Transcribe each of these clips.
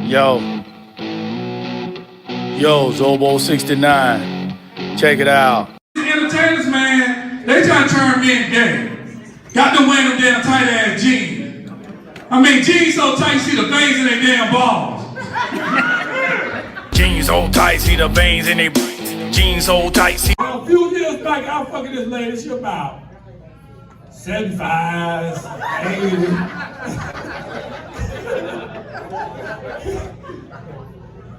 Yo, Zobo 69. Check it out. Entertainers, man, they try to turn men gay. Got them wearing them damn tight ass jeans. I mean, jeans so tight, you see the veins in their damn balls. Jeans so tight, see the veins in their jeans so tight. See. A few years back, I was fucking this lady. She about 75, 80.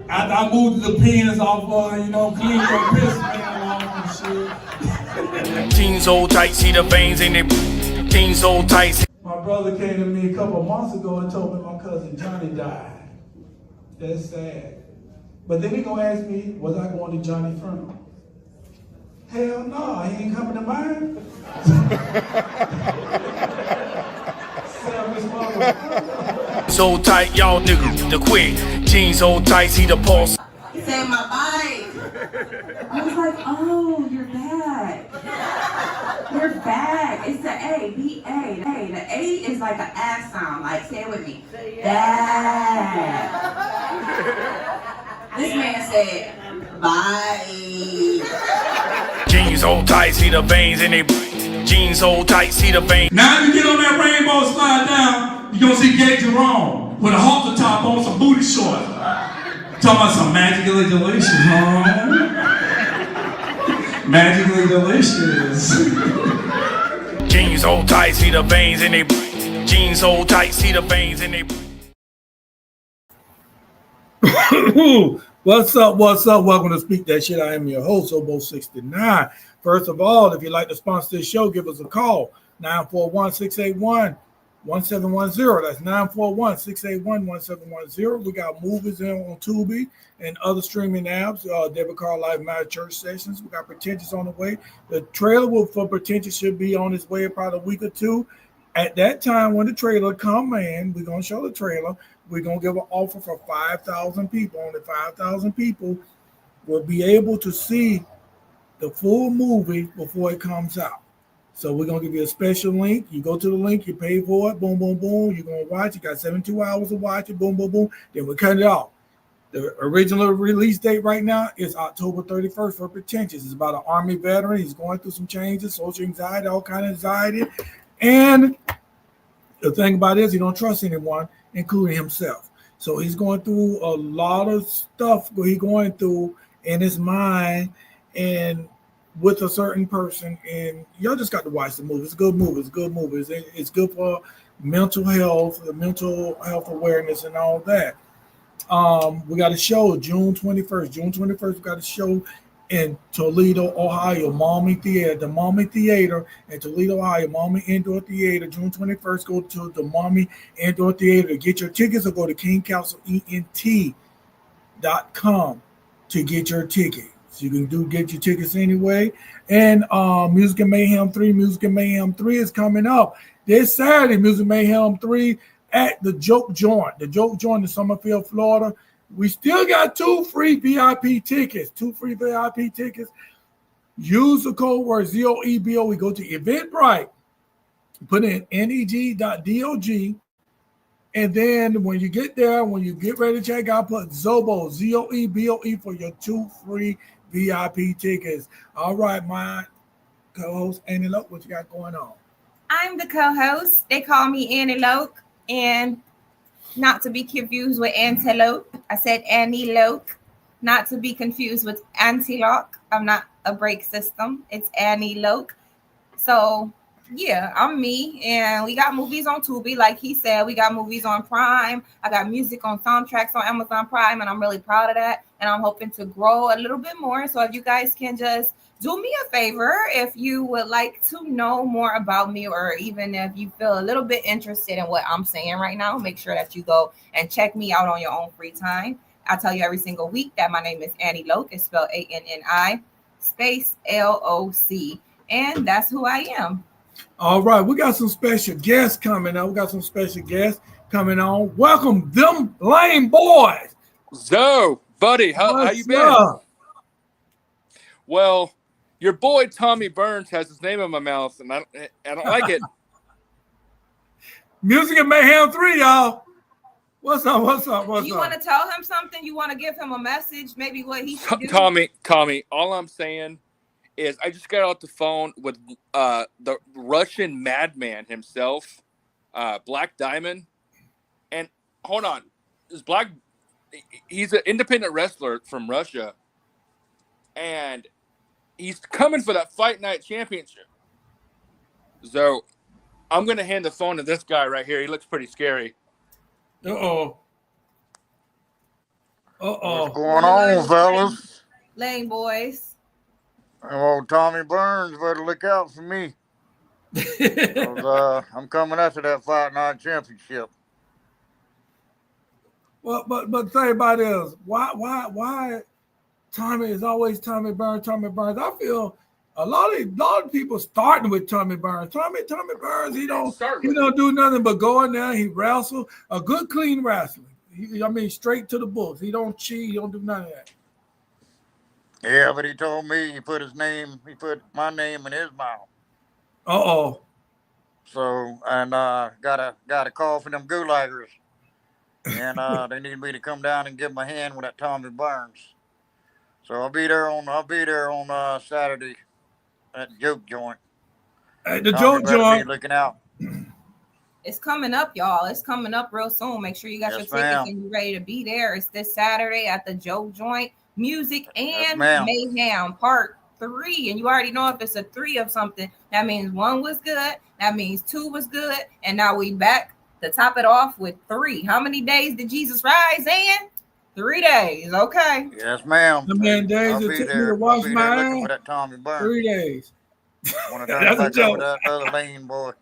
After I moved the penis off her, clean your piss man off and shit. Jeans so tight, see the veins in their jeans so tight. My brother came to me a couple of months ago and told me my cousin Johnny died. That's sad. But then he gonna ask me, was I going to Johnny's funeral? Hell no, he ain't coming to mine. So tight, y'all niggas, the quick. Jeans so tight, see the pulse. He said my bike. I was like, oh, you're back. You're back. It's the A, B-A. The A is like an ass sound. Like, say it with me. Back. This man said, bye. Jeans so tight, see the veins in their jeans so tight, see the veins. Now if you get on that rainbow slide down, you're gonna see Gay Jerome with a halter top on, some booty shorts. Talking about some magically delicious, huh? Magically delicious. Jeans so tight, see the veins in their jeans so tight, see the veins in their. What's up? Welcome to Speak That Shit. I am your host, Zobo 69. First of all, if you'd like to sponsor this show, give us a call. 941-681-1710. That's 941-681-1710. We got movies on Tubi and other streaming apps. Debit Card Life Matter Church Sessions. We got Pretentious on the way. The trailer for Pretentious should be on its way in probably a week or two. At that time, when the trailer come in, we're going to show the trailer. We're going to give an offer for 5,000 people. Only 5,000 people will be able to see the full movie before it comes out. So we're going to give you a special link. You go to the link, you pay for it, boom, boom, boom. You're going to watch. You got 72 hours to watch it, boom, boom, boom. Then we cut it off. The original release date right now is October 31st for Pretentious. It's about an Army veteran. He's going through some changes, social anxiety, all kind of anxiety. And the thing about it is he don't trust anyone, including himself. So he's going through a lot of stuff he's going through in his mind and with a certain person. And y'all just got to watch the movie. It's a good movie. It's good for mental health awareness and all that. We got a show June 21st. We got a show in Toledo, Ohio, the Mommy Theater in Toledo, Ohio, Mommy Indoor Theater, June 21st. Go to the Mommy Indoor Theater to get your tickets, or go to KingCouncilENT.com to get your tickets. You can get your tickets anyway. And Music and Mayhem 3 is coming up this Saturday. Music Mayhem 3 at the Joke Joint in Summerfield, Florida. We still got two free VIP tickets. Use the code word ZOEBO. We go to Eventbrite, put in neg.dog, and then when you get there, when you get ready to check out, put Zobo, ZOEBOE, for your two free VIP tickets. All right, my co-host Annie Loke, what you got going on? I'm the co-host. They call me Annie Loke, and not to be confused with Antelope. I said Annie Loke, not to be confused with Anti-Lock. I'm not a brake system. It's Annie Loke. So, yeah, I'm me. And we got movies on Tubi, like he said. We got movies on Prime. I got music on soundtracks on Amazon Prime, and I'm really proud of that. And I'm hoping to grow a little bit more. So if you guys can just do me a favor, if you would like to know more about me, or even if you feel a little bit interested in what I'm saying right now, make sure that you go and check me out on your own free time. I tell you every single week that my name is Annie Loke. It's spelled ANNI space LOC. And that's who I am. All right, we got some special guests coming on. Welcome them lame boys. So, buddy, how you been? Up? Well, your boy Tommy Burns has his name in my mouth, and I don't like it. Music and Mayhem 3, y'all. What's up? What's up? What's You up? want to tell him something? You want to give him a message? Maybe what he should do? Tommy, all I'm saying is I just got off the phone with the Russian madman himself, Black Diamond. And hold on, he's an independent wrestler from Russia, and he's coming for that Fight Night Championship. So I'm gonna hand the phone to this guy right here. He looks pretty scary. Uh-oh. What's going on, fellas? Lane boys. Well, Tommy Burns better look out for me. 'Cause, I'm coming after that Fight Night Championship. Well, but think about this. Why Tommy is always Tommy Burns, Tommy Burns? I feel a lot of people starting with Tommy Burns. Tommy Burns, he don't do nothing but go in there, he wrestle, a good clean wrestler. Straight to the books. He don't cheat, he don't do none of that. Yeah, but he told me he put my name in his mouth. Uh-oh. So, and got a call from them gulaggers. And they need me to come down and give my hand with that Tommy Burns. So I'll be there on Saturday at the Joke Joint. At the Tommy Joke Joint. Be looking out. It's coming up, y'all. It's coming up real soon. Make sure you got your tickets and you're ready to be there. It's this Saturday at the Joke Joint. Music and Mayhem Part 3. And you already know if it's a 3 of something, that means 1 was good. That means 2 was good. And now we back to top it off with 3. How many days did Jesus rise in? 3 days. Okay. Yes, ma'am. The man days I'll it be took me there. to wash I'll be my there looking hands. for that Tommy Burns. 3 days. Want to turn it back over to that other Lane boy.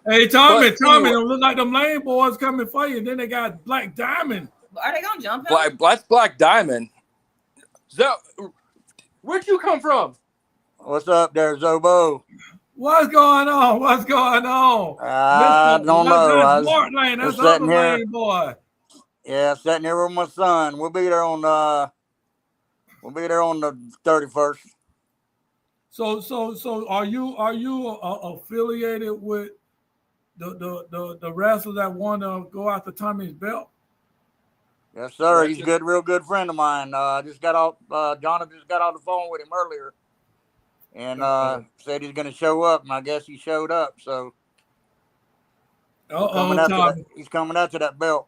Hey, Tommy, don't look like them Lane boys coming for you. Then they got Black Diamond. Are they gonna jump him? Black Diamond. So, where'd you come from? What's up there, Zobo? What's going on? What's going on? I don't know. That's Lane. That's the other Lane boy. Yeah, sitting here with my son. We'll be there on the 31st. So are you affiliated with the wrestler that want to go after Tommy's belt? Yes, sir. He's a real good friend of mine. Jonathan just got off the phone with him earlier, and said he's going to show up, and I guess he showed up. So he's coming after that belt.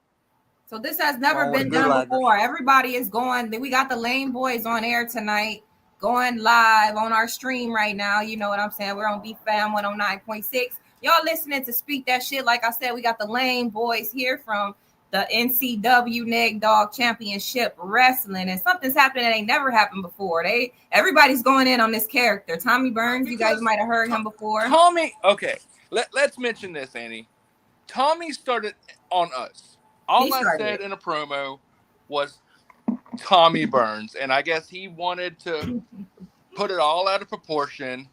So this has never been done before. Everybody is going. We got the Lane Boys on air tonight, going live on our stream right now. You know what I'm saying? We're on BFAM 109.6. Y'all listening to Speak That Shit. Like I said, we got the Lane Boys here from the NCW Neg Dog Championship Wrestling, and something's happening that ain't never happened before. Everybody's going in on this character. Tommy Burns, you guys might have heard him before. Tommy, okay. Let's mention this, Annie. Tommy started on us. All I said in a promo was Tommy Burns, and I guess he wanted to put it all out of proportion,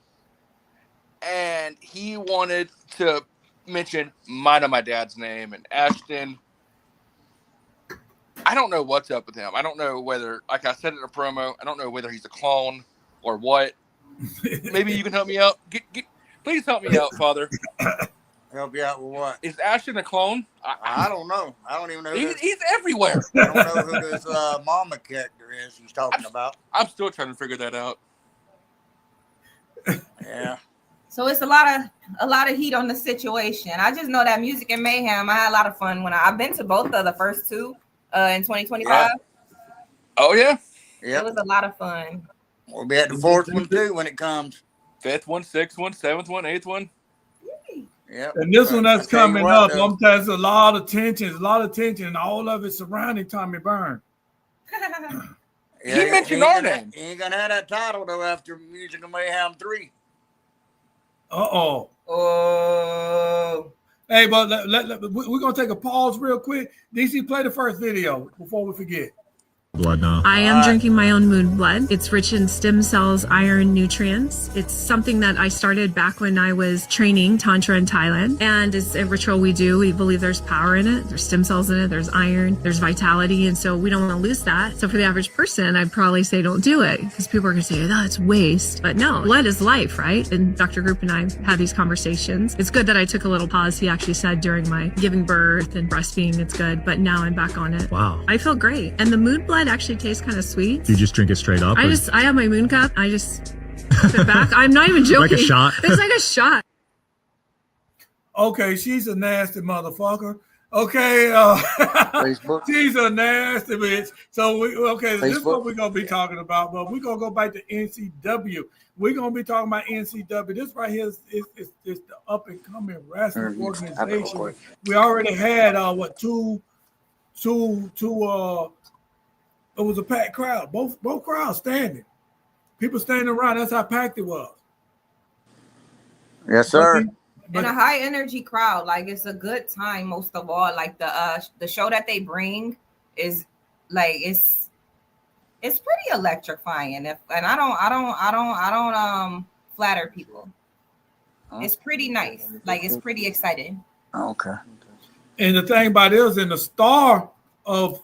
and he wanted to mention mine and my dad's name and Ashton. I don't know what's up with him. I don't know whether, like I said in a promo, I don't know whether he's a clone or what. Maybe you can help me out. Please help me out, Father. Help you out with what? Is Ashton a clone? I don't know. I don't even know. He's everywhere. I don't know who this mama character is he's talking about. I'm still trying to figure that out. Yeah. So it's a lot of heat on the situation. I just know that Music and Mayhem, I had a lot of fun when I've been to both of the first two in 2025. Yeah. Oh yeah. Yeah. It was a lot of fun. We'll be at the 4th one too when it comes. 5th one, 6th one, 7th one, 8th one. Yeah. And this one that's coming up, there's a lot of tension, and all of it surrounding Tommy Burns. Yeah, he mentioned our name. He ain't gonna have that title though after Music and Mayhem 3. Oh. Hey, but we're gonna take a pause real quick. DC, play the first video before we forget. Blood now. I am drinking my own moon blood. It's rich in stem cells, iron, nutrients. It's something that I started back when I was training Tantra in Thailand. And it's a ritual we do. We believe there's power in it. There's stem cells in it. There's iron. There's vitality. And so we don't want to lose that. So for the average person, I'd probably say don't do it because people are going to say, oh, it's waste. But no, blood is life, right? And Dr. Group and I had these conversations. It's good that I took a little pause. He actually said during my giving birth and breastfeeding, it's good. But now I'm back on it. Wow. I feel great. And the moon blood actually tastes kind of sweet. Do you just drink it straight up? I have my moon cup. I just put it back. I'm not even joking. Like a shot? It's like a shot. Okay, she's a nasty motherfucker. Okay, Facebook. she's a nasty bitch. So this is what Facebook. we're gonna be talking about. But we're gonna go back to NCW. We're gonna be talking about NCW. This right here is the up and coming wrestling organization. We already had two. It was a packed crowd. Both crowds standing. People standing around. That's how packed it was. Yes, sir. And a high energy crowd. Like it's a good time. Most of all, like the show that they bring is like it's pretty electrifying. And I don't flatter people. It's pretty nice. Like it's pretty exciting. Okay. And the thing about it is, in the star of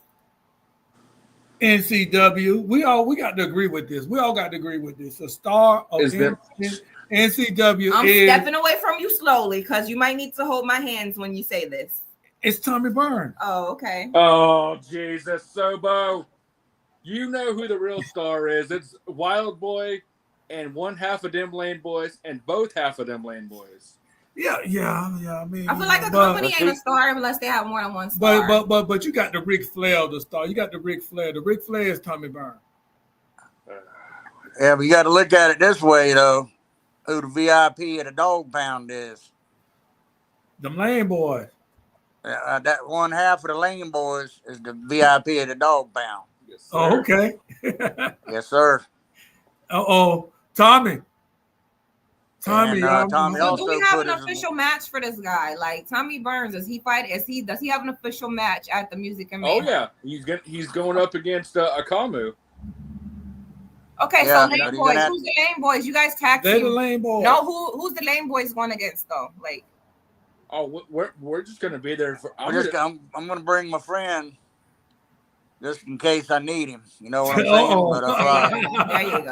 NCW, we got to agree with this. We all got to agree with this. The star of NCW I'm is stepping away from you slowly because you might need to hold my hands when you say this. It's Tommy Byrne. Oh, okay. Oh, Jesus, Sobo. You know who the real star is. It's Wild Boy and one half of them Lane Boys and both half of them Lane Boys. Yeah. I mean, I feel like a company ain't a star unless they have more than one star. But you got the Ric Flair of the star. You got the Ric Flair. The Ric Flair is Tommy Byrne. Yeah, but you got to look at it this way, though. Who the VIP at the dog pound is? The Lane Boys. That one half of the Lane Boys is the VIP at the dog pound. Yes, Oh, okay. Yes, sir. Tommy. And, Tommy So also do we have put an his, official match for this guy? Like Tommy Burns, does he have an official match at the Music and Oh Mayhem? yeah, he's going up against Akamu. Okay, Yeah, so Lane but Boys, he's who's the Lane Boys? You guys tag They're the team. Lane Boys. No, who's the Lane Boys going against though? Like, Oh, we're just gonna be there for. I'm gonna bring my friend just in case I need him. You know what I'm saying? Uh-oh. But there you go.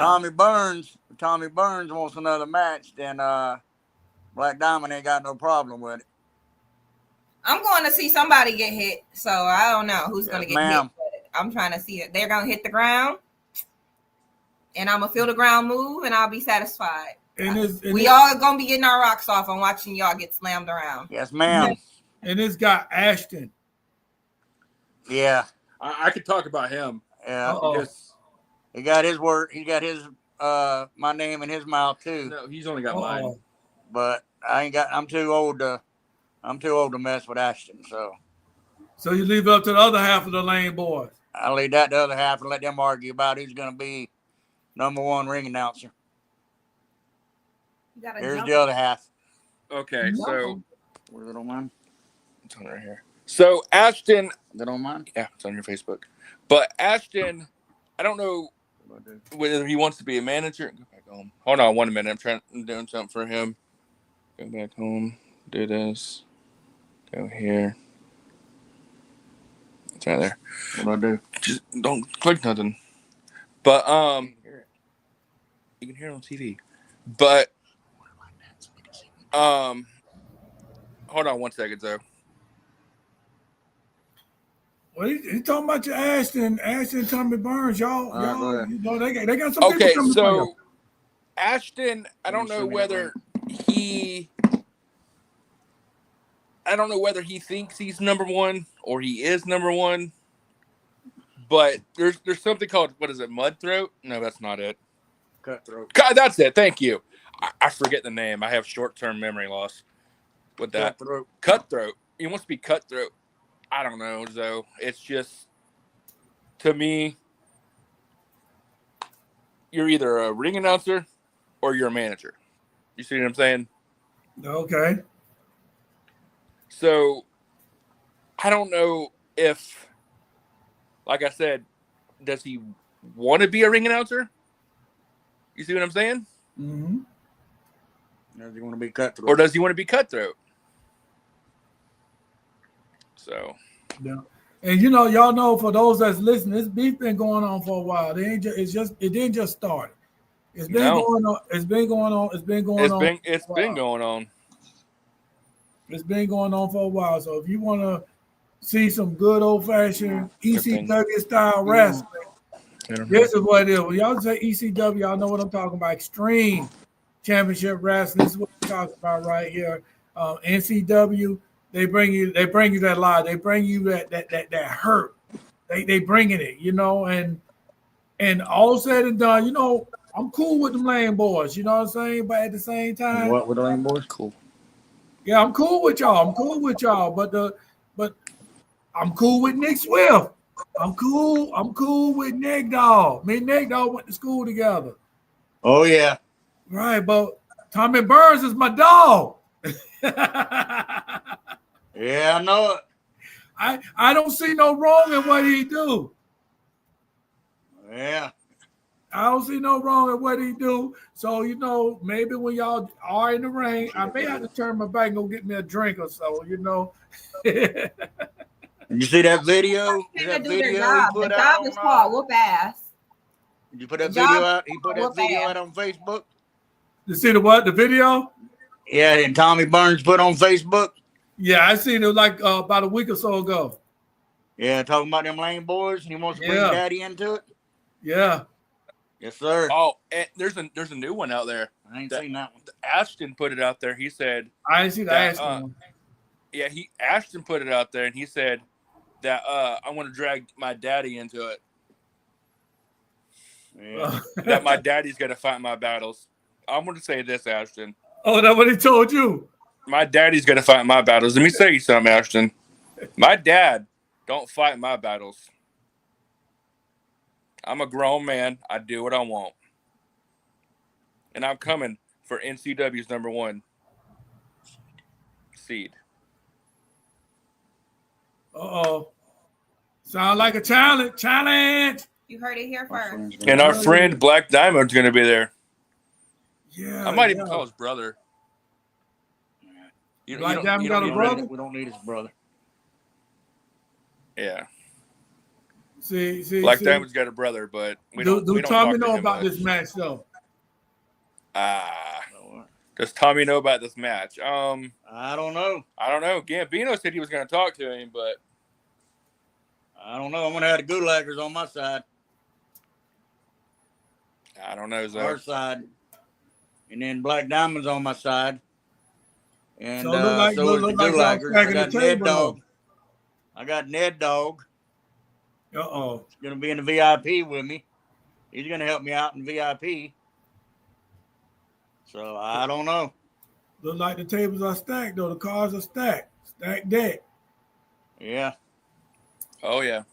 Tommy Burns wants another match, then Black Diamond ain't got no problem with it. I'm going to see somebody get hit, so I don't know who's going to get ma'am. hit. But I'm trying to see it. They're going to hit the ground, and I'm gonna feel the ground move, and I'll be satisfied. We all gonna be getting our rocks off on watching y'all get slammed around. Yes, ma'am. And this guy Ashton. Yeah. I could talk about him. Yeah. Because he got his word. He got his my name in his mouth too. No, he's only got mine. But I'm too old to mess with Ashton. So you leave it up to the other half of the Lane Boys. I'll leave that to the other half and let them argue about who's going to be #1 ring announcer. Here's the other half. Okay, so was it on mine? It's on right here. So Ashton, is it on mine? Yeah, it's on your Facebook. But Ashton, I don't know whether he wants to be a manager. Go back home. Hold on 1 minute. I'm doing something for him. Go back home. Do this. Go here. It's right there. What do I do? Just don't click nothing. But you can hear it on TV. But hold on 1 second, though. Well, he talking about your Ashton Tommy Burns, y'all. Right, you know, they got some Okay, people coming for you. so Ashton, I don't know whether he thinks he's #1 or he is #1. But there's something called, what is it, mud throat? No, that's not it. Cutthroat. God, that's it. Thank you. I forget the name. I have short-term memory loss with that. Cutthroat. He wants to be cutthroat. I don't know, though. It's just, to me, you're either a ring announcer or you're a manager. You see what I'm saying? Okay. So, I don't know if, like I said, want to be a ring announcer? You see what I'm saying? Mm-hmm. Does he want to be cutthroat? Or does he want to be cutthroat? So, yeah. And y'all know, for those that's listening, this beef been going on for a while. It didn't just start. It's been going on. It's been going on. It's been going on. It's been going on. It's been going on for a while. So if you want to see some good old fashioned ECW style wrestling, this is what it is. When y'all say ECW, y'all know what I'm talking about. Extreme Championship Wrestling. This is what we're talking about right here. NCW. They bring you that lie. They bring you that hurt. They bringing it, and all said and done, I'm cool with them Lane Boys, you know what I'm saying? But at the same time, What with the Lane Boys? Cool. Yeah, I'm cool with y'all. But I'm cool with Nick Swift. I'm cool with Nick Dawg. Me and Nick Dawg went to school together. Oh yeah. Right, but Tommy Burns is my dog. Yeah, I know it. I don't see no wrong in what he do. Yeah. I don't see no wrong in what he do. So, maybe when y'all are in the ring, I may have to turn my back and go get me a drink or so, You see that video? That video he put the out job is called whoop ass. Did you put that video out? He put that video out on Facebook. You see the what? The video? Yeah, and Tommy Burns put on Facebook. Yeah, I seen it like about a week or so ago. Yeah, talking about them Lane Boys, and he wants to bring Daddy into it. Yeah. Yes, sir. Oh, and there's a new one out there. I ain't seen that one. Ashton put it out there. He said I ain't seen the Ashton one. Yeah, Ashton put it out there, and he said that I want to drag my daddy into it. Yeah. That my daddy's gonna fight my battles. I'm gonna say this, Ashton. Oh, that's what he told you. My daddy's gonna fight my battles. Let me say you something, Ashton. My dad don't fight my battles. I'm a grown man. I do what I want. And I'm coming for NCW's #1 seed. Uh-oh. Sound like a challenge. You heard it here first. And our friend Black Diamond's going to be there. Yeah. I might even call his brother. Black Diamond got a brother? We don't need his brother. Yeah. See, Black Diamond's got a brother, but we don't. Do we don't Tommy talk to know him about much. this match though? Does Tommy know about this match? I don't know. Gambino said he was going to talk to him, but I don't know. I'm going to have the Gulaggers on my side. I don't know. Our side. And then Black Diamond's on my side. And So look is the Gulaggers. I got Ned Dogg. I got Ned Dogg. Uh-oh. He's going to be in the VIP with me. He's going to help me out in VIP. So, I don't know. Look like the tables are stacked, though. The cards are stacked. Stacked deck. Yeah. Oh, yeah.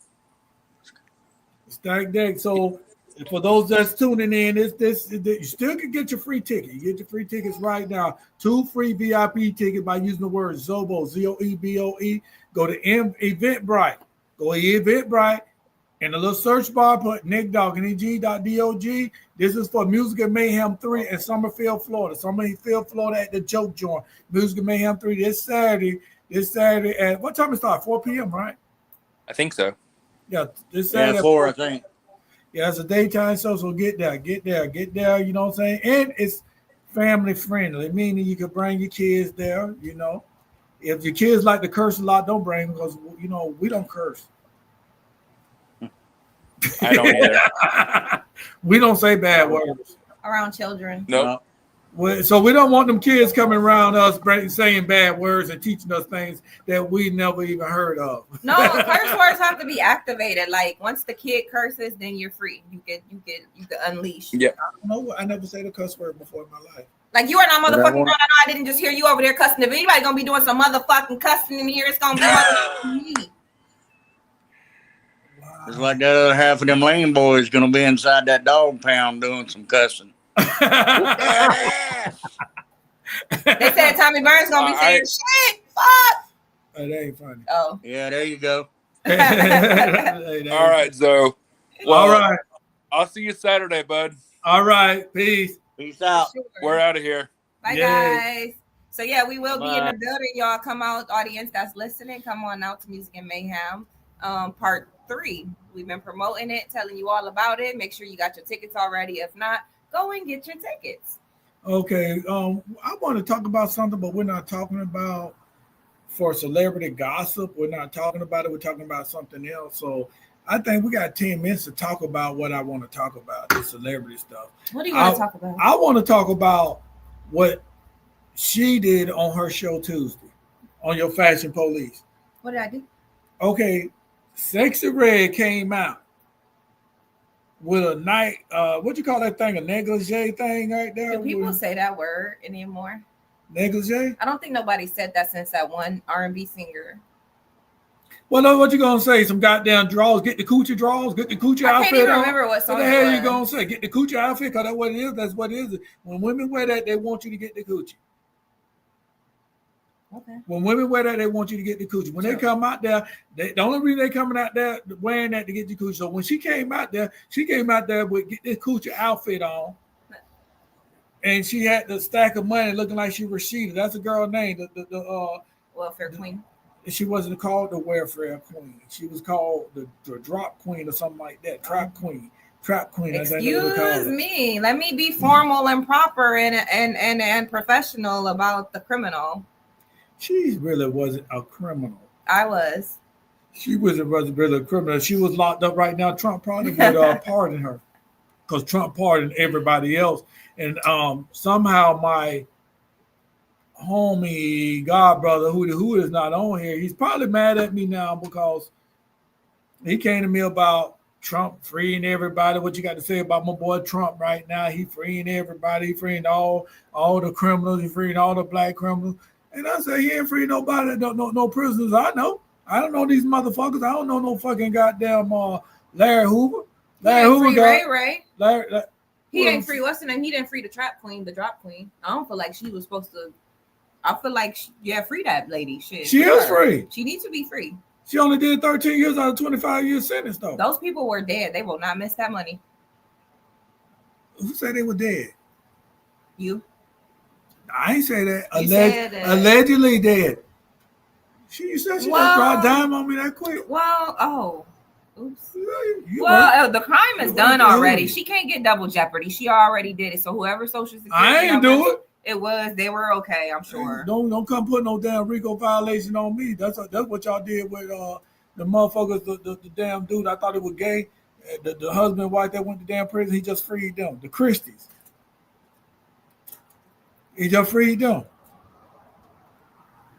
Stacked deck. So, for those that's tuning in, you still can get your free ticket. You get your free tickets right now. 2 free VIP tickets by using the word Zobo, Zoeboe. Go to Eventbrite. Go to Eventbrite. In the little search bar, put Nick Dawg, NEG.DOG. This is for Music and Mayhem 3 in Summerfield, Florida. Summerfield, Florida at the Joke Joint. Music and Mayhem 3 this Saturday at what time it start? 4 p.m., right? I think so. Yeah, this Saturday. Yeah, 4, I think. Yeah, it's a daytime show, so get there, you know what I'm saying? And it's family friendly, meaning you can bring your kids there, If your kids like to curse a lot, don't bring them because, we don't curse. I don't either. We don't say bad words around children. Nope. So we don't want them kids coming around us saying bad words and teaching us things that we never even heard of. No, curse words have to be activated. Like once the kid curses, then you're free. You can unleash. Yeah. I never said a cuss word before in my life. Like you are not motherfucking. No, I didn't just hear you over there cussing. If anybody gonna be doing some motherfucking cussing in here, it's gonna be me. It's like the other half of them Lane Boys going to be inside that dog pound doing some cussing. They said Tommy Burns going to be saying, shit, fuck. That ain't funny. Oh. Yeah, there you go. All right, so Well, All right. I'll see you Saturday, bud. All right. Peace. Peace out. Sure. We're out of here. Bye, Yay. guys. So yeah, we will be in Bye. the building, y'all. Come out, audience that's listening. Come on out to Music and Mayhem, part 3. We've been promoting it, telling you all about it. Make sure you got your tickets already. If not, go and get your tickets. Okay. I want to talk about something, but we're not talking about for celebrity gossip. We're not talking about it. We're talking about something else. So I think we got 10 minutes to talk about what I want to talk about, the celebrity stuff. What do you want to talk about? I want to talk about what she did on her show Tuesday on your Fashion Police. What did I do? Okay, Sexy Red came out with a night, what you call that thing, a negligee thing right there? Do people say that word anymore? Negligee? I don't think nobody said that since that one R&B singer. Well, no, what you gonna say? Some goddamn draws, get the coochie draws, get the coochie outfit. I can't even on? remember what song What the hell it you was. gonna say? Get the coochie outfit, because that's what it is. That's what it is. When women wear that, they want you to get the coochie. Okay. When women wear that, they want you to get the coochie. When they come out there, the only reason they coming out there wearing that to get the coochie. So when she came out there with get this coochie outfit on, and she had the stack of money looking like she Rashida. That's a girl name. The Welfare Queen. She wasn't called the welfare queen. She was called the drop queen or something like that. Trap queen. Trap queen. Excuse me. Let me be formal and proper and professional about the criminal. She really wasn't a criminal. I was. She wasn't really a criminal. She was locked up right now. Trump probably would pardon her, because Trump pardoned everybody else. And somehow my homie godbrother, who is not on here, he's probably mad at me now because he came to me about Trump freeing everybody. What you got to say about my boy Trump right now? He freeing everybody. He freeing all the criminals. He freeing all the black criminals. And I said, he ain't free nobody. No prisoners I know. I don't know these motherfuckers. I don't know no fucking goddamn Larry Hoover. Larry Hoover got Ray. Larry, he ain't free. What's the name? He didn't free the trap queen, the drop queen. I don't feel like she was supposed to. I feel like free that lady. Shit, she is free. She needs to be free. She only did 13 years out of 25-year sentence, though. Those people were dead. They will not miss that money. Who said they were dead? You. I ain't say that. Allegedly dead. She said she just dropped dime on me that quick. Well, oops. You the crime is done already. She can't get double jeopardy. She already did it. So whoever Social Security, I ain't do it. It was. They were okay. I'm sure. Don't come put no damn RICO violation on me. That's what y'all did with the motherfuckers. The damn dude. I thought it was gay. The husband and wife that went to damn prison. He just freed them. The Christies. He just freed them.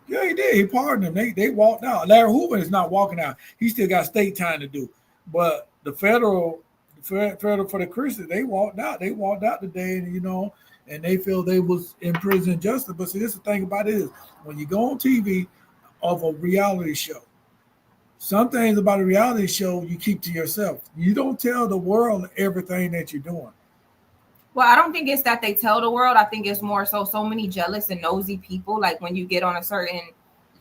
Yeah, he did. He pardoned them. They walked out. Larry Hoover is not walking out. He still got state time to do. But the federal for the Christians, they walked out. They walked out today, and they feel they was in prison justice. But see, this is the thing about it is when you go on TV of a reality show, some things about a reality show you keep to yourself. You don't tell the world everything that you're doing. Well, I don't think it's that they tell the world. I think it's more so many jealous and nosy people. Like when you get on a certain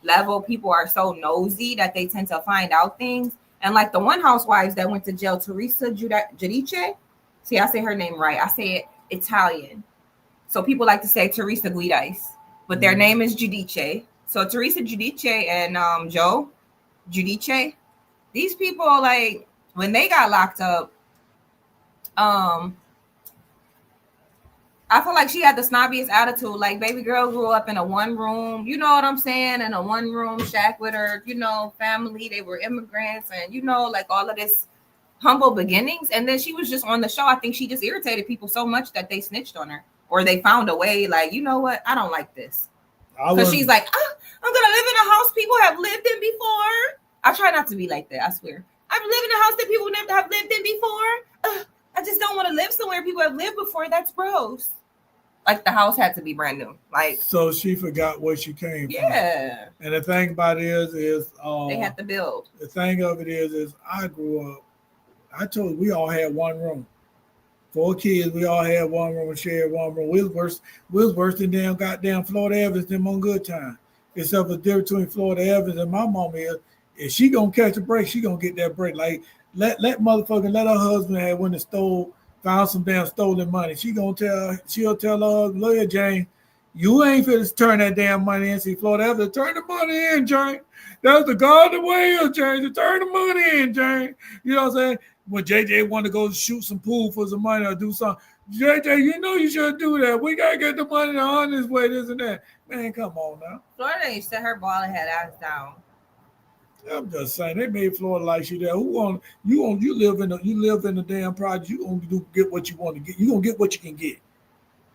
level, people are so nosy that they tend to find out things. And like the one housewives that went to jail, Teresa Giudice. See, I say her name right. I say it Italian. So people like to say Teresa Giudice, but their name is Giudice. So Teresa Giudice and Joe Giudice. These people, like when they got locked up, I feel like she had the snobbiest attitude. Like, baby girl grew up in a one room, you know what I'm saying? In a one room shack with her, family. They were immigrants and, like all of this humble beginnings. And then she was just on the show. I think she just irritated people so much that they snitched on her, or they found a way, like, you know what? I don't like this. Because she's like, I'm going to live in a house people have lived in before. I try not to be like that, I swear. I've lived in a house that people never have lived in before. I just don't want to live somewhere people have lived before. That's gross. Like the house had to be brand new. Like, so she forgot where she came from. Yeah. And the thing about it is they had to build. The thing of it is I grew up. I told you, we all had one room. 4 kids, we all had one room and shared one room. We was worse than damn goddamn Florida Evans them on good time. Except for the difference between Florida Evans and my mom is, if she gonna catch a break, she gonna get that break. Like let her husband had went and found some damn stolen money. She'll tell her, lawyer Jane, you ain't finna turn that damn money in. See, Florida have to turn the money in, Jane. That's the garden way, Jane. To turn the money in, Jane. You know what I'm saying? When JJ wanted to go shoot some pool for some money or do something, JJ, you know you shouldn't do that. We gotta get the money the honest way, this and that. Man, come on now. Florida ain't set her ball and head ass down. I'm just saying they made Florida like you there. You live in the damn project. You gonna get what you want to get. You gonna get what you can get.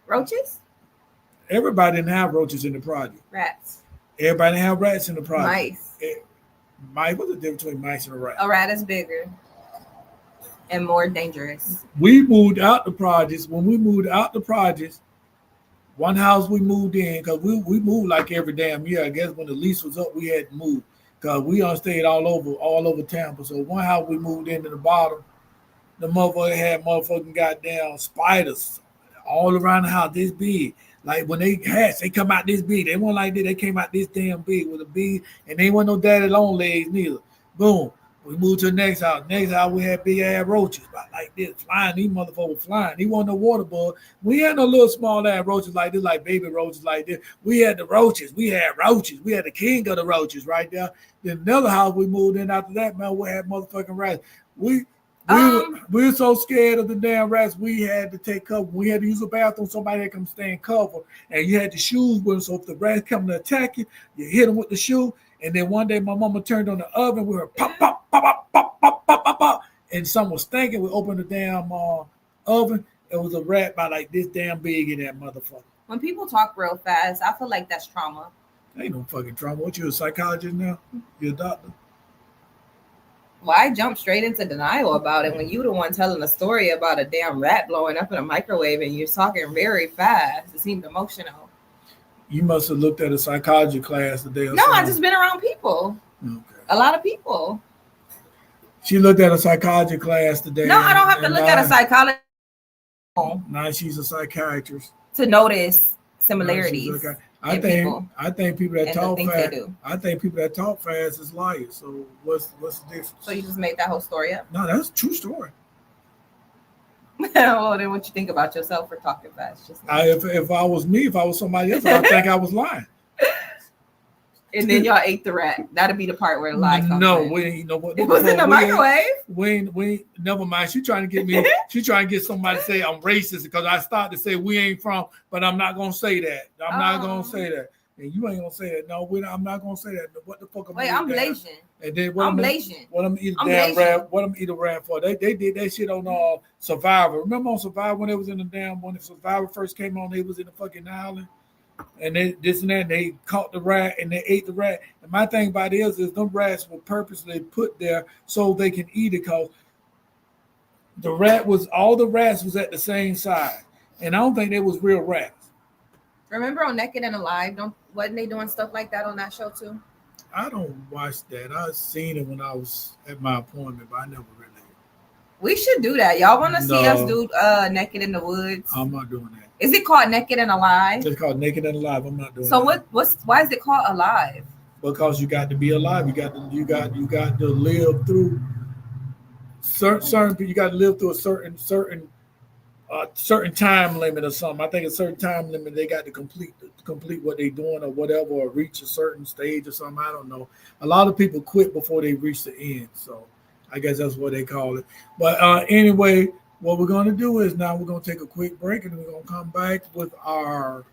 Roaches? Everybody didn't have roaches in the project. Rats. Everybody didn't have rats in the project. Mice. What's the difference between mice and a rat? A rat is bigger and more dangerous. We moved out the projects. When we moved out the projects, one house we moved in, because we moved like every damn year. I guess when the lease was up, we had to move. Because we stayed all over Tampa. So one house we moved into the bottom, the motherfucker had motherfucking goddamn spiders all around the house this big. Like when they hatch, they come out this big. They weren't like that. They came out this damn big with a big, and they weren't no daddy long legs neither. Boom. We moved to the next house. Next house, we had big ass roaches, like this, flying. These motherfuckers flying. He wasn't no water bug. We had no little small ass roaches like this, like baby roaches like this. We had the roaches. We had roaches. We had the king of the roaches right there. Then another house we moved in after that, man, we had motherfucking rats. We were so scared of the damn rats, we had to take cover. We had to use a bathroom, somebody had to come stay in cover. And you had the shoes with them, so if the rats come to attack you, you hit them with the shoe. And then one day my mama turned on the oven, we were pop, pop, pop, pop, pop, pop, pop, pop, pop. And something was stinking. We opened the damn oven. It was a rat about like this damn big in that motherfucker. When people talk real fast, I feel like that's trauma. Ain't no fucking trauma. What, you a psychologist now? You a doctor? Well, I jumped straight into denial about it when you the one telling a story about a damn rat blowing up in a microwave and you're talking very fast. It seemed emotional. You must have looked at a psychology class today. No, I just been around people. Okay. A lot of people. She looked at a psychology class today. No, I don't have to look at a psychologist. Now she's a psychiatrist. To notice similarities. I think people that talk fast. I think people that talk fast is liars. So what's the difference? So you just made that whole story up? No, that's a true story. Well, then what you think about yourself for talking fast? If I was me, if I was somebody else, I'd think I was lying. And then y'all ate the rat. That'd be the part where the lie comes in. We ain't know what it was in the microwave. We never mind. She trying to get me. She trying to get somebody to say I'm racist because I started to say we ain't from, but I'm not gonna say that. I'm not gonna say that. And you ain't gonna say that. No, I'm not gonna say that. What the fuck? I'm Blasian. And then I'm Blasian. What I'm eating damn rat? What I'm eating rat for? They did that shit on Survivor. Remember on Survivor when it was in the damn when the Survivor first came on? They was in the fucking island. And they this and that, they caught the rat and they ate the rat. And my thing about it is them rats were purposely put there so they can eat it, because all the rats was at the same side. And I don't think they was real rats. Remember on Naked and Alive? Wasn't they doing stuff like that on that show too? I don't watch that. I seen it when I was at my appointment, but I never really. We should do that. Y'all want to see us do Naked in the Woods? I'm not doing that. Is it called Naked and Alive? It's called Naked and Alive. I'm not doing so that. why is it called Alive? Because you got to be alive. You got to live through certain you got to live through a certain time limit or something. I think a certain time limit they got to complete what they're doing or whatever, or reach a certain stage or something. I don't know. A lot of people quit before they reach the end. So I guess that's what they call it. But anyway, what we're going to do is now we're going to take a quick break and we're going to come back with our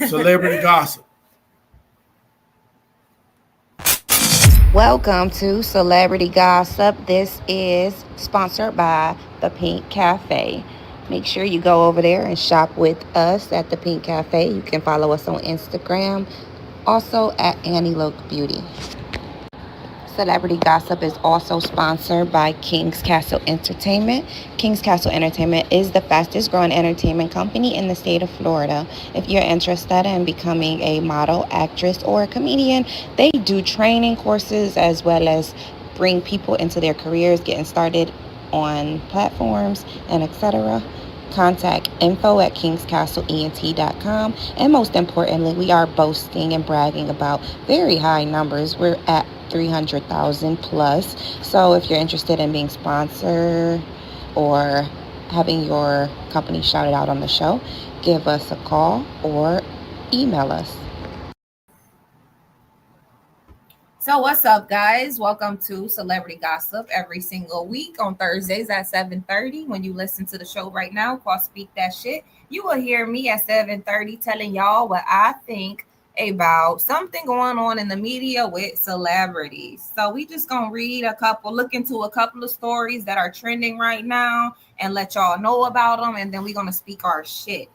celebrity gossip. Welcome to Celebrity Gossip. This is sponsored by The Pink Cafe. Make sure you go over there and shop with us at The Pink Cafe. You can follow us on Instagram, also at Annie Loke Beauty. Celebrity Gossip is also sponsored by King's Castle Entertainment. King's Castle Entertainment is the fastest growing entertainment company in the state of Florida. If you're interested in becoming a model, actress, or a comedian, they do training courses as well as bring people into their careers, getting started on platforms and etc. Contact info@kingscastleent.com. And most importantly, we are boasting and bragging about very high numbers. We're at 300,000 plus. So if you're interested in being sponsored or having your company shouted out on the show, give us a call or email us. So what's up, guys? Welcome to Celebrity Gossip every single week on Thursdays at 7:30. When you listen to the show right now, called Speak That Shit, you will hear me at 7:30 telling y'all what I think about something going on in the media with celebrities. So we just gonna look into a couple of stories that are trending right now and let y'all know about them, and then we're gonna speak our shit.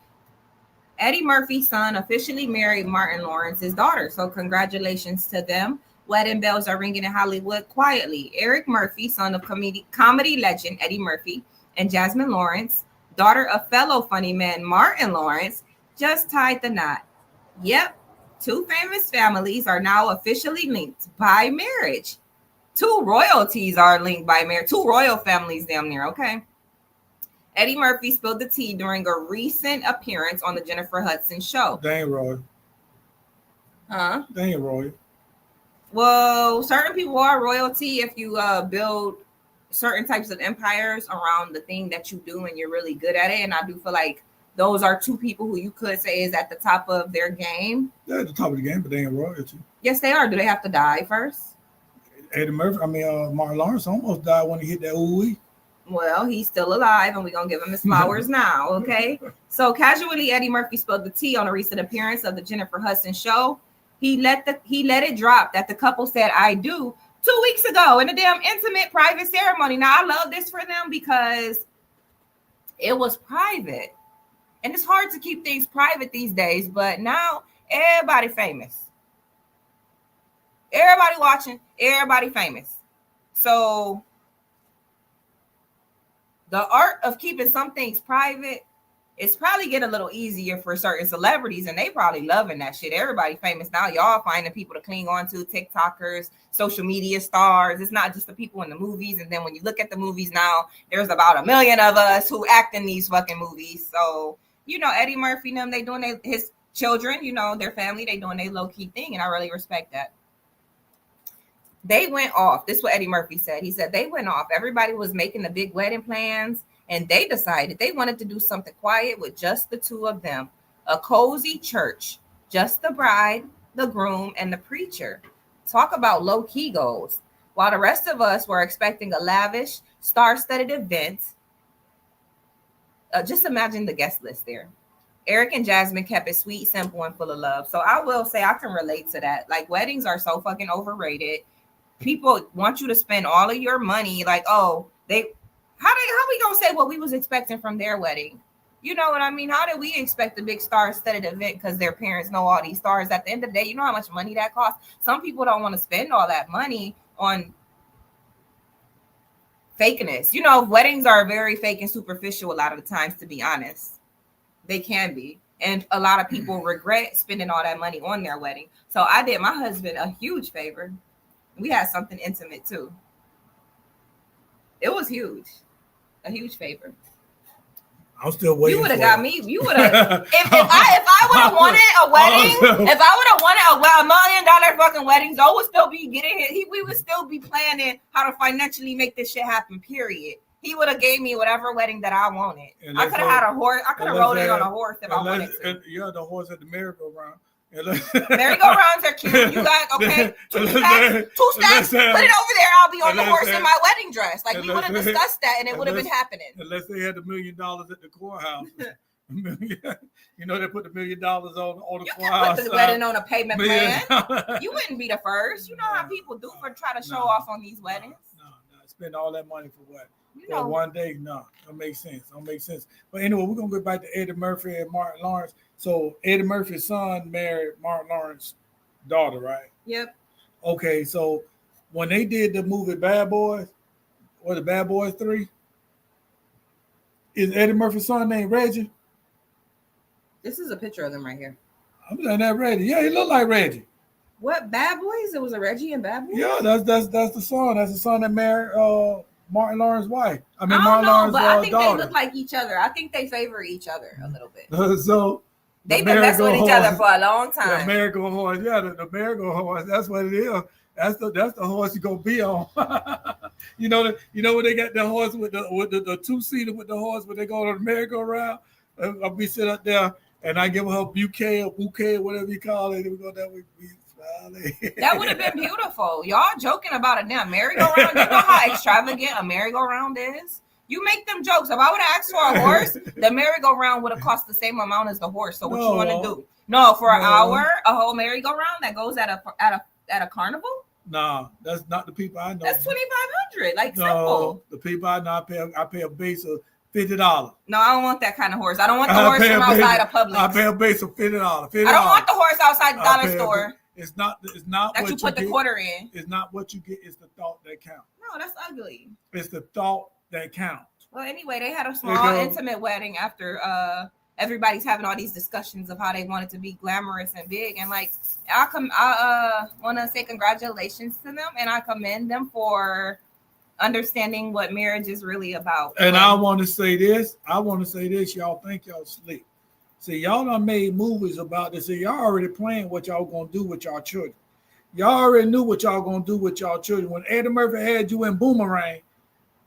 Eddie Murphy's son officially married Martin Lawrence's daughter, so congratulations to them. Wedding bells are ringing in Hollywood quietly. Eric Murphy, son of comedy legend Eddie Murphy, and Jasmine Lawrence, daughter of fellow funny man Martin Lawrence, just tied the knot. Yep, two famous families are now officially linked by marriage. Two royalties are linked by marriage. Two royal families damn near, okay? Eddie Murphy spilled the tea during a recent appearance on the Jennifer Hudson show. They ain't royal. Huh? They ain't royal. Well, certain people are royalty if you build certain types of empires around the thing that you do and you're really good at it. And I do feel like those are two people who you could say is at the top of their game. They're at the top of the game, but they ain't royalty. Yes, they are. Do they have to die first? Eddie Murphy, Martin Lawrence almost died when he hit that ooh-wee. Well, he's still alive, and we're going to give him his flowers now, okay? So casually, Eddie Murphy spilled the tea on a recent appearance of the Jennifer Hudson show. He let it drop that the couple said "I do" 2 weeks ago in a damn intimate private ceremony. Now I love this for them because it was private, and it's hard to keep things private these days. But now everybody famous, everybody watching, everybody famous. So the art of keeping some things private it's probably getting a little easier for certain celebrities, and they probably loving that shit. Everybody famous now. Y'all finding people to cling on to, TikTokers, social media stars. It's not just the people in the movies. And then when you look at the movies now, there's about 1 million of us who act in these fucking movies. So, Eddie Murphy, them, they doing his children, their family, they doing their low-key thing, and I really respect that. They went off. This is what Eddie Murphy said. He said they went off. Everybody was making the big wedding plans. And they decided they wanted to do something quiet with just the two of them. A cozy church. Just the bride, the groom, and the preacher. Talk about low-key goals. While the rest of us were expecting a lavish, star-studded event. Just imagine the guest list there. Eric and Jasmine kept it sweet, simple, and full of love. So I will say I can relate to that. Like, weddings are so fucking overrated. People want you to spend all of your money. Like, How we gonna say what we was expecting from their wedding? You know what I mean? How did we expect a big star-studded event because their parents know all these stars? At the end of the day, you know how much money that costs? Some people don't want to spend all that money on fakeness. Weddings are very fake and superficial a lot of the times, to be honest. They can be. And a lot of people regret spending all that money on their wedding. So I did my husband a huge favor. We had something intimate too. It was huge. A huge favor. I'm still waiting. You would have got me. You would have. if I would have wanted a wedding, if I would have wanted $1 million fucking wedding, Zoe would still be getting it. We would still be planning how to financially make this shit happen. Period. He would have gave me whatever wedding that I wanted. I could have had a horse. I could have rode in on a horse if I wanted to. Yeah, the horse at the merry-go-round. Merry-go-rounds are cute. You got two stacks. Put it over there. I'll be on the horse in my wedding dress. Like, we would have discussed that, and it would have been happening. Unless they had $1 million at the courthouse. They put the $1 million on the courthouse. You can put the wedding on a payment plan. You wouldn't be the first. You know how people do for try to show off on these weddings. No. Spend all that money for what? For one day? No, don't make sense. But anyway, we're gonna go back to Eddie Murphy and Martin Lawrence. So Eddie Murphy's son married Martin Lawrence's daughter, right? Yep. Okay, so when they did the movie Bad Boys, or the Bad Boys 3, is Eddie Murphy's son named Reggie? This is a picture of them right here. I'm saying that Reggie. Yeah, he looked like Reggie. What, Bad Boys? It was a Reggie and Bad Boys? Yeah, that's the son. That's the son that married Martin Lawrence's wife. I I don't Martin know, Lawrence's but I think daughter. they look like each other. I think they favor each other a little bit. So they've been messing with each other for a long The time. American horse, the American horse. That's what it is. That's the horse you're gonna be on. you know when they got the horse with the two-seater with the horse when they go on the merry-go-round. I'll be sitting up there and I give her a bouquet or whatever you call it. We go that way. That would have been beautiful. Y'all joking about a damn merry-go-round. You know how extravagant a merry-go-round is? You make them jokes. If I would have asked for a horse, the merry-go-round would have cost the same amount as the horse. So what you want to do? No, for an hour, a whole merry-go-round that goes at a carnival? Nah, that's not the people I know. That's $2,500. Like simple. The people I know, I pay a base of $50. No, I don't want that kind of horse. I don't want the horse from outside of Publix. I pay a base of $50. I don't want the horse outside the dollar store. It's not that what you put the quarter in. It's not what you get, it's the thought that counts. No, that's ugly. It's the thought that counts. Well, anyway, they had a small intimate wedding after everybody's having all these discussions of how they want it to be glamorous and big. And like I want to say congratulations to them, and I commend them for understanding what marriage is really about. And I want to say this. Y'all think y'all sleep. See, y'all done made movies about this. See, y'all already playing what y'all gonna do with y'all children. Y'all already knew what y'all gonna do with y'all children. When Eddie Murphy had you in Boomerang,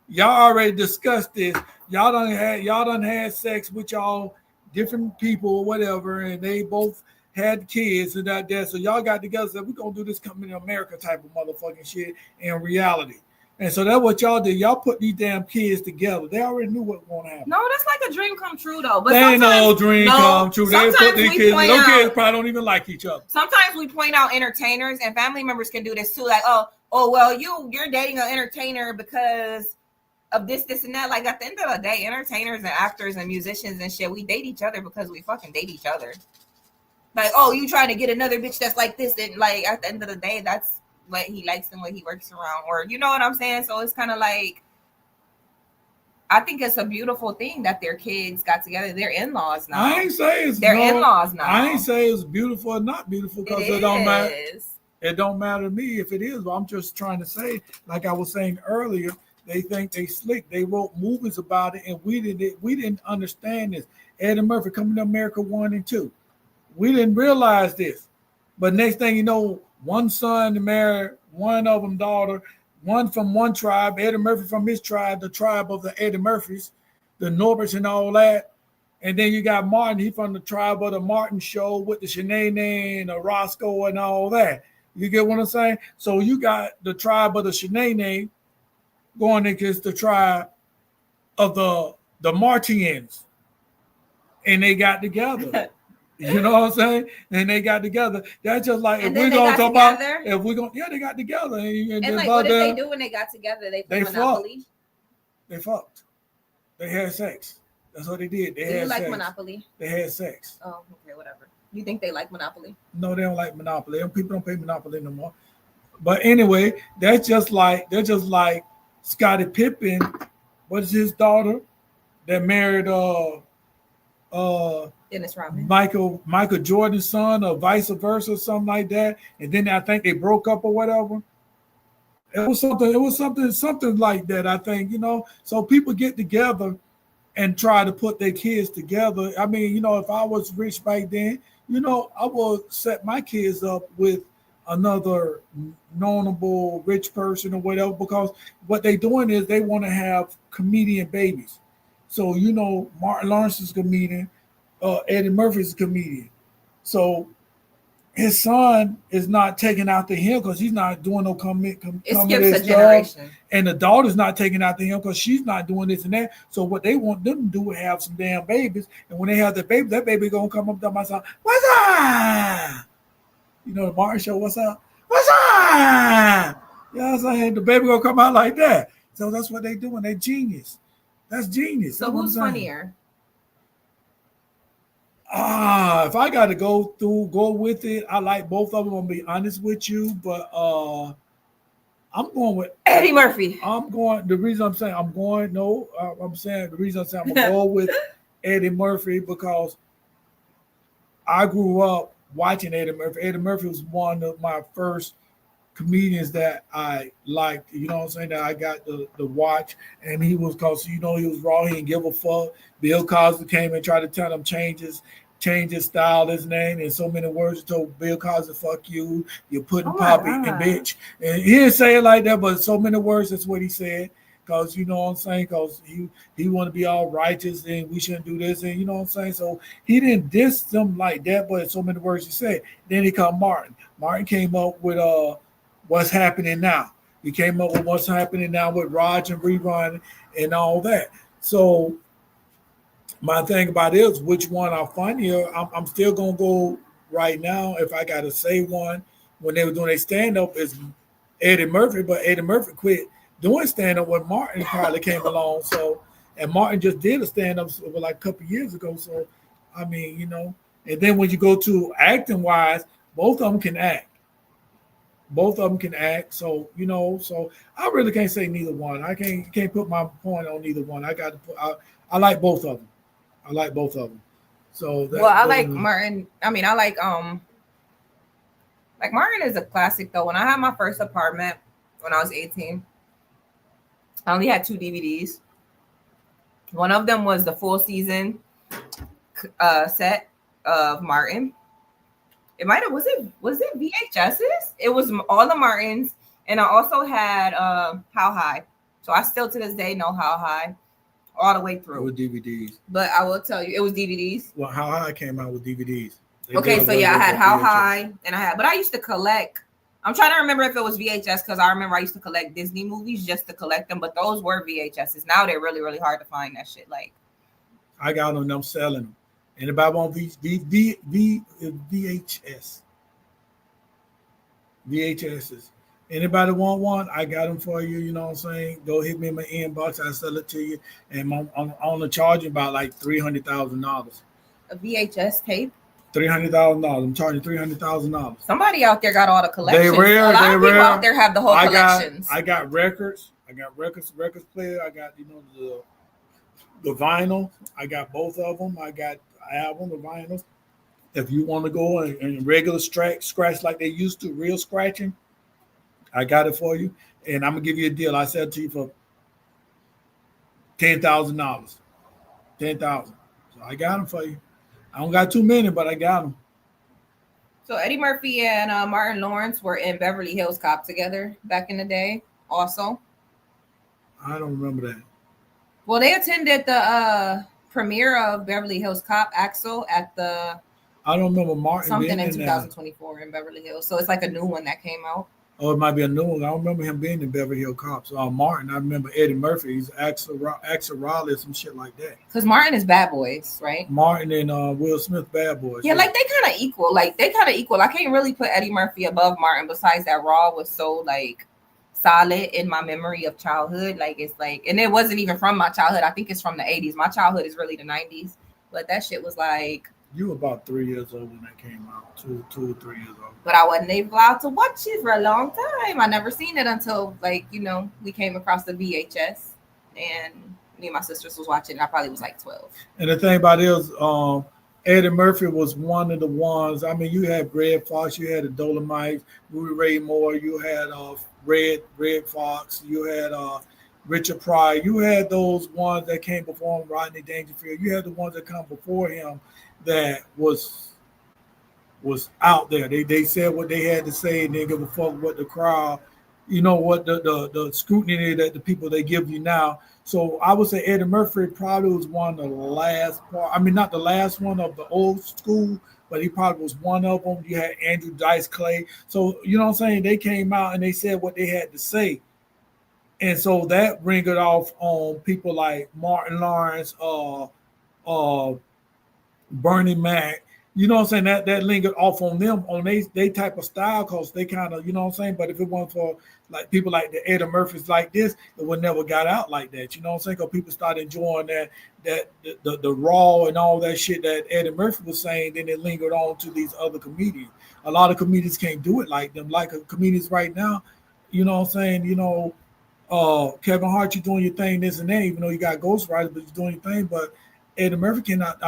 y'all already discussed this. Y'all done had sex with y'all different people or whatever, and they both had kids and that. So y'all got together and said, we're gonna do this coming to America type of motherfucking shit in reality. And so that's what y'all did. Y'all put these damn kids together. They already knew what was going to happen. No, that's like a dream come true, though. But they ain't no dream come true. They put these kids. Those kids probably don't even like each other. Sometimes we point out entertainers, and family members can do this too. Like, oh, well, you're dating an entertainer because of this, and that. Like at the end of the day, entertainers and actors and musicians and shit, we date each other because we fucking date each other. Like, oh, you trying to get another bitch that's like this, and like at the end of the day, that's what he likes and what he works around, or you know what I'm saying? So it's kind of like, I think it's a beautiful thing that their kids got together. They're in-laws now. I ain't say it's in-laws now. I ain't say it's beautiful or not beautiful because it don't matter. It don't matter to me if it is. But I'm just trying to say, like I was saying earlier, they think they slick. They wrote movies about it, and we didn't understand this. Eddie Murphy Coming to America 1 and 2. We didn't realize this, but next thing you know, one son married one of them daughter, one from one tribe, Eddie Murphy from his tribe, the tribe of the Eddie Murphys, the Norberts and all that. And then you got Martin, he from the tribe of the Martin Show with the Shanae and the Roscoe and all that. You get what I'm saying? So you got the tribe of the Shanae going against the tribe of the Martians. And they got together. You know what I'm saying? And they got together. That's just like, and if we're going to talk about, if we're going, they got together. And like, what did they do when they got together? They Monopoly? They fucked. They had sex. That's what they did. They do had you like sex. Monopoly? They had sex. Oh, okay, whatever. You think they like Monopoly? No, they don't like Monopoly. People don't play Monopoly no more. But anyway, they're just like Scottie Pippen. What is his daughter that married Dennis Rodman. Michael Jordan's son, or vice versa, something like that. And then I think they broke up or whatever. It was something like that, I think, you know. So people get together and try to put their kids together. I mean, you know, if I was rich back then, you know, I would set my kids up with another knownable rich person or whatever, because what they're doing is they want to have comedian babies. So, you know, Martin Lawrence is a comedian, Eddie Murphy's a comedian. So his son is not taking out the him because he's not doing no comedy. It skips a generation. And the daughter's not taking out the him because she's not doing this and that. So what they want them to do is have some damn babies. And when they have the baby, that baby gonna come up to my son, what's up? You know, the Martin Show, what's up? What's up? You know what I'm saying? The baby gonna come out like that. So that's what they doing. They genius. That's genius. So who's funnier? If I got to go with it, I like both of them. I'm gonna be honest with you, but I'm going with Eddie Murphy. I'm saying the reason I'm saying I'm gonna go with Eddie Murphy because I grew up watching Eddie Murphy. Eddie Murphy was one of my first comedians that I liked, you know what I'm saying, that I got the watch, and he was, cause he was raw, he didn't give a fuck. Bill Cosby came and tried to tell him change his style, his name, in so many words. He told Bill Cosby, fuck you, you're putting poppy and bitch. And he didn't say it like that, but so many words, that's what he said. Cause you know what I'm saying, cause he want to be all righteous and we shouldn't do this, and you know what I'm saying. So he didn't diss them like that, but so many words he said. Then he called Martin. Martin came up with what's happening now. He came up with what's happening now with Raj and Rerun and all that. So my thing about it is, which one are funnier? I'm still gonna go right now. If I gotta say one, when they were doing a stand up, is Eddie Murphy, but Eddie Murphy quit doing stand up when Martin probably came along. So, and Martin just did a stand up like a couple years ago. So, I mean, and then when you go to acting wise, both of them can act. Both of them can act. So, so I really can't say neither one. I can't put my point on neither one. I like both of them. I like both of them. So I like Martin. I mean, I like Martin is a classic though. When I had my first apartment when I was 18, I only had 2 DVDs. One of them was the full season set of Martin. It might have was it VHSs? It was all the Martins, and I also had How High. So I still to this day know How High all the way through. With DVDs. But I will tell you, it was DVDs. Well, How High came out with DVDs. Okay, so yeah, I had How High, and but I used to collect. I'm trying to remember if it was VHS, because I remember I used to collect Disney movies just to collect them, but those were VHSs. Now they're really, really hard to find that shit. Like, I got them, I'm selling them. Anybody want VHSs? Anybody want one? I got them for you. You know what I'm saying? Go hit me in my inbox. I sell it to you, and I'm on the charging about like $300,000. A VHS tape. $300,000. I'm charging $300,000. Somebody out there got all the collections. They rare. A lot of people out there have the whole collections. I got records. Records player. I got the vinyl. I got both of them. I got album, the vinyls. If you want to go and regular scratch like they used to, real scratching, I got it for you. And I'm gonna give you a deal. I said to you for $10,000. $10,000. So I got them for you. I don't got too many, but I got them. So Eddie Murphy and Martin Lawrence were in Beverly Hills Cop together back in the day also. I don't remember that. Well, they attended the premiere of Beverly Hills Cop, Axel, at the... I don't remember Martin something in 2024 in Beverly Hills. So it's like a new one that came out. Oh, it might be a new one. I don't remember him being in Beverly Hills Cops. Martin, I remember Eddie Murphy. He's Axel Raleigh, some shit like that. Because Martin is Bad Boys, right? Martin and Will Smith, Bad Boys. Yeah, like they kind of equal. I can't really put Eddie Murphy above Martin. Besides that, Raw was so like solid in my memory of childhood. Like it's like, and it wasn't even from my childhood. I think it's from the 80s. My childhood is really the 90s. But that shit was like... You were about 3 years old when that came out. Two or 3 years old. But I wasn't able to watch it for a long time. I never seen it until we came across the VHS, and me and my sisters was watching. I probably was like 12. And the thing about it is, Eddie Murphy was one of the ones. I mean, you had Red Fox, you had the Dolomites, Rudy Ray Moore, you had Red Fox, you had Richard Pryor, you had those ones that came before him, Rodney Dangerfield. You had the ones that come before him that was out there. They said what they had to say and didn't give a fuck what the crowd, what the scrutiny that the people they give you now. So I would say Eddie Murphy probably was one of the last part. I mean, not the last one of the old school, but he probably was one of them. You had Andrew Dice Clay. So, you know what I'm saying? They came out and they said what they had to say. And so that ringered off on people like Martin Lawrence, Bernie Mac, you know what I'm saying? That lingered off on them, on they type of style, because they kind of, you know what I'm saying? But if it wasn't for like people like the Eddie Murphys like this, it would never got out like that. You know what I'm saying? Because people started enjoying the raw and all that shit that Eddie Murphy was saying, then it lingered on to these other comedians. A lot of comedians can't do it like them. Like comedians right now, you know what I'm saying? Kevin Hart, you're doing your thing, this and that, even though you got ghostwriters, but you're doing your thing. But Eddie Murphy cannot,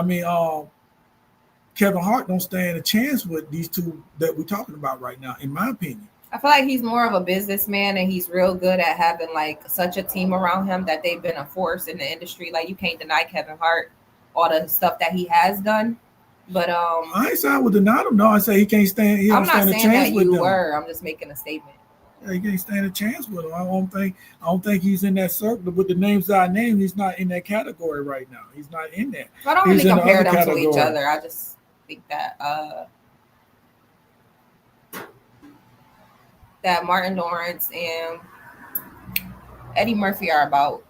Kevin Hart don't stand a chance with these two that we're talking about right now, in my opinion. I feel like he's more of a businessman, and he's real good at having like such a team around him that they've been a force in the industry. Like you can't deny Kevin Hart all the stuff that he has done. But I ain't saying I would deny him. No, I say he can't stand. He don't stand a chance with them. I'm just making a statement. Yeah, he can't stand a chance with him. I don't think he's in that circle. With the names that I named, he's not in that category right now. He's not in there. I don't really compare them to each other. I just think that that Martin Lawrence and Eddie Murphy are about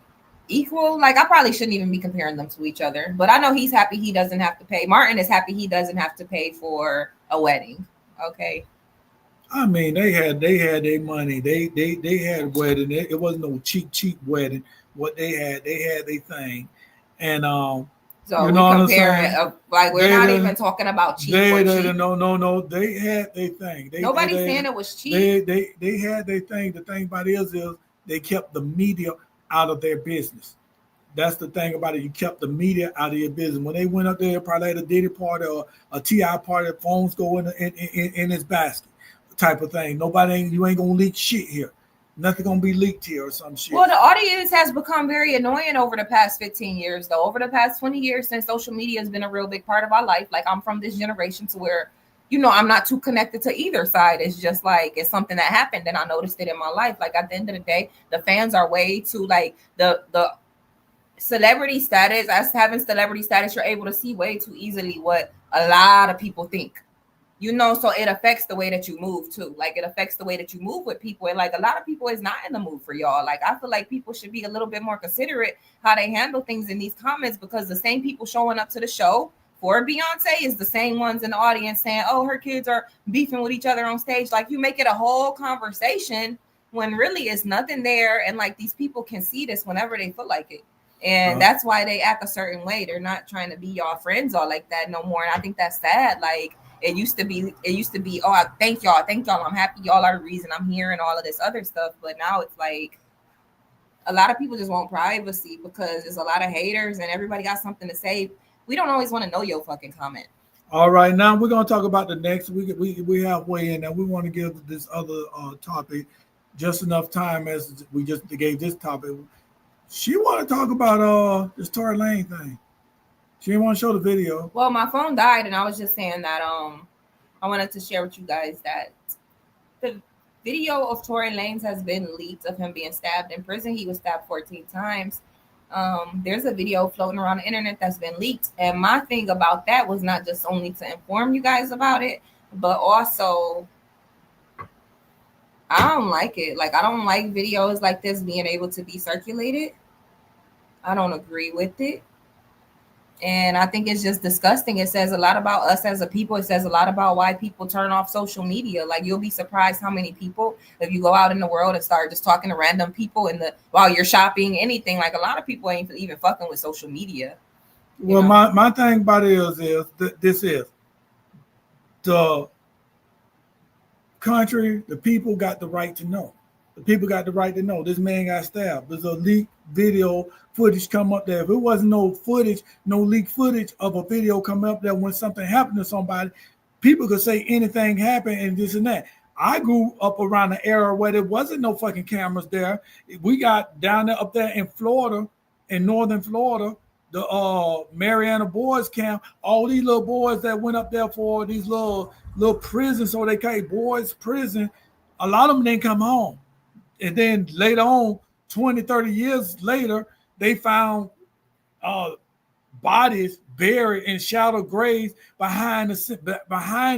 equal. Like I probably shouldn't even be comparing them to each other, but I know he's happy he doesn't have to pay. Martin is happy he doesn't have to pay for a wedding. Okay. I mean, they had their money. They had wedding. It wasn't no cheap wedding. What they had their thing, and so you know we comparing like we're not even talking about cheap. No. They had their thing. Nobody's saying it was cheap. They had their thing. The thing about it is they kept the media out of their business. That's the thing about it. You kept the media out of your business. When they went up there, probably at a Diddy party or a T.I. party, phones go in his basket, type of thing. You ain't gonna leak shit here. Nothing gonna be leaked here or some shit. Well, the audience has become very annoying over the past 15 years, though. Over the past 20 years, since social media has been a real big part of our life. Like I'm from this generation to where, I'm not too connected to either side. It's just like it's something that happened and I noticed it in my life. Like at the end of the day, the fans are way too like the celebrity status. Us having celebrity status, you're able to see way too easily what a lot of people think. So it affects the way that you move too. Like it affects the way that you move with people. And like a lot of people is not in the mood for y'all. Like I feel like people should be a little bit more considerate how they handle things in these comments, because the same people showing up to the show for Beyonce is the same ones in the audience saying, oh, her kids are beefing with each other on stage. Like you make it a whole conversation when really it's nothing there. And like these people can see this whenever they feel like it. And that's why they act a certain way. They're not trying to be y'all friends or like that no more. And I think that's sad. Like it used to be, oh, I thank y'all. I'm happy y'all are the reason I'm here and all of this other stuff. But now it's like a lot of people just want privacy because there's a lot of haters and everybody got something to say. We don't always want to know your fucking comment. All right, now we're gonna talk about the next. We halfway in now. We want to give this other topic just enough time as we just gave this topic. She want to talk about this Tory Lanez thing. She didn't want to show the video. Well, my phone died, and I was just saying that I wanted to share with you guys that the video of Tory Lanez has been leaked of him being stabbed in prison. He was stabbed 14 times. There's a video floating around the internet that's been leaked. And my thing about that was not just only to inform you guys about it, but also I don't like it. Like, I don't like videos like this being able to be circulated. I don't agree with it. And I think it's just disgusting. It says a lot about us as a people. It says a lot about why people turn off social media. Like, you'll be surprised how many people, if you go out in the world and start just talking to random people while you're shopping, anything, like a lot of people ain't even fucking with social media. Well, my thing about it is this is the country, the people got the right to know. The people got the right to know this man got stabbed. There's a leaked video footage come up there. If it wasn't no leaked footage of a video come up there when something happened to somebody, people could say anything happened and this and that. I grew up around the era where there wasn't no fucking cameras there. We got down there up there in Florida, in northern Florida, the Mariana Boys Camp, all these little boys that went up there for these little prisons, so they call boys prison, a lot of them didn't come home. And then later on, 20, 30 years later, they found bodies buried in shallow graves behind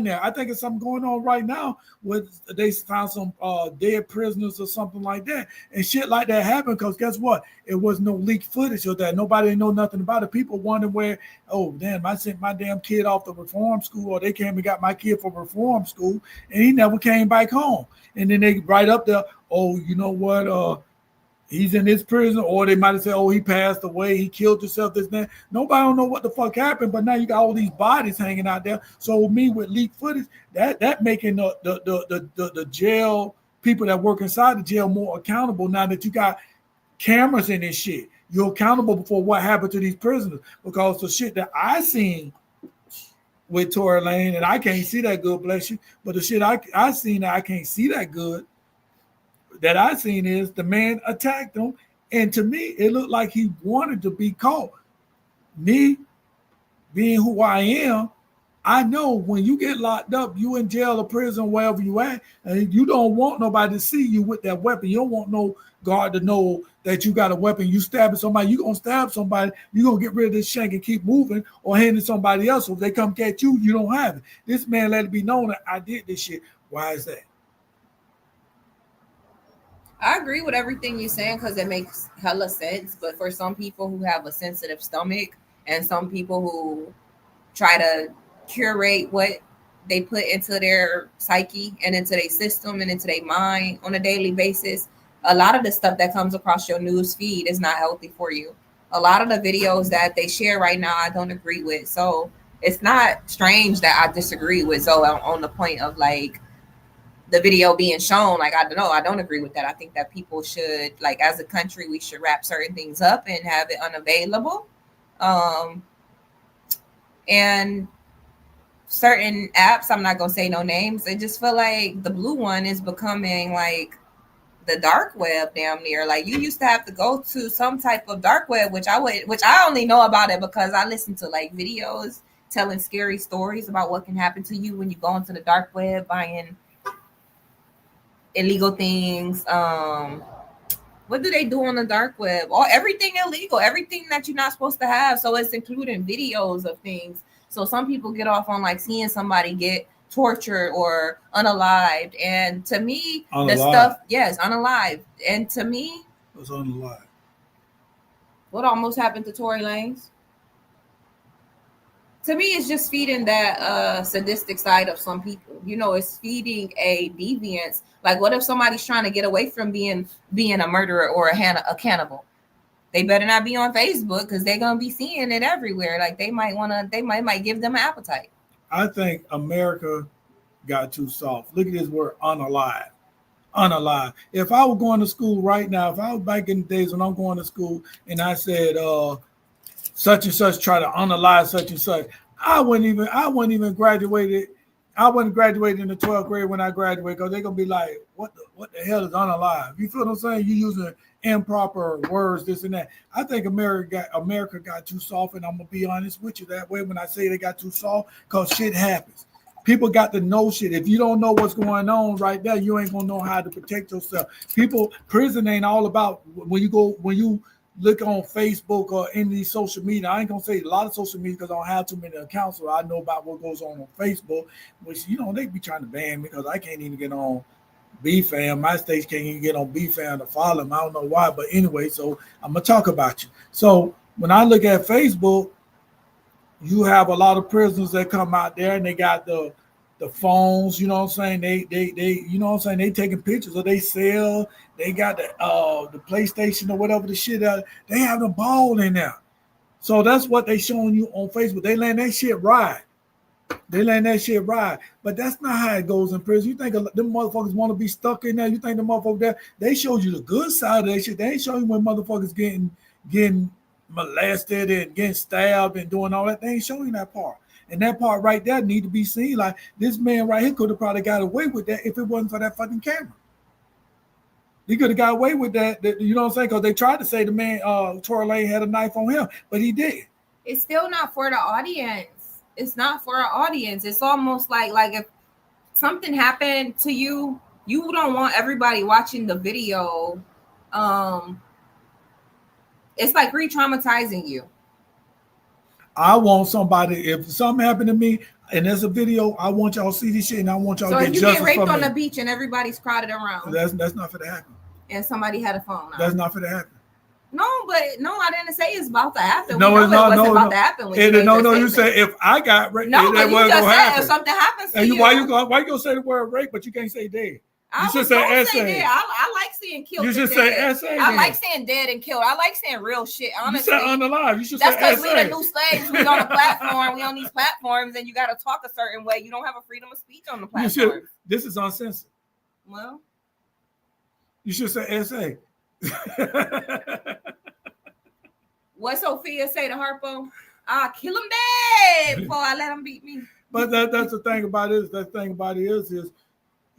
there. I think it's something going on right now where they found some dead prisoners or something like that. And shit like that happened because guess what? It was no leaked footage of that. Nobody know nothing about it. People wonder where, oh, damn, I sent my damn kid off to reform school, or they came and got my kid from reform school and he never came back home. And then they write up there, oh, you know what, he's in this prison, or they might have said, oh, he passed away, he killed himself, this, that. Nobody don't know what the fuck happened, but now you got all these bodies hanging out there. So me with leaked footage, that making the jail, people that work inside the jail more accountable now that you got cameras in this shit. You're accountable for what happened to these prisoners, because the shit that I seen with Tory Lane, and I can't see that good, bless you. But the shit I seen that I can't see that good, that I seen is the man attacked him, and to me, it looked like he wanted to be caught. Me being who I am, I know when you get locked up, you in jail or prison, wherever you at, and you don't want nobody to see you with that weapon. You don't want no guard to know that you got a weapon. You stabbing somebody, you gonna stab somebody, you gonna get rid of this shank and keep moving or hand it to somebody else. So if they come catch you, you don't have it. This man let it be known that I did this shit. Why is that? I agree with everything you're saying because it makes hella sense. But for some people who have a sensitive stomach and some people who try to curate what they put into their psyche and into their system and into their mind on a daily basis, a lot of the stuff that comes across your news feed is not healthy for you. A lot of the videos that they share right now, I don't agree with. So it's not strange that I disagree with Zoe on the point of like the video being shown. Like, I don't know, I don't agree with that. I think that people should, like, as a country, we should wrap certain things up and have it unavailable. And certain apps, I'm not gonna say no names, I just feel like the blue one is becoming like the dark web damn near. Like, you used to have to go to some type of dark web, which I only know about it because I listen to like videos telling scary stories about what can happen to you when you go into the dark web buying illegal things. What do they do on the dark web? Everything illegal, everything that you're not supposed to have. So it's including videos of things. So some people get off on like seeing somebody get tortured or unalived. And to me, the stuff, yes, unalived. And to me, what's unalived? What almost happened to Tory Lanez? To me, it's just feeding that sadistic side of some people. You know, it's feeding a deviance. Like, what if somebody's trying to get away from being a murderer or a cannibal? They better not be on Facebook because they're gonna be seeing it everywhere. Like, they might give them an appetite. I think America got too soft. Look at this word, unalive. Unalive. If I was going to school right now, if I was back in the days when I'm going to school and I said such and such try to unalive such and such, I wouldn't even graduated. I wasn't graduated in the 12th grade when I graduated because they're gonna be like, what the hell is unalive? You feel what I'm saying? You using improper words, this and that. I think America got too soft, and I'm gonna be honest with you that way when I say they got too soft, because shit happens. People got to know shit. If you don't know what's going on right there, you ain't gonna know how to protect yourself. Prison ain't all about when you look on Facebook or in these social media. I ain't gonna say a lot of social media because I don't have too many accounts, so I know about what goes on Facebook, which, they be trying to ban me because I can't even get on BFAM. My state can't even get on BFAM to follow them. I don't know why, but anyway, so I'm gonna talk about you. So when I look at Facebook, you have a lot of prisoners that come out there and they got the phones, you know what I'm saying? They you know what I'm saying? They taking pictures of they cell. They got the PlayStation or whatever the shit out. They have the ball in there. So that's what they showing you on Facebook. They letting that shit ride. But that's not how it goes in prison. You think them motherfuckers want to be stuck in there? You think the motherfuckers there? They showed you the good side of that shit. They ain't showing you when motherfuckers getting molested and getting stabbed and doing all that. They ain't showing you that part. And that part right there need to be seen. Like, this man right here could have probably got away with that if it wasn't for that fucking camera. He could have got away with that, you know what I'm saying? Because they tried to say the man, Tory Lane, had a knife on him, but he did. It's still not for the audience. It's not for our audience. It's almost like if something happened to you, you don't want everybody watching the video. It's like re-traumatizing you. I want somebody, if something happened to me and there's a video, I want y'all to see this shit and I want y'all to get justice. So if you get raped on the beach and everybody's crowded around. That's not for to happen. And somebody had a phone. That's not for to happen. No, I didn't say it's about to happen. No, it's not. It about to happen. You said if I got raped, no, but you just said if something happens to you. Why you gonna say the word rape, but you can't say dead? You should say essay. I like seeing killed. You should say essay. I like saying dead and killed. I like saying real shit. Honestly, you said unalive. You should say essay. That's because we the new slaves. We on a platform. We on these platforms, and you got to talk a certain way. You don't have a freedom of speech on the platform. This is uncensored. Well, you should say essay. What Sophia say to Harpo? I'll kill him dead before I let him beat me. But that's the thing about it. Is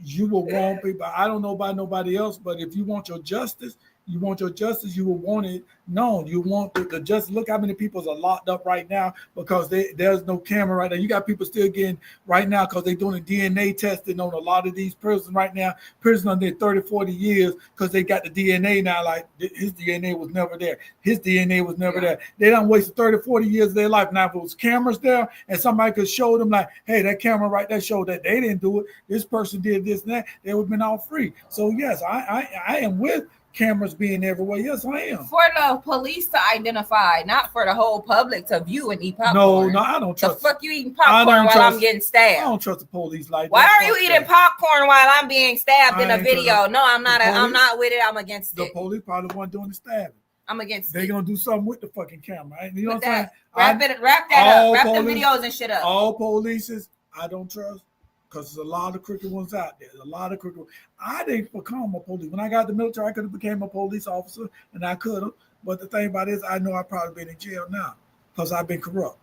you will want people. I don't know about nobody else, but if you want your justice, you will want it known. You want the justice. Look how many people are locked up right now because there's no camera right now. You got people still getting right now because they're doing DNA testing on a lot of these prisons right now. Prisoners under 30, 40 years because they got the DNA now. Like his DNA was never there. His DNA was never there. They done wasted 30, 40 years of their life. Now if it was cameras there and somebody could show them like, hey, that camera right there showed that they didn't do it. This person did this and that. They would have been all free. So yes, I am with cameras being everywhere. Yes, I am. For the police to identify, not for the whole public to view and eat popcorn. No, I don't trust. The fuck you eating popcorn while I'm getting stabbed? I don't trust the police like that. Why are you eating popcorn while I'm being stabbed in a video? No, I'm not. I'm not with it. I'm against it. The police probably weren't doing the stabbing. I'm against it. They're gonna do something with the fucking camera. Right? You know what I'm saying? Wrap that up. Wrap the videos and shit up. All polices, I don't trust. Because there's a lot of crooked ones out there. There's a lot of crooked ones. I didn't become a police. When I got the military, I could have became a police officer, and I could have. But the thing about it is, I know I've probably been in jail now because I've been corrupt.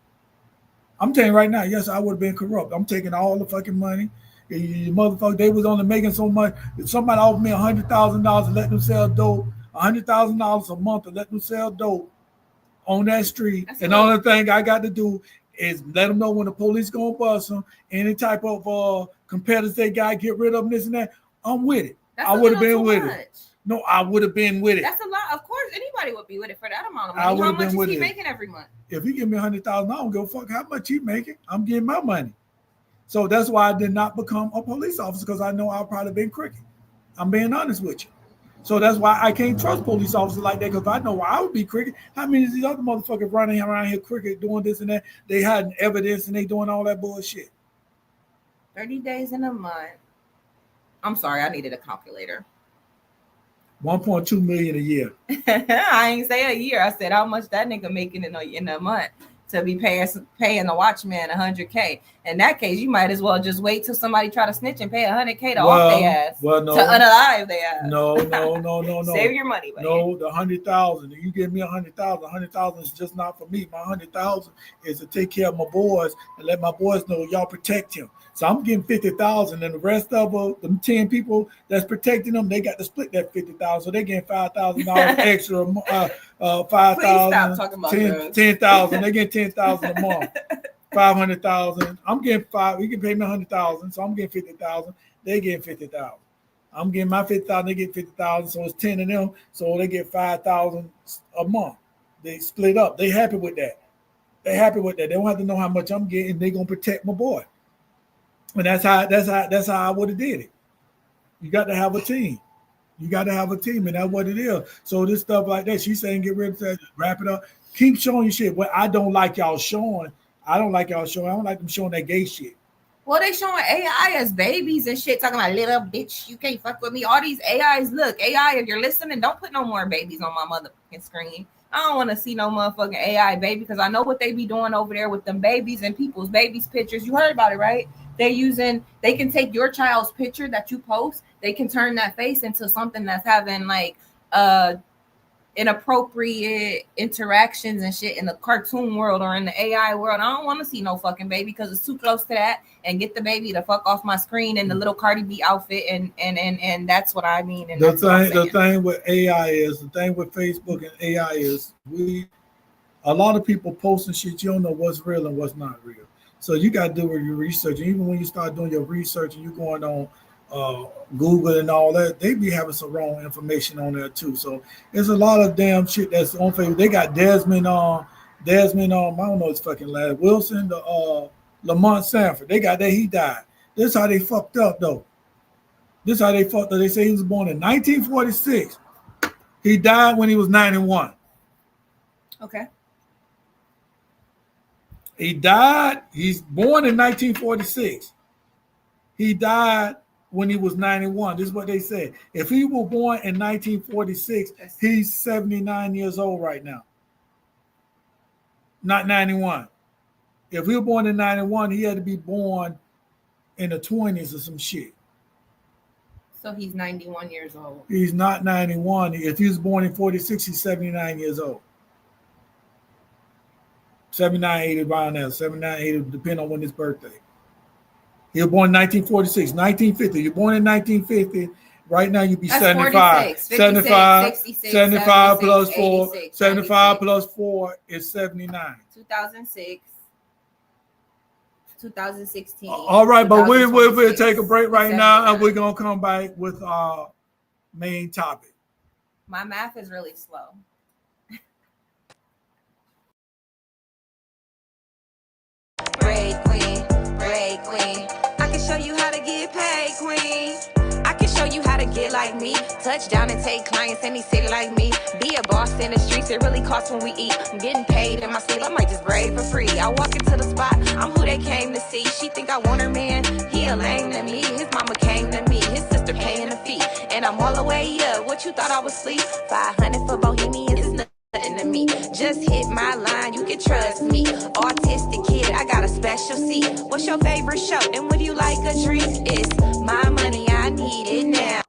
I'm telling you right now, yes, I would have been corrupt. I'm taking all the fucking money. You motherfucker, they was only making so much. If somebody offered me $100,000 to let them sell dope, $100,000 a month to let them sell dope on that street, and the only thing I got to do is let them know when the police gonna bust them, any type of competitors they got, get rid of them, this and that. I'm with it. I would have been with it. No, I would have been with it. That's a lot. Of course, anybody would be with it for that amount of money. How much is he making every month? If he give me $100,000, I don't give a fuck how much he making. I'm getting my money. So that's why I did not become a police officer because I know I've probably been crooked. I'm being honest with you. So that's why I can't trust police officers like that because I know I would be crooked. How many of these other motherfuckers running around here crooked doing this and that? They hiding evidence and they doing all that bullshit. 30 days in a month. I'm sorry, I needed a calculator. 1.2 million a year. I ain't say a year. I said how much that nigga making in a month to be paying the watchman $100K. In that case, you might as well just wait till somebody try to snitch and pay $100K to off their ass. Well, no, to unalive their ass. No. Save your money, buddy. No, the 100,000. You give me 100,000. 100,000 is just not for me. My 100,000 is to take care of my boys and let my boys know y'all protect him. So I'm getting 50,000, and the rest of them 10 people that's protecting them, they got to split that 50,000. So they getting $5,000 extra. 5,000, 10,000. They get 10,000 a month. 500,000. I'm getting you can pay me 100,000, so I'm getting 50,000. They getting 50,000. I'm getting my 50,000. They get 50,000, so it's 10 of them. So they get 5,000 a month. They split up. They happy with that. They happy with that. They don't have to know how much I'm getting. They gonna protect my boy. And that's how I would have did it. You got to have a team. You got to have a team, and that's what it is. So this stuff like that, she's saying get rid of that, wrap it up. Keep showing your shit. But I don't like y'all showing. I don't like them showing that gay shit. Well, they showing AI as babies and shit, talking about little bitch, you can't fuck with me. All these AIs, look, AI, if you're listening, don't put no more babies on my motherfucking screen. I don't want to see no motherfucking AI baby because I know what they be doing over there with them babies and people's babies' pictures. You heard about it, right? They can take your child's picture that you post. They can turn that face into something that's having like inappropriate interactions and shit in the cartoon world or in the AI world. I don't want to see no fucking baby because it's too close to that. And get the baby to fuck off my screen in the little Cardi B outfit, and that's what I mean. And the thing with AI is the thing with Facebook and AI is a lot of people posting shit. You don't know what's real and what's not real. So you got to do your research. And even when you start doing your research and you're going on Google and all that, they be having some wrong information on there too. So there's a lot of damn shit that's on Facebook. They got Desmond I don't know his fucking last, Wilson, Lamont Sanford. They got that he died. This is how they fucked up though. This is how they fucked up. They say he was born in 1946. He died when he was 91. Okay. He's born in 1946. He died when he was 91. This is what they said. If he was born in 1946, he's 79 years old right now. Not 91. If he was born in 91, he had to be born in the 20s or some shit. So he's 91 years old. He's not 91. If he was born in 46, he's 79 years old. 79, 80 around there. 79, 80, depending on when his birthday. He was born in 1946, 1950. You're born in 1950. Right now, you'd be That's 75. 46, 56, 75, 66, 75 plus 76, 4. 86, 75 96. plus 4 is 79. 2006. 2016. All right, but we'll 2026, take a break right now, and 79. we're going to come back with our main topic. My math is really slow. Break queen, break queen. I can show you how to get paid, queen. I can show you how to get like me. Touch down and take clients any city like me. Be a boss in the streets, it really costs when we eat. I'm getting paid in my sleep, I might just braid for free. I walk into the spot, I'm who they came to see. She think I want her man, he a lame to me. His mama came to me, his sister paying the fee. And I'm all the way up, what you thought I was asleep? 500 for Bohemians is nothing to me. Just hit my line, you can trust me. Autistic kid, I got a special seat. What's your favorite show? And would you like a drink? It's my money, I need it now.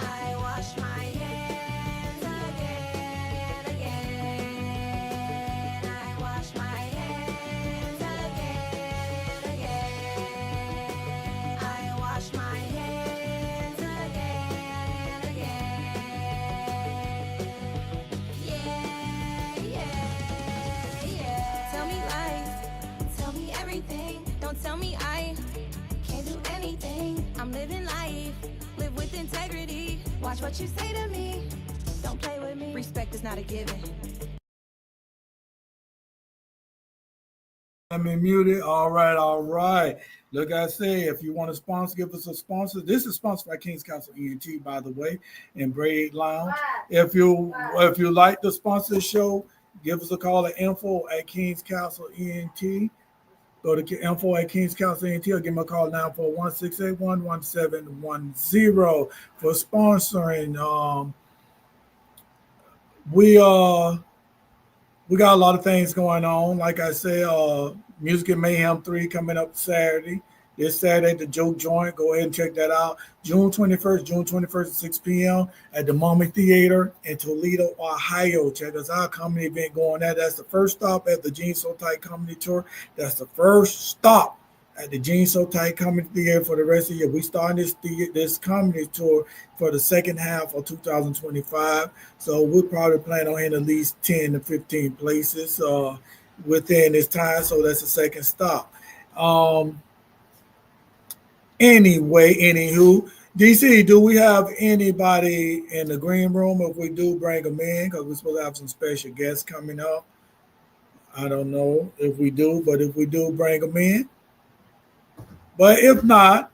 I wash my hands again and again. I wash my hands again and again. I wash my hands again and again. Yeah. Tell me lies, tell me everything. Don't tell me I can't do anything. I'm living life, live with integrity. Watch what you say to me, don't play with me. Respect is not a given. Let me mute it. All right, all right. Like I say, if you want to sponsor, give us a sponsor. This is sponsored by King's Castle ENT, by the way, and Braid Lounge. If you like to sponsor the show, give us a call at info@King's Castle ENT. Go to info@King's Castle ENT or give me a call now for 1-681-1710 for sponsoring. We got a lot of things going on. Like I said, Music and Mayhem 3 coming up Saturday. This Saturday, the Joke Joint. Go ahead and check that out. June 21st at 6 p.m. at the Mommy Theater in Toledo, Ohio. Check us out. Comedy event going there. That's the first stop at the Jeans So Tight Comedy Tour. That's the first stop at the Jeans So Tight Comedy Theater for the rest of the year. We starting this comedy tour for the second half of 2025. So we'll probably plan on hitting at least 10 to 15 places within this time. So that's the second stop. Anyway, anywho, DC, do we have anybody in the green room? If we do, bring them in, because we're supposed to have some special guests coming up. I don't know if we do, but if we do, bring them in. But if not,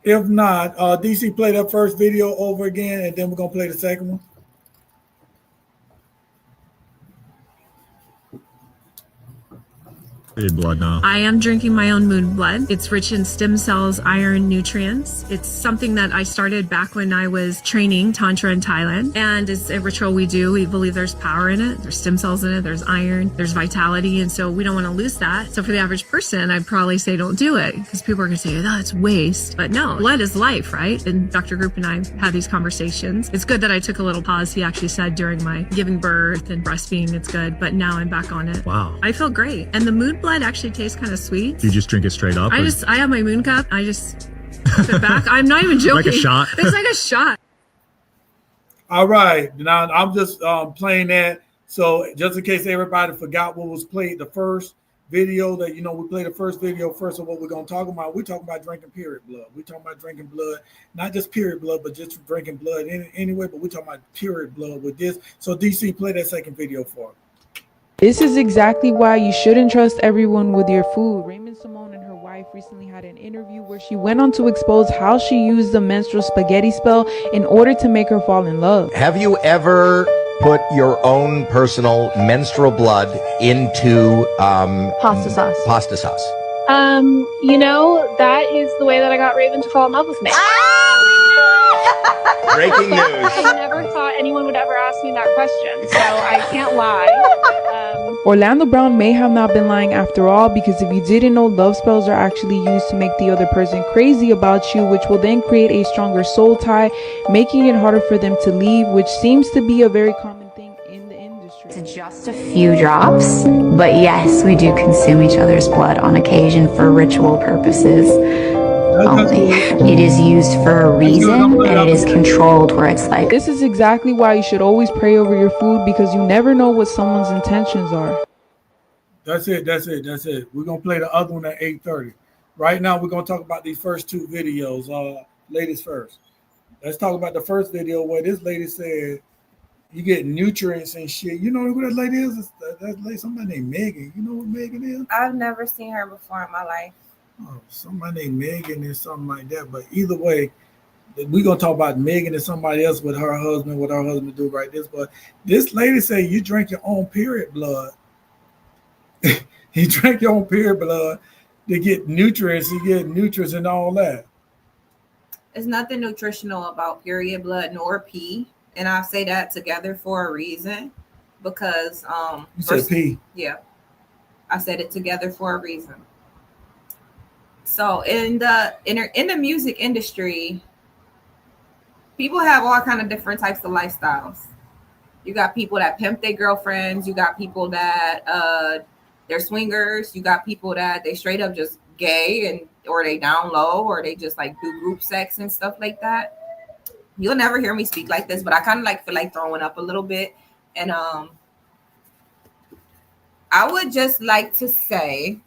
DC, play that first video over again, and then we're going to play the second one. Blood now. I am drinking my own moon blood. It's rich in stem cells, iron, nutrients. It's something that I started back when I was training Tantra in Thailand. And it's a ritual we do. We believe there's power in it. There's stem cells in it. There's iron. There's vitality. And so we don't want to lose that. So for the average person, I'd probably say don't do it because people are going to say, oh, it's waste. But no, blood is life, right? And Dr. Group and I had these conversations. It's good that I took a little pause. He actually said during my giving birth and breastfeeding, it's good. But now I'm back on it. Wow. I feel great. And the moon blood actually tastes kind of sweet. Do you just drink it straight up? I have my moon cup. I just put it back. I'm not even joking. Like a shot? It's like a shot. All right. Now I'm just playing that. So just in case everybody forgot what was played, the first video that, we played the first video first of what we're going to talk about. We're talking about drinking period blood. We're talking about drinking blood, not just period blood, but just drinking blood anyway. But we're talking about period blood with this. So DC, play that second video for us. This is exactly why you shouldn't trust everyone with your food. Raymond Simone and her wife recently had an interview where she went on to expose how she used the menstrual spaghetti spell in order to make her fall in love. Have you ever put your own personal menstrual blood into pasta sauce? Pasta sauce. That is the way that I got Raven to fall in love with me. Breaking news. I never thought anyone would ever ask me that question, so I can't lie. Orlando Brown may have not been lying after all, because if you didn't know, love spells are actually used to make the other person crazy about you, which will then create a stronger soul tie, making it harder for them to leave, which seems to be a very common thing in the industry. to just a few drops, but yes, we do consume each other's blood on occasion for ritual purposes only. It is used for a reason, and it is controlled where it's like... This is exactly why you should always pray over your food, because you never know what someone's intentions are. That's it. We're going to play the other one at 8:30. Right now, we're going to talk about these first two videos. Ladies first. Let's talk about the first video where this lady said, you get nutrients and shit. You know who that lady is? That lady, somebody named Megan. You know who Megan is? I've never seen her before in my life. Oh, somebody named Megan or something like that. But either way, we're going to talk about Megan and somebody else with her husband, what her husband do right this. But this lady say you drink your own period blood. You drink your own period blood to get nutrients. You get nutrients and all that. There's nothing nutritional about period blood nor pee. And I say that together for a reason. Because you said pee. Yeah. I said it together for a reason. So in the music industry, people have all kind of different types of lifestyles. You got people that pimp their girlfriends. You got people that they're swingers. You got people that they straight up just gay and or they down low or they just like do group sex and stuff like that. You'll never hear me speak like this, but I kind of like feel like throwing up a little bit. And I would just like to say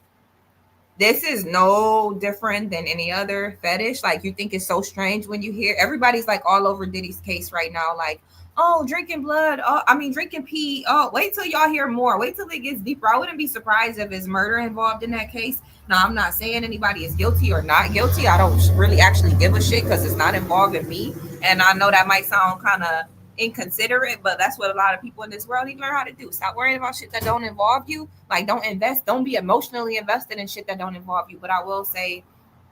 this is no different than any other fetish. Like, you think it's so strange when you hear everybody's like all over Diddy's case right now. Like, oh, drinking blood. Oh, I mean, drinking pee. Oh, wait till y'all hear more. Wait till it gets deeper. I wouldn't be surprised if there's murder involved in that case. Now, I'm not saying anybody is guilty or not guilty. I don't really actually give a shit because it's not involving me. And I know that might sound kind of inconsiderate, but that's what a lot of people in this world need to learn how to do. Stop worrying about shit that don't involve you. Like, don't be emotionally invested in shit that don't involve you. But I will say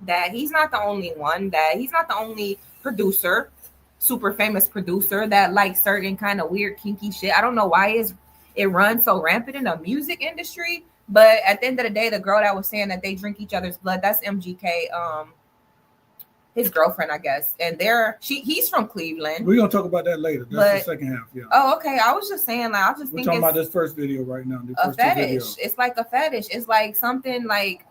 that he's not the only one, that he's not the only producer, super famous producer that likes certain kind of weird kinky shit. I don't know why it runs so rampant in the music industry, but at the end of the day, the girl that was saying that they drink each other's blood, that's MGK, his girlfriend, I guess. And he's from Cleveland. We're gonna talk about that later. That's the second half. Yeah. Oh, okay. I was just saying, like, we're talking about this first video right now. A fetish. It's like a fetish. It's like something like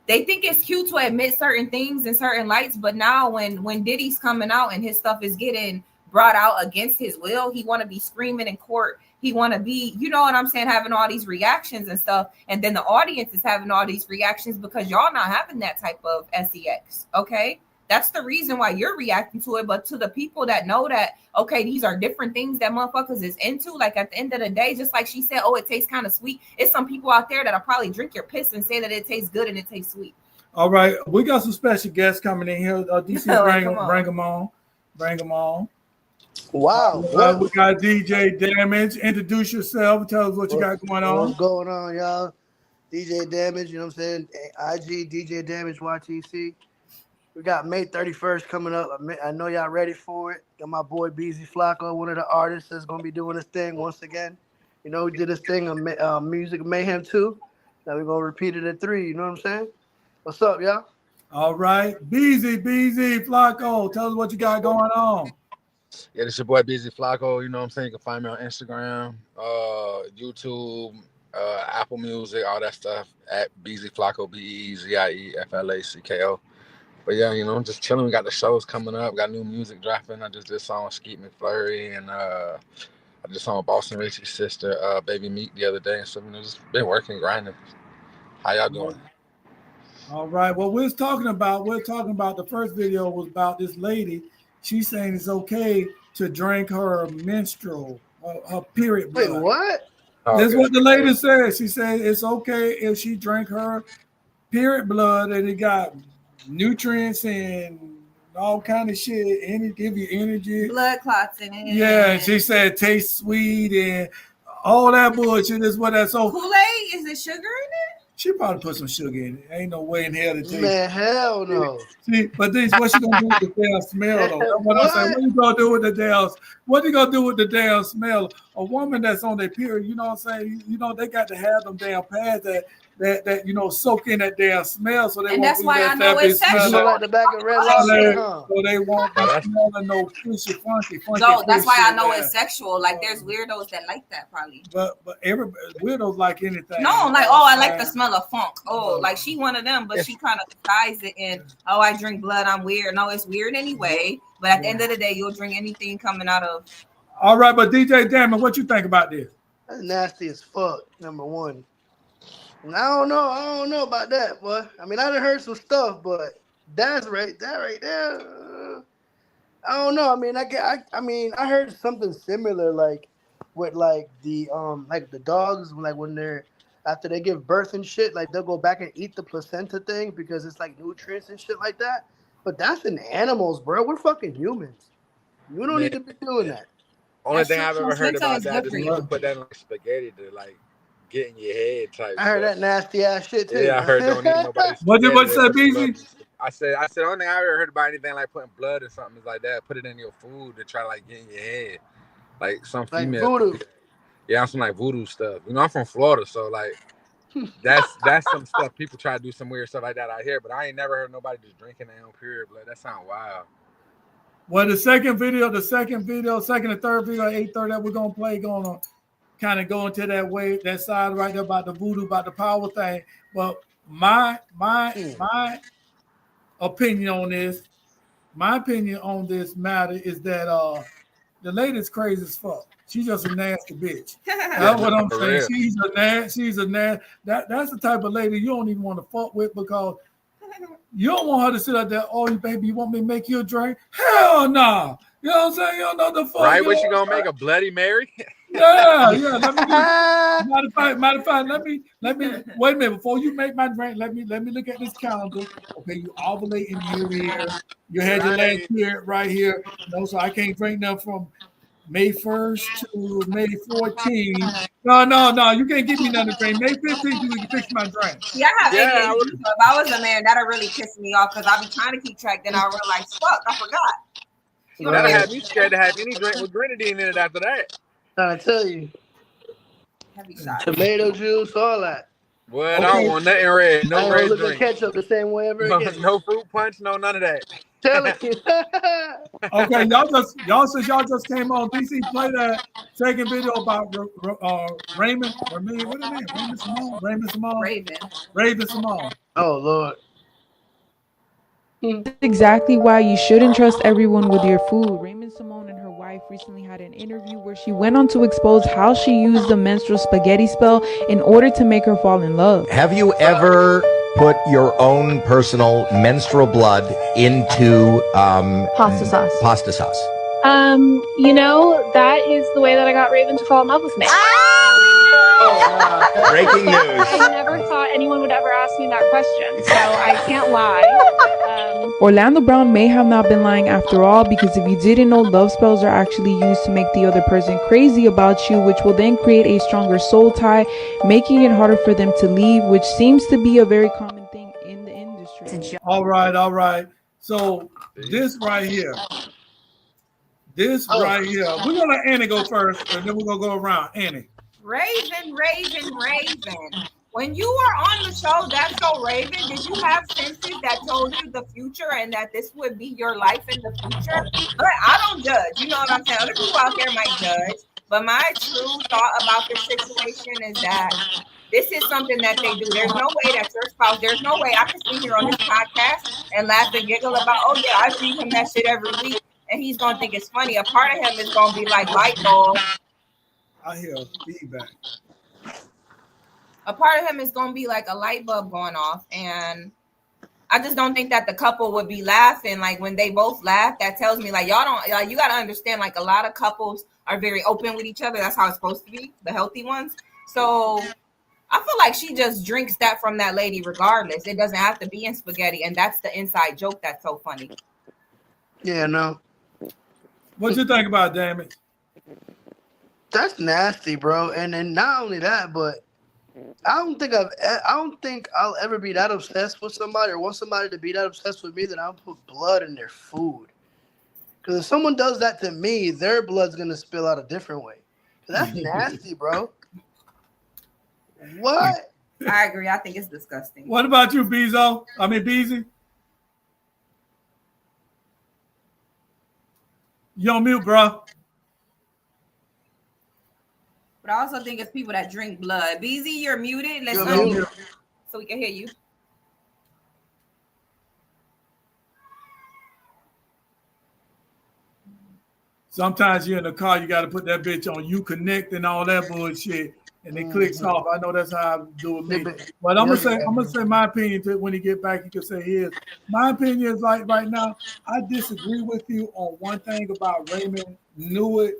they think it's cute to admit certain things in certain lights, but now when Diddy's coming out and his stuff is getting brought out against his will, he want to be screaming in court. He want to be, you know what I'm saying, having all these reactions and stuff. And then the audience is having all these reactions because y'all not having that type of sex. Okay. That's the reason why you're reacting to it. But to the people that know that, okay, these are different things that motherfuckers is into, like at the end of the day, just like she said, oh, it tastes kind of sweet. It's some people out there that'll probably drink your piss and say that it tastes good and it tastes sweet. All right. We got some special guests coming in here. DC, bring them on. Bring them on. Wow. We got DJ Damage. Introduce yourself. Tell us what you got going on. What's going on, y'all? DJ Damage, you know what I'm saying? IG, DJ Damage, YTC. We got May 31st coming up. I know y'all ready for it. Got my boy BZ Flacco, one of the artists that's going to be doing this thing once again. You know, we did this thing on Music Mayhem 2. Now we're going to repeat it at 3. You know what I'm saying? What's up, y'all? All right. BZ Flacco, tell us what you got going on. Yeah, this your boy BZ Flacco. You know what I'm saying? You can find me on Instagram, YouTube, Apple Music, all that stuff at BZ Flacco, BEZIEFLACKO. But yeah, you know, just chilling. We got the shows coming up. Got new music dropping. I just did a song with Skeet McFlurry, and I did a song with Boston Richie's sister, Baby Meat, the other day. And so, you know, just been working, grinding. How y'all doing? All right. Well, we're talking about the first video was about this lady. She's saying it's okay to drink her menstrual, her period blood. Wait, what? That's what the lady said. She said it's okay if she drank her period blood and it got nutrients and all kind of shit, and give you energy, blood clots in it. Yeah, and she said it tastes sweet and all that bullshit is what that's so. Kool-Aid, is it sugar in it? She probably put some sugar in it. Ain't no way in hell to taste. Man, hell no. See, but this what she gonna do with the damn smell though? That's what I'm saying. What you gonna do with the damn? What you gonna do with the damn smell? A woman that's on their period, you know what I'm saying? You know they got to have them damn pads that that soak in that damn smell, so they And won't that's be why I that know it's smell. sexual. Like the back of Red Like Lobster, shit. huh? So they won't be smelling no fishy, funky No, that's fish why I shit, know man. it's sexual. Like there's weirdos that like that probably. But every weirdos like anything. No, like I like the smell of funk. Oh, like she one of them, but she kind of ties it in. Oh, I drink blood. I'm weird. No, it's weird anyway. But at the end of the day, you'll drink anything coming out of. All right, but DJ Damon, what you think about this? That's nasty as fuck. Number one. And I don't know about that, boy. I mean, I done heard some stuff, but that right there. I don't know. I mean, I heard something similar, like with like the dogs, like when they're after they give birth and shit, like they'll go back and eat the placenta thing because it's like nutrients and shit like that. But that's in animals, bro. We're fucking humans. You don't need to be doing that. Only thing I've ever heard about that is you can put that in like spaghetti to like get in your head type. I heard that nasty ass shit too. Yeah, I heard don't need nobody. What said BZ? I said the only thing I ever heard about anything like putting blood or something is like that. Put it in your food to try to like get in your head, like some female. Like voodoo. Yeah, I'm some like voodoo stuff. You know, I'm from Florida, so like that's some stuff people try to do some weird stuff like that out here. But I ain't never heard nobody just drinking their own period blood. That sounds wild. Well, the second and third video, 8:30 that we're gonna play, gonna kind of go into that way, that side right there about the voodoo, about the power thing. But my opinion on this matter is that the lady's crazy as fuck. She's just a nasty bitch. That's what I'm saying. She's a nasty. That's the type of lady you don't even want to fuck with because you don't want her to sit out there. Oh, baby, you want me to make you a drink? Hell no. Nah. You know what I'm saying? You don't know the fuck. Right? What you gonna make a Bloody Mary? Yeah. Matter of fact, let me wait a minute before you make my drink. Let me look at this calendar. Okay, you ovulating here. You had your last period right here. So I can't drink nothing from May 1st to May 14th. No, you can't give me nothing to drink. May 15th, you can fix my drink. Yeah, I have ADHD, so if I was a man, that'll really piss me off because I'll be trying to keep track. Then I'll realize, fuck, I forgot. That'll have me scared to have any drink with grenadine in it after that. I tell you. Heavy shot. Tomato juice, all that. Well, I don't want nothing red. No red look drink. at ketchup the same way ever again. No fruit punch, no none of that. Tell you. Okay, since y'all just came on, DC, play that second video about Raymond. What is his name? Raymond Simone. Raven Simone. Oh Lord. That's exactly why you shouldn't trust everyone with your food. Raymond Simone and her wife recently had an interview where she went on to expose how she used the menstrual spaghetti spell in order to make her fall in love. Have you ever put your own personal menstrual blood into Pasta sauce? Pasta sauce. That is the way that I got Raven to fall in love with me. Breaking news. I never thought anyone would ever ask me that question, so I can't lie. Orlando Brown may have not been lying after all, because if you didn't know, love spells are actually used to make the other person crazy about you, which will then create a stronger soul tie, making it harder for them to leave, which seems to be a very common thing in the industry. All right. So this right here. We're gonna let Annie go first, and then we're gonna go around. Annie. Raven. When you were on the show, That's So Raven, did you have senses that told you the future and that this would be your life in the future? But I don't judge. You know what I'm saying? Other people out there might judge. But my true thought about this situation is that this is something that they do. There's no way that your spouse, there's no way I can sit here on this podcast and laugh and giggle about, oh yeah, I feed him that shit every week and he's going to think it's funny. A part of him is going to be like light bulb. I hear feedback. A part of him is going to be like a light bulb going off. And I just don't think that the couple would be laughing. Like when they both laugh, that tells me like, y'all don't, like, you got to understand, like a lot of couples are very open with each other. That's how it's supposed to be, the healthy ones. So I feel like she just drinks that from that lady regardless. It doesn't have to be in spaghetti. And that's the inside joke that's so funny. Yeah, no. What you think about, Damon? That's nasty, bro. And then not only that, but I don't think I'll ever be that obsessed with somebody or want somebody to be that obsessed with me that I'll put blood in their food. Because if someone does that to me, their blood's gonna spill out a different way. That's nasty, bro. What? I agree. I think it's disgusting. What about you, Beezy? You on mute, bro. But I also think it's people that drink blood. BZ, you're muted. Let's muted. So we can hear you. Sometimes you're in the car, you got to put that bitch on you connect and all that bullshit, and it clicks off. I know that's how I do with me. But I'm gonna say my opinion to when he get back. He can say his. My opinion is like right now, I disagree with you on one thing about Raymond. Knew it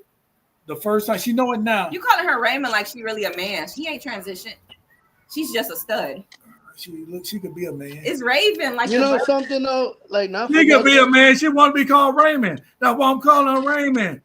the first time. She know it now. You calling her Raymond like she really a man? She ain't transitioned. She's just a stud. She could be a man. It's Raven, like you know something though, like not. She could be a man. She want to be called Raymond. That's why I'm calling her Raymond.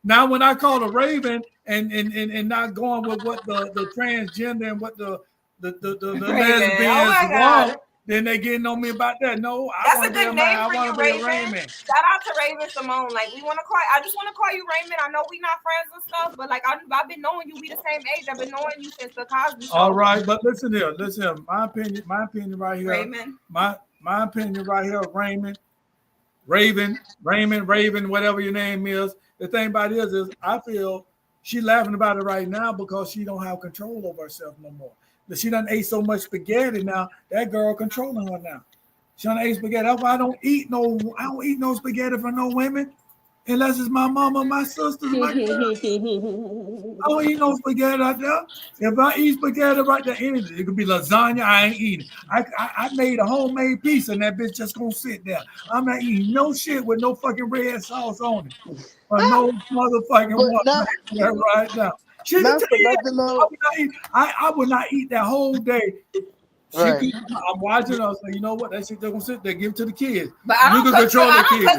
Now, when I call her Raven and not going with what the transgender and what the lesbians want, then they getting on me about that. No, that's a good name for you, Raven. Shout out to Raven Simone. Like I just want to call you Raymond. I know we not friends and stuff, but like I've been knowing you. We the same age. I've been knowing you since the Cosby Show. All right, but listen here. My opinion right here. Raymond. My opinion right here, Raymond, Raven, whatever your name is. The thing about it is I feel she's laughing about it right now because she don't have control over herself no more. She done ate so much spaghetti now. That girl controlling her now. She done ate spaghetti. That's why I don't eat no spaghetti for no women unless it's my mama, my sister, my girl. I don't eat no spaghetti out there. If I eat spaghetti right there, it could be lasagna. I ain't eating. I made a homemade pizza and that bitch just gonna sit there. I'm not eating no shit with no fucking red sauce on it. Or no motherfucking water right now. I would not eat that whole day. Right. I'm watching us. You know what? That shit they're gonna sit there, give it to the kids. But I don't cook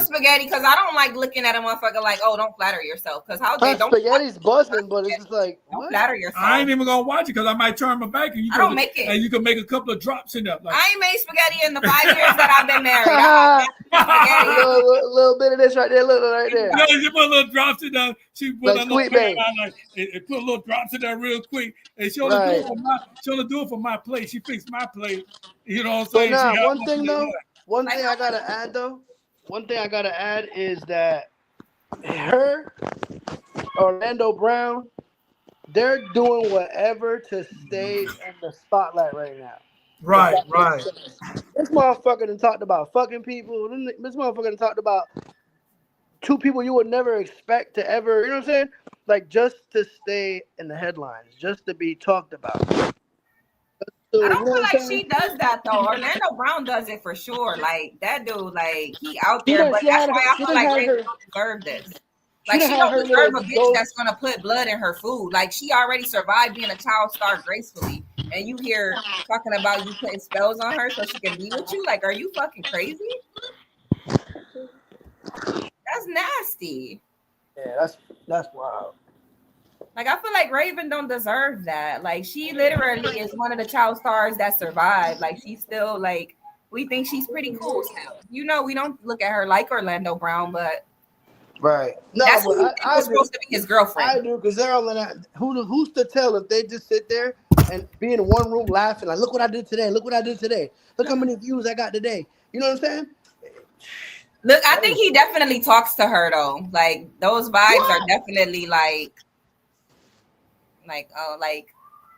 spaghetti because I don't like looking at a motherfucker like, oh, don't flatter yourself. Because how they don't spaghetti's busting, but it's just like don't flatter yourself. I ain't even gonna watch it because I might turn my back and you don't make it. And you can make a couple of drops in there. Like, I ain't made spaghetti in the 5 years that I've been married. a little bit of this right there, little right there. No, she put little drops in there. She put like a little put a little drops in there real quick. And she only do it for my plate. She fixed my plate. You know what I'm saying? But one thing I gotta add is that her, Orlando Brown, they're doing whatever to stay in the spotlight right now. Right. This motherfucker done talked about fucking people. This motherfucker done talked about two people you would never expect to ever, you know what I'm saying? Like just to stay in the headlines, just to be talked about. I don't feel like she does that though. Orlando Brown does it for sure. Like that dude, like he out there, but that's why I feel like Raven don't deserve this. Like she don't deserve a bitch that's gonna put blood in her food. Like she already survived being a child star gracefully, and you here talking about you putting spells on her so she can be with you. Like, are you fucking crazy? That's nasty. Yeah, that's wild. Like, I feel like Raven don't deserve that. Like, she literally is one of the child stars that survived. Like, she's still, like, we think she's pretty cool still. You know, we don't look at her like Orlando Brown, but right. No, that's who was supposed to be his girlfriend. I do, because they're all in that. Who's to tell if they just sit there and be in one room laughing, like, look what I did today. Look what I did today. Look how many views I got today. You know what I'm saying? Look, I think he definitely talks to her, though. Like, those vibes are definitely like, oh, like,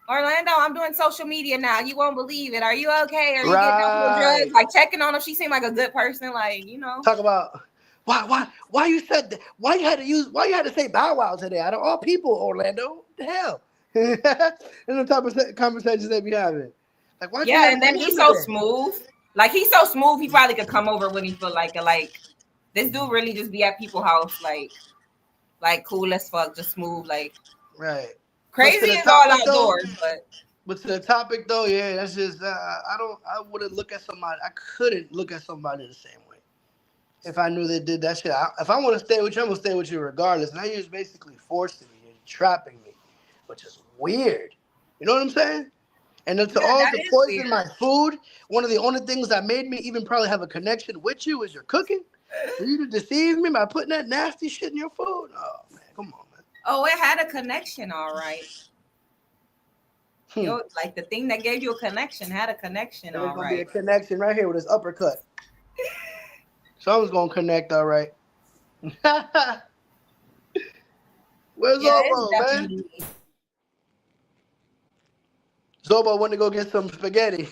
Orlando, I'm doing social media now. You won't believe it. Are you okay? Are you getting off the drugs? Like, checking on him. She seemed like a good person. Like, you know. Talk about why you said that? Why you had to say Bow Wow today? Out of all people, Orlando, what the hell? And the type of conversations they be having. Like, why? Yeah, and then he's so smooth. Like, he's so smooth. He probably could come over when he feel like this dude really just be at people's house, like cool as fuck, just smooth, like right. Crazy is all outdoors, but to the topic though, yeah, that's just I wouldn't look at somebody. I couldn't look at somebody the same way if I knew they did that shit. If I want to stay with you, I'm gonna stay with you regardless. Now you're just basically forcing me and trapping me, which is weird. You know what I'm saying? And then to poison my food, one of the only things that made me even probably have a connection with you is your cooking. For you to deceive me by putting that nasty shit in your food? Oh man, come on, man. Oh, it had a connection, all right. Yo, like the thing that gave you a connection had a connection, There's all gonna be a right. connection right here with this uppercut. Someone's gonna connect, all right. Where's Yeah, it's Zobo, man? definitely. Zobo went to go get some spaghetti.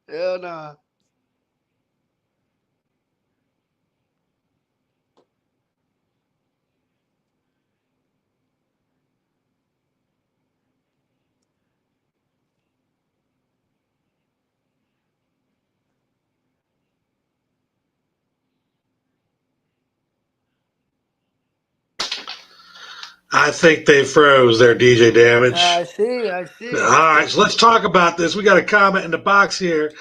Hell nah. I think they froze there, DJ Damage. I see. All right, so let's talk about this. We got a comment in the box here.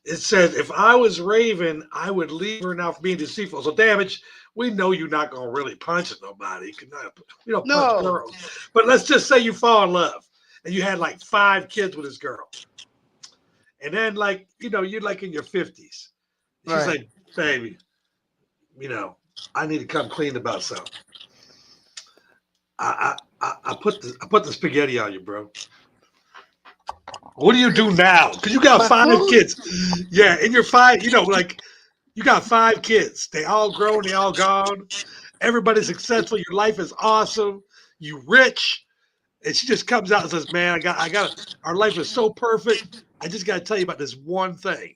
It says, if I was Raven, I would leave her now for being deceitful. So, Damage, we know you're not going to really punch nobody. We don't punch girls. But let's just say you fall in love and you had like 5 kids with this girl. And then, like, you're like in your 50s. She's like, baby, I need to come clean about something. I put the spaghetti on you, bro. What do you do now? Because you got 5 kids. Yeah, and you're 5, like you got 5 kids. They all grown, they all gone. Everybody's successful. Your life is awesome. You rich. And she just comes out and says, man, I got our life is so perfect. I just got to tell you about this one thing.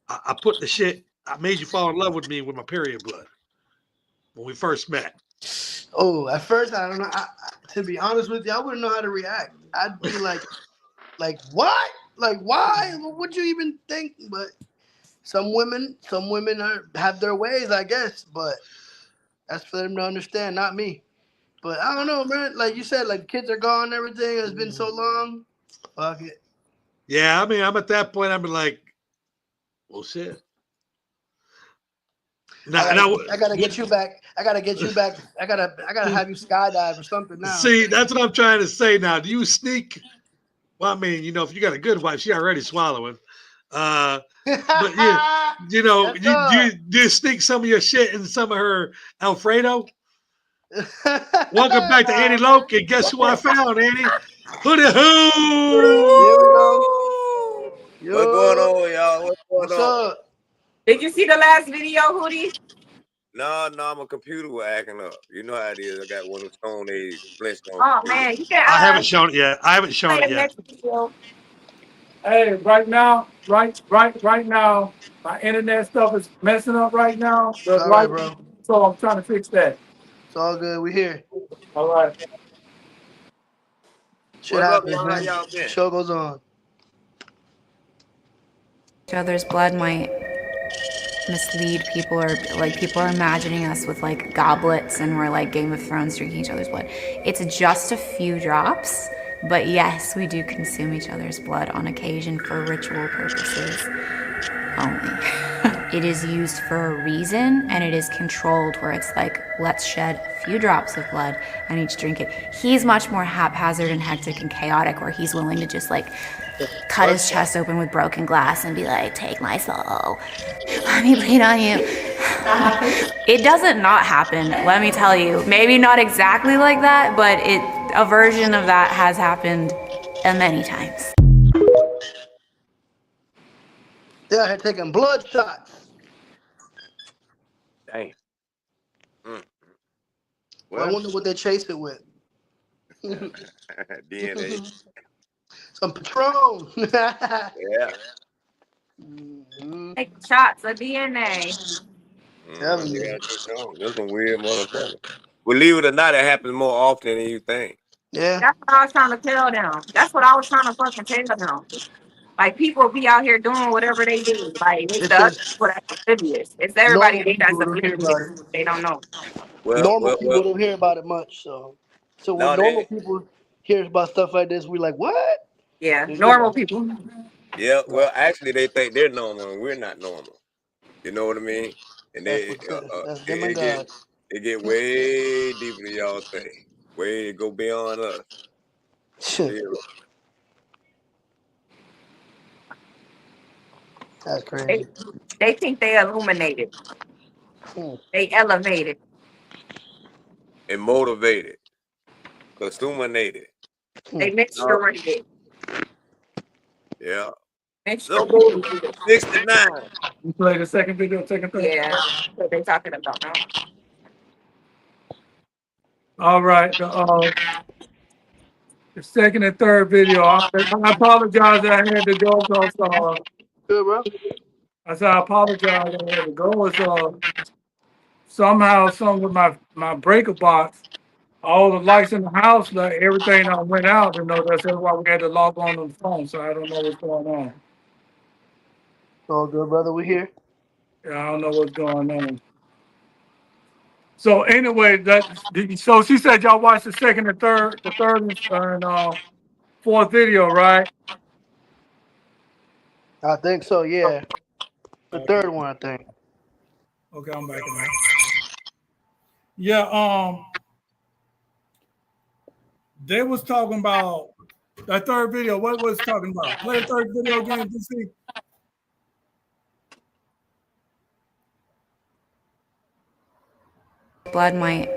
I put the shit, I made you fall in love with me with my period blood when we first met. Oh, at first, I don't know. To be honest with you, I wouldn't know how to react. I'd be like what? Like, why? What would you even think? But some women have their ways, I guess. But that's for them to understand, not me. But I don't know, man. Like you said, like kids are gone and everything. It's been so long. Fuck it. Yeah, I mean, I'm at that point. I'm like, well, shit. I gotta get you back. I gotta get you back. I gotta have you skydive or something now. See, that's what I'm trying to say now. Do you sneak? Well, I mean, if you got a good wife, she already swallowing. But you sneak some of your shit in some of her Alfredo. Welcome back to Annie Loke, and guess who I found, Annie? Who the who? Here we go. Yo. What's going on, y'all? What's going on? Up? Did you see the last video, Hootie? No, my computer was acting up. You know how it is. I got one of Stone Age Flintstone. Oh man, you can. I haven't shown it yet. Hey, right now, my internet stuff is messing up right now. It's all right, bro. So I'm trying to fix that. It's all good. We here. All right. Shit happens, man. How y'all been? Show goes on. Each other's blood might mislead people, or like people are imagining us with like goblets and we're like Game of Thrones drinking each other's blood. It's just a few drops, but yes, we do consume each other's blood on occasion for ritual purposes only. It is used for a reason, and it is controlled where it's like, let's shed a few drops of blood and each drink it. He's much more haphazard and hectic and chaotic, where he's willing to just like cut his chest open with broken glass and be like, take my soul, let me bleed on you. It doesn't not happen, let me tell you. Maybe not exactly like that, but a version of that has happened many times. They're out here taking blood shots. Damn. Well, I wonder what they chase it with. DNA. Some Patron. Yeah. Take shots of DNA. There's some weird motherfuckers. Believe it or not, it happens more often than you think. Yeah. That's what I was trying to tell them. That's what I was trying to fucking tell them. Like, people be out here doing whatever they do. Like, it's the other people that's oblivious. It's everybody that's oblivious. They don't know. Normal people don't hear about it much, so when normal people hear about stuff like this, we like, what? Yeah, normal people. Yeah, well, actually, they think they're normal and we're not normal. You know what I mean? And it get way deeper than y'all think. Way go beyond us. That's crazy. They think they illuminated. They elevated. and motivated, consuminated. They menstruated. Yeah. Menstruated. 69. You play the second video, second thing? Yeah, what they talking about now. All right. The second and third video. I apologize that I had to go because Good, bro. I said I apologize that I had to go. It's somehow some with my breaker box, all the lights in the house, like everything went out, that's why we had to log on the phone. So I don't know what's going on. All good, brother. We here. Yeah, I don't know what's going on. So anyway, so she said y'all watched the second and third, and fourth video, right? I think so. Yeah. The third one, I think. Okay, I'm back in. Yeah, they was talking about that third video. What was talking about? Play the third video again, DC. Blood might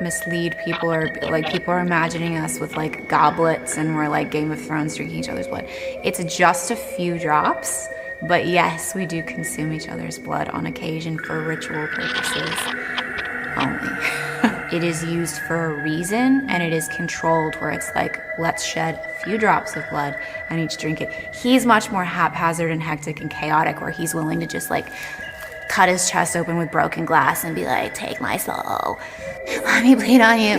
mislead people, or like people are imagining us with like goblets and we're like Game of Thrones drinking each other's blood. It's just a few drops, but yes, we do consume each other's blood on occasion for ritual purposes only. It is used for a reason, and it is controlled where it's like, let's shed a few drops of blood and each drink it. He's much more haphazard and hectic and chaotic, where he's willing to just like cut his chest open with broken glass and be like, take my soul, let me bleed on you.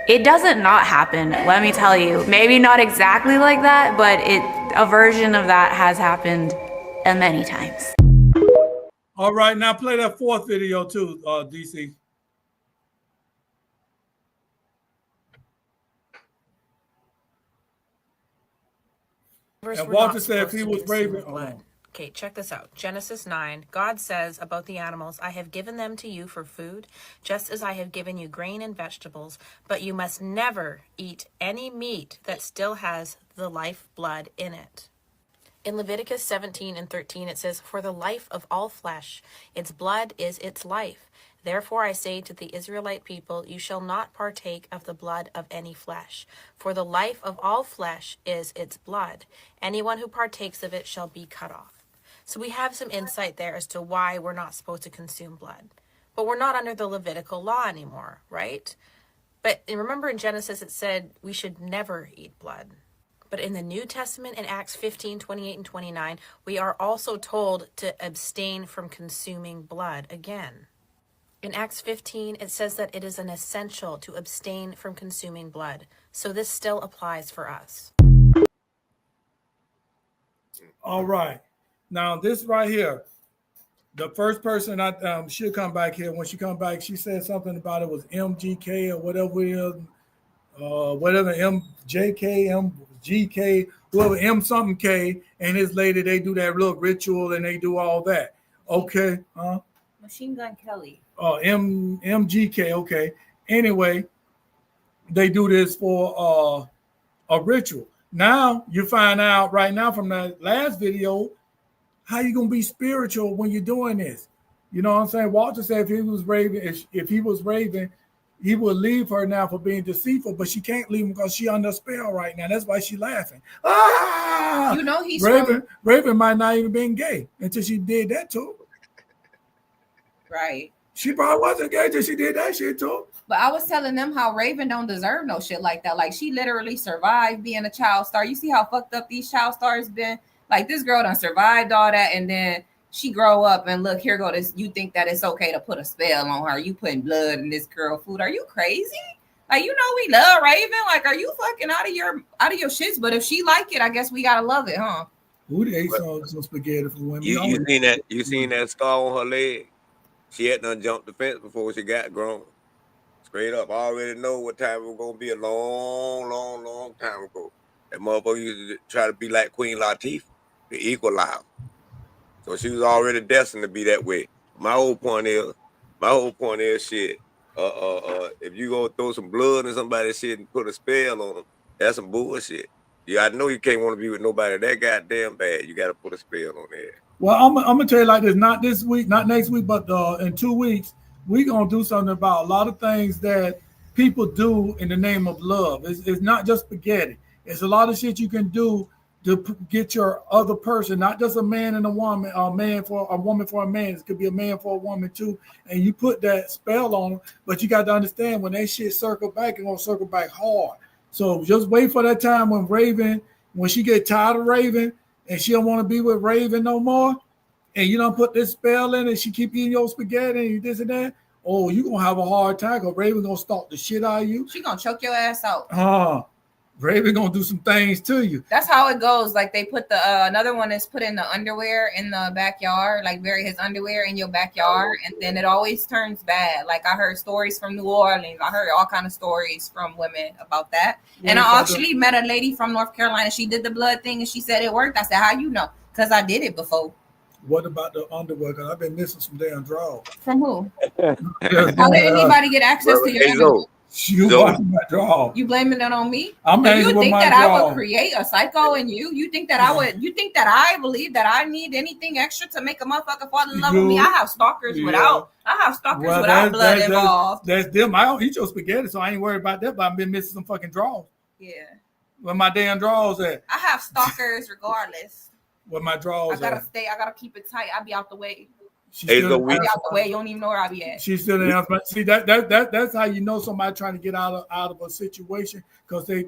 It doesn't not happen, let me tell you. Maybe not exactly like that, but a version of that has happened many times. All right, now play that fourth video too, DC. And Walter said if he was Raven. Okay, check this out. Genesis 9, God says about the animals, I have given them to you for food, just as I have given you grain and vegetables, but you must never eat any meat that still has the life blood in it. In Leviticus 17 and 13, it says, for the life of all flesh, its blood is its life. Therefore I say to the Israelite people, you shall not partake of the blood of any flesh. For the life of all flesh is its blood. Anyone who partakes of it shall be cut off. So we have some insight there as to why we're not supposed to consume blood. But we're not under the Levitical law anymore, right? But remember in Genesis it said we should never eat blood. But in the New Testament, in Acts 15, 28 and 29, we are also told to abstain from consuming blood again. In Acts 15, it says that it is an essential to abstain from consuming blood. So this still applies for us. All right. Now, this right here, the first person she'll come back here. When she come back, she said something about it was MGK or whatever it is, whatever MJK, MGK, whoever M something K, and his lady, they do that little ritual and they do all that. Okay. Machine Gun Kelly. MGK, okay. Anyway, they do this for a ritual. Now you find out right now from that last video, how you gonna be spiritual when you're doing this? You know what I'm saying? Walter said if he was Raven, he would leave her now for being deceitful, but she can't leave him because she under spell right now. That's why she's laughing. Ah! You know he's Raven might not even been gay until she did that too. Right. She probably wasn't gay until she did that shit too. But I was telling them how Raven don't deserve no shit like that. Like, she literally survived being a child star. You see how fucked up these child stars been? Like, this girl done survived all that, and then she grow up and look, here go this. You think that it's okay to put a spell on her. You putting blood in this girl food. Are you crazy? Like, you know we love Raven. Like, are you fucking out of your shits? But if she like it, I guess we gotta love it, huh? Who ate some spaghetti for women? You seen that scar on her leg? She had done jumped the fence before she got grown. Straight up. I already know what time it was gonna be, a long time ago. That motherfucker used to try to be like Queen Latifah, the equalizer. So she was already destined to be that way. My whole point is shit. If you go throw some blood in somebody's shit and put a spell on them, that's some bullshit. I know you can't want to be with nobody that goddamn bad. You got to put a spell on there. Well, I'm gonna tell you like this: not this week, not next week, but in 2 weeks, we're going to do something about a lot of things that people do in the name of love. It's not just spaghetti. It's a lot of shit you can do to get your other person, not just a man and a woman, a man for a woman for a man. It could be a man for a woman too. And you put that spell on them, but you got to understand when that shit circle back, it's going to circle back hard. So just wait for that time when she get tired of Raven and she don't want to be with Raven no more, and you don't put this spell in and she keep eating your spaghetti and this and that, oh, you're going to have a hard time because Raven going to stalk the shit out of you. She going to choke your ass out. Raven gonna do some things to you. That's how it goes. Like they put the another one is put in the underwear in the backyard, like bury his underwear in your backyard, and then it always turns bad. Like I heard stories from New Orleans. I heard all kind of stories from women about that. And I actually met a lady from North Carolina. She did the blood thing and she said it worked. I said, how you know? Because I did it before. What about the underwear? Because I've been missing some damn drawers. From who? How did anybody get access to your underwear? You blaming it on me? I'm Do you think that I would draw. create a psycho in you? You think that I would? You think that I believe that I need anything extra to make a motherfucker fall in love with me? I have stalkers without blood involved. That's them. I don't eat your spaghetti, so I ain't worried about that. But I've been missing some fucking drawers. Yeah. Where my damn drawers at? I have stalkers regardless. Where my drawers I at? gotta keep it tight. I be out the way. Hey, I be out the way. You don't even know where I be at. She's still in the See that's how you know somebody trying to get out of a situation because they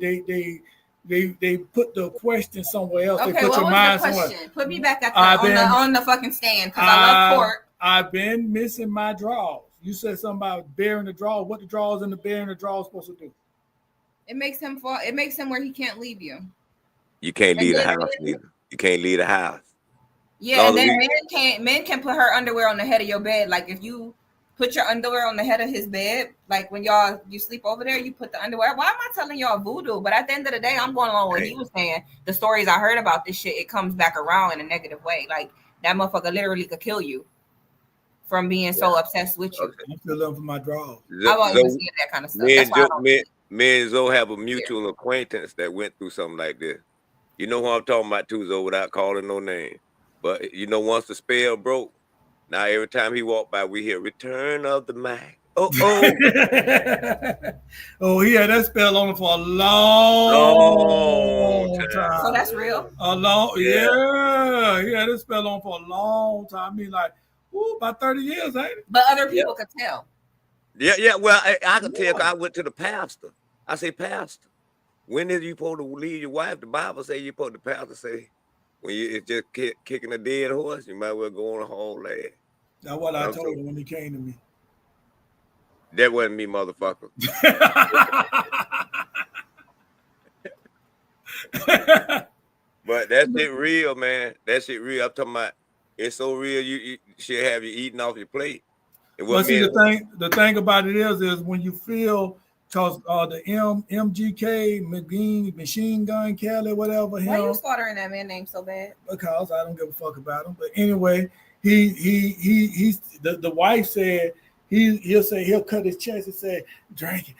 put the question somewhere else. Okay, they put what your was mind the question? somewhere. Put me back at on the fucking stand because I love court. I've been missing my drawers. You said something about bearing the drawer. What the drawers and the bearing the drawers supposed to do? It makes him fall. It makes him where he can't leave you. You can't leave the house neither. You can't leave the house. Yeah, and then men can put her underwear on the head of your bed. Like if you put your underwear on the head of his bed, like when you sleep over there, you put the underwear. Why am I telling y'all voodoo? But at the end of the day, I'm going along with what he was saying. The stories I heard about this shit, it comes back around in a negative way. Like that motherfucker literally could kill you from being so obsessed with you. Okay. I'm still looking for my drawers. I've always been seeing that kind of stuff. Me and Zoe have a mutual acquaintance that went through something like this. You know who I'm talking about too, Zoe, without calling no name. But you know, once the spell broke, now every time he walked by, we hear "Return of the Mac." Oh, he had that spell on him for a long time. So that's real. Yeah, he had that spell on for a long time. I mean, like, about 30 years, ain't it? But other people could tell. Yeah. Well, I could tell. 'Cause I went to the pastor. I say, Pastor, when is you supposed to leave your wife? The Bible say you supposed to. Pastor say, when it's just kicking a dead horse, you might well go on a whole leg. That's what I told him when he came to me. That wasn't me, motherfucker. But that shit real, man. That shit real. I'm talking about it's so real. You should have you eating off your plate. Well, see, the thing about it is when you feel. Because the MGK, Machine Gun Kelly, whatever. Why you slaughtering that man name so bad? Because I don't give a fuck about him. But anyway, he's the wife said he'll cut his chest and say, drink it.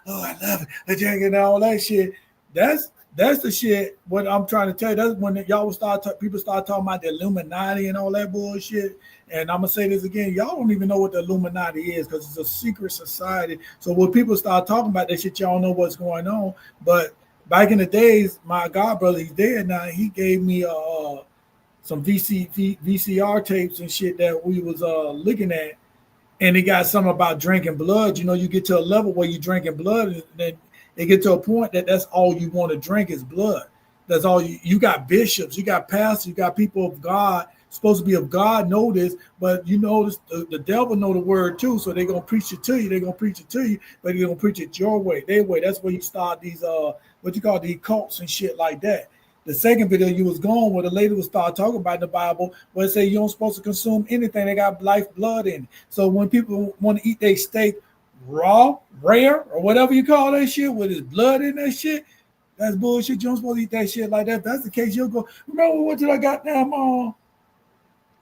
Oh, I love it. I drink it and all that shit. That's the shit. What I'm trying to tell you, that's when people start talking about the Illuminati and all that bullshit. And I'm gonna say this again, y'all don't even know what the Illuminati is because it's a secret society. So when people start talking about that shit, y'all know what's going on. But back in the days, my god brother, he's dead now. He gave me some VCR tapes and shit that we was looking at, and he got something about drinking blood. You know, you get to a level where you're drinking blood, and then it get to a point that that's all you want to drink is blood. That's all you got bishops, you got pastors, you got people of God. Supposed to be of God, know this, but you know the devil know the word too, so they're gonna preach it to you. They're gonna preach it to you, but they're gonna preach it your way, their way. That's where you start these what you call these cults and shit like that. The second video you was going where the lady was start talking about in the Bible where it say you don't supposed to consume anything that got life blood in it. So when people want to eat their steak raw, rare, or whatever you call that shit with his blood in that shit, that's bullshit. You don't supposed to eat that shit like that. If that's the case, you'll go. Remember what did I got damn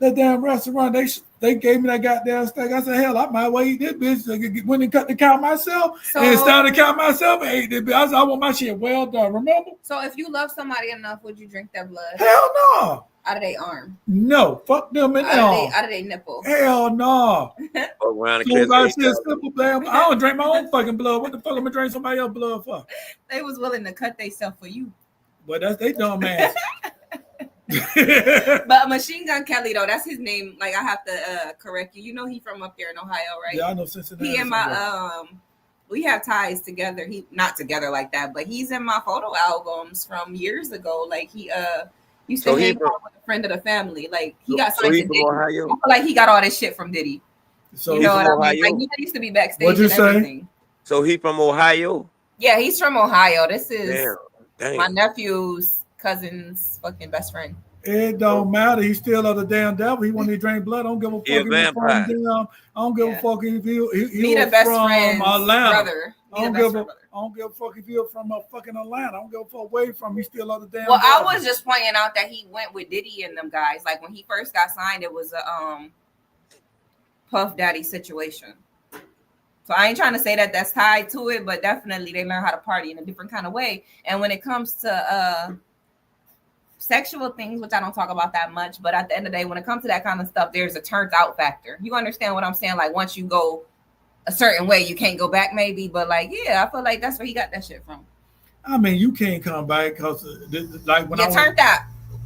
that damn restaurant, they gave me that goddamn steak. I said, hell, I might well eat this bitch. Went and cut the cow myself. And started to count myself and ate this bitch. I said, I want my shit well done. Remember? So if you love somebody enough, would you drink their blood? Hell no. Out of their arm. No. Fuck them in the arm. Out of their nipple. Hell no. Around So I said, simple, damn. I don't drink my own fucking blood. What the fuck am I gonna drink somebody else's blood for? They was willing to cut themselves for you. But that's they dumb ass. But Machine Gun Kelly though, that's his name. Like I have to correct you. You know he from up there in Ohio, right? Yeah, I know Cincinnati. He and my we have ties together. He not together like that, but he's in my photo albums from years ago. Like he used to hang out with a friend of the family. Like he got signed to Diddy. I feel like he got all this shit from Diddy. So you know what I mean? Like he used to be backstage. What'd you and say? Everything. So he from Ohio? Yeah, he's from Ohio. This is Damn. my nephew's cousin's fucking best friend. It don't matter. He's still of the damn devil. He want to drink blood. I don't give a fuck. He a vampire. I don't give a fuck if he the best from friend's Atlanta. brother. I don't give a fuck if you're from fucking Atlanta. I don't give a fuck away from. He's still of the damn. Well, devil. I was just pointing out that he went with Diddy and them guys. Like when he first got signed, it was a Puff Daddy situation. So I ain't trying to say that that's tied to it, but definitely they learn how to party in a different kind of way. And when it comes to sexual things, which I don't talk about that much, but at the end of the day, when it comes to that kind of stuff, there's a turns out factor. You understand what I'm saying? Like once you go a certain way, you can't go back maybe, but like, yeah, I feel like that's where he got that shit from. I mean, you can't come back because like when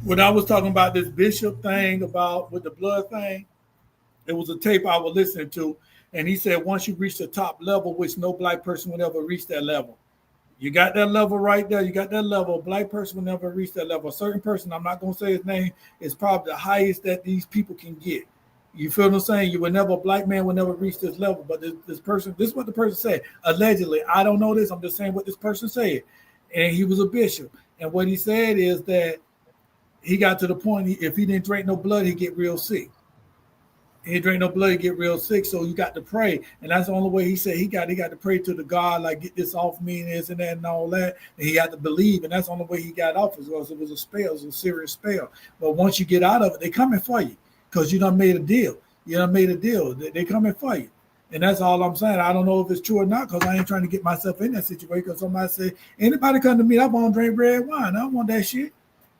when I was talking about this Bishop thing about with the blood thing, it was a tape I was listening to, and he said once you reach the top level, which no black person would ever reach that level. You got that level right there. You got that level. A black person will never reach that level. A certain person, I'm not going to say his name, is probably the highest that these people can get. You feel what I'm saying? A black man will never reach this level. But this person, this is what the person said. Allegedly, I don't know this. I'm just saying what this person said. And he was a bishop. And what he said is that he got to the point, if he didn't drink no blood, he'd get real sick. He drank no blood, he get real sick, so you got to pray, and that's the only way he said he got to pray to the God, like get this off me and this and that and all that, and he had to believe, and that's the only way he got off as well. It was a spell, it was a serious spell. But once you get out of it, they coming for you because you done made a deal. They coming for you, and that's all I'm saying. I don't know if it's true or not because I ain't trying to get myself in that situation. Because somebody say anybody come to me, I want to drink red wine. I don't want that shit.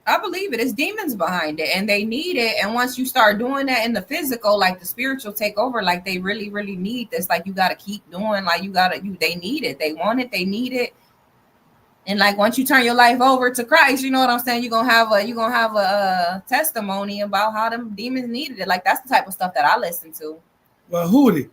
I believe it. It's demons behind it, and they need it. And once you start doing that in the physical, like the spiritual take over, like they really, really need this. Like you got to keep doing. Like they need it. They want it. They need it. And like once you turn your life over to Christ, you know what I'm saying. You're gonna have a testimony about how them demons needed it. Like that's the type of stuff that I listen to. Well, Hootie,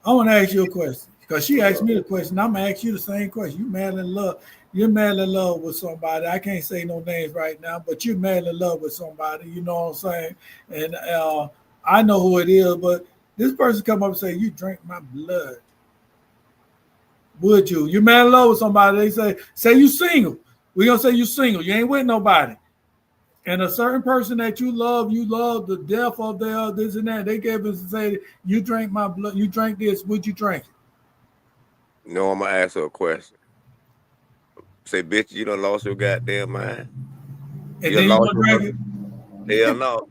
I want to ask you a question because she asked me the question. I'm gonna ask you the same question. You madly in love? You're madly in love with somebody. I can't say no names right now, but you're madly in love with somebody. You know what I'm saying? And I know who it is, but this person come up and say, "You drink my blood." Would you? You're madly in love with somebody. They say you single. We're gonna say you single. You ain't with nobody. And a certain person that you love the death of their this and that. They gave us and say, "You drink my blood. You drink this. Would you drink it?" No, I'm gonna ask her a question. Say, bitch, you done lost your goddamn mind. And then you want to drink it? Hell no.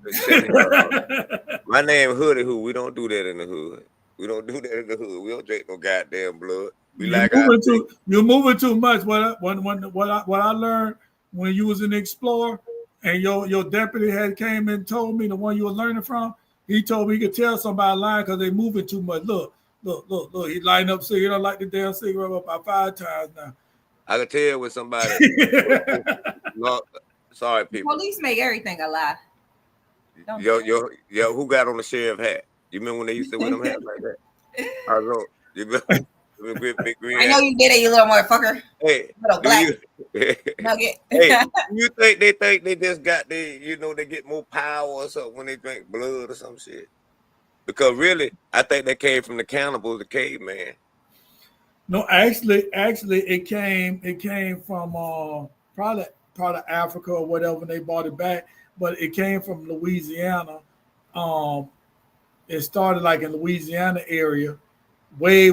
My name Hoodie Who. We don't do that in the hood. We don't do that in the hood. We don't drink no goddamn blood. You're moving too much. What I learned when you was an explorer and your deputy had came and told me, the one you were learning from, he told me he could tell somebody lying because they moving too much. Look. He lined up cigarette. I like the damn cigarette up about 5 times now. I can tell with somebody. No, sorry, people. Police make everything a lie. Yo, who got on the sheriff hat? You remember when they used to wear them hats like that? I don't know. You big green I know you did it, you little motherfucker. Hey, little black nugget. Hey, you think they just got they get more power or something when they drink blood or some shit? Because really, I think they came from the cannibals, the caveman. No, actually, it came from probably Africa or whatever when they brought it back, but it came from Louisiana. It started like in Louisiana area, way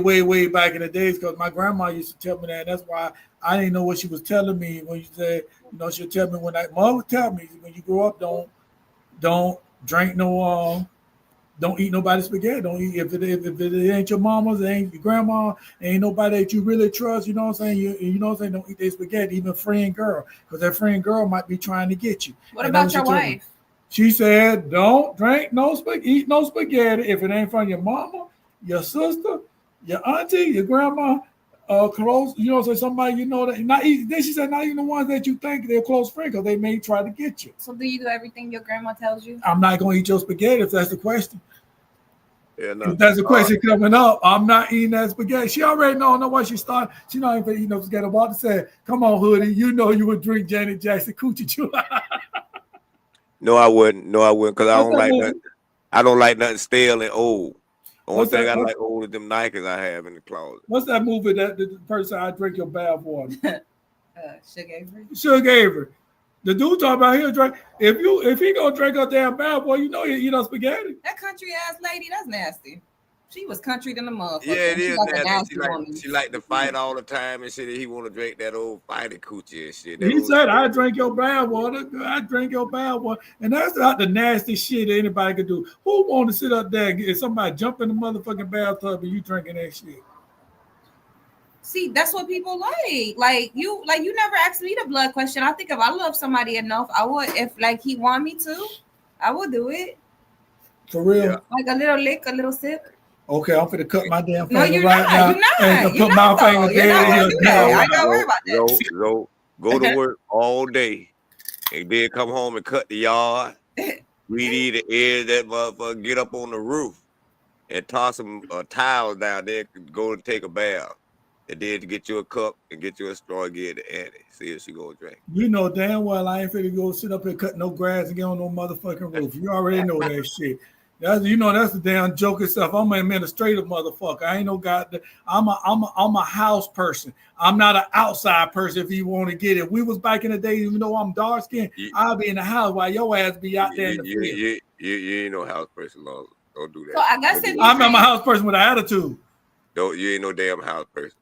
back in the days, because my grandma used to tell me that. And that's why I didn't know what she was telling me when you said, she'll tell me mom would tell me when you grow up, don't drink no Don't eat nobody's spaghetti. Don't eat if it ain't your mama's, it ain't your grandma, ain't nobody that you really trust. You know what I'm saying? You know what I'm saying? Don't eat their spaghetti, even friend girl, because that friend girl might be trying to get you. What about your wife? She said, "Don't drink eat no spaghetti if it ain't from your mama, your sister, your auntie, your grandma, close. You know, so somebody you know that not even." Then she said, "Not even the ones that you think they're close friends, because they may try to get you." So do you do everything your grandma tells you? I'm not gonna eat your spaghetti if that's the question. Yeah, no. If that's the question coming up, I'm not eating that spaghetti. She already know why she started. She not even eating no spaghetti. About to say, "Come on, Hoodie, you know you would drink Janet Jackson coochie chew." No, I wouldn't. No, I wouldn't, because I don't like nothing. I don't like nothing stale and old. The only thing I like old is them Nikes I have in the closet. What's that movie that the person I drink your bath water? Sugar Avery. Sugar Avery. The dude talking about he'll drink. If he gonna drink a damn bath water, you know he eat on spaghetti. That country ass lady, that's nasty. She was country than the motherfucker. Yeah, it is nasty. Woman. She like to fight all the time and shit. He want to drink that old fighting coochie and shit. He said, "I drink your bath water. I drink your bath water," and that's not the nasty shit anybody could do. Who want to sit up there and somebody jump in the motherfucking bathtub and you drinking that shit? See, that's what people like. Like you never asked me the blood question. I think if I love somebody enough, I would. If like he want me to, I would do it. For real? Yeah. Like a little lick, a little sip. Okay, I'm finna cut my damn finger no, you're right not, now. You're not. And You're put not, my finger You're not gonna do that. I gotta worry about that. Go to work all day and then come home and cut the yard. Weed eat the edge that motherfucker, get up on the roof and toss some towels down there, go and take a bath. And then to get you a cup and get you a straw and get the Annie. See if she gonna drink. You know damn well I ain't finna go sit up and cut no grass and get on no motherfucking roof. You already know that shit. That's the damn joke itself. I'm an administrative motherfucker. I ain't no goddamn. I'm a house person. I'm not an outside person. If you want to get it, we was back in the day. Even though I'm dark skinned, I'll be in the house while your ass be out there in the field. You ain't no house person, Lonzo. Don't do that. So I guess I'm not a house person with an attitude. You ain't no damn house person.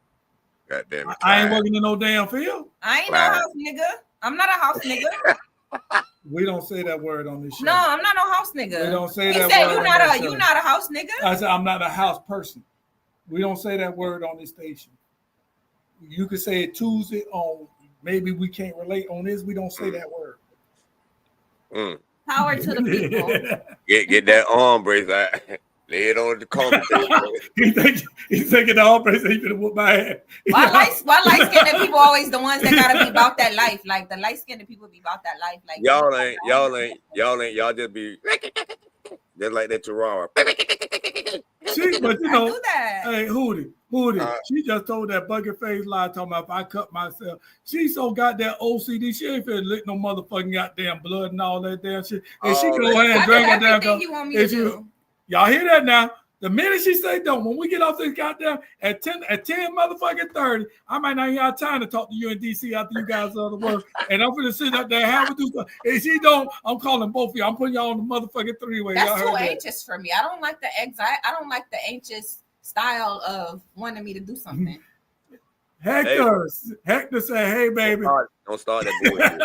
God damn it. I ain't working in no damn field. I ain't no house nigga. I'm not a house nigga. We don't say that word on this show. No, I'm not no house nigga. We don't say he that said word. You not a house nigga. I said I'm not a house person. We don't say that word on this station. You could say it Tuesday on. Maybe we can't relate on this. We don't say that word. Power to the people. Get that arm brace out. Lay it on the carpet. He's thinking the arm brace ain't gonna whoop my ass. Why light skinned people always the ones that gotta be about that life? Like the light skinned people be about that life. Like y'all ain't. Y'all just be just like that Chihuahua. But you know, I do that. Hey, Hootie, she just told that bucket face lie talking about if I cut myself. She so got that OCD, she ain't finna lick no motherfucking goddamn blood and all that damn shit. And she go ahead and drink her damn cup. Y'all hear that now? The minute she say don't, when we get off this goddamn at 10 motherfucking 30, I might not even have time to talk to you in DC after you guys are the work. And I'm gonna sit up there and have to do stuff. If she don't, I'm calling both of you. I'm putting y'all on the motherfucking three-way. That's too anxious for me. I don't like the anxiety. I don't like the anxious style of wanting me to do something. Hector said, "Hey, baby." Don't start that bullshit.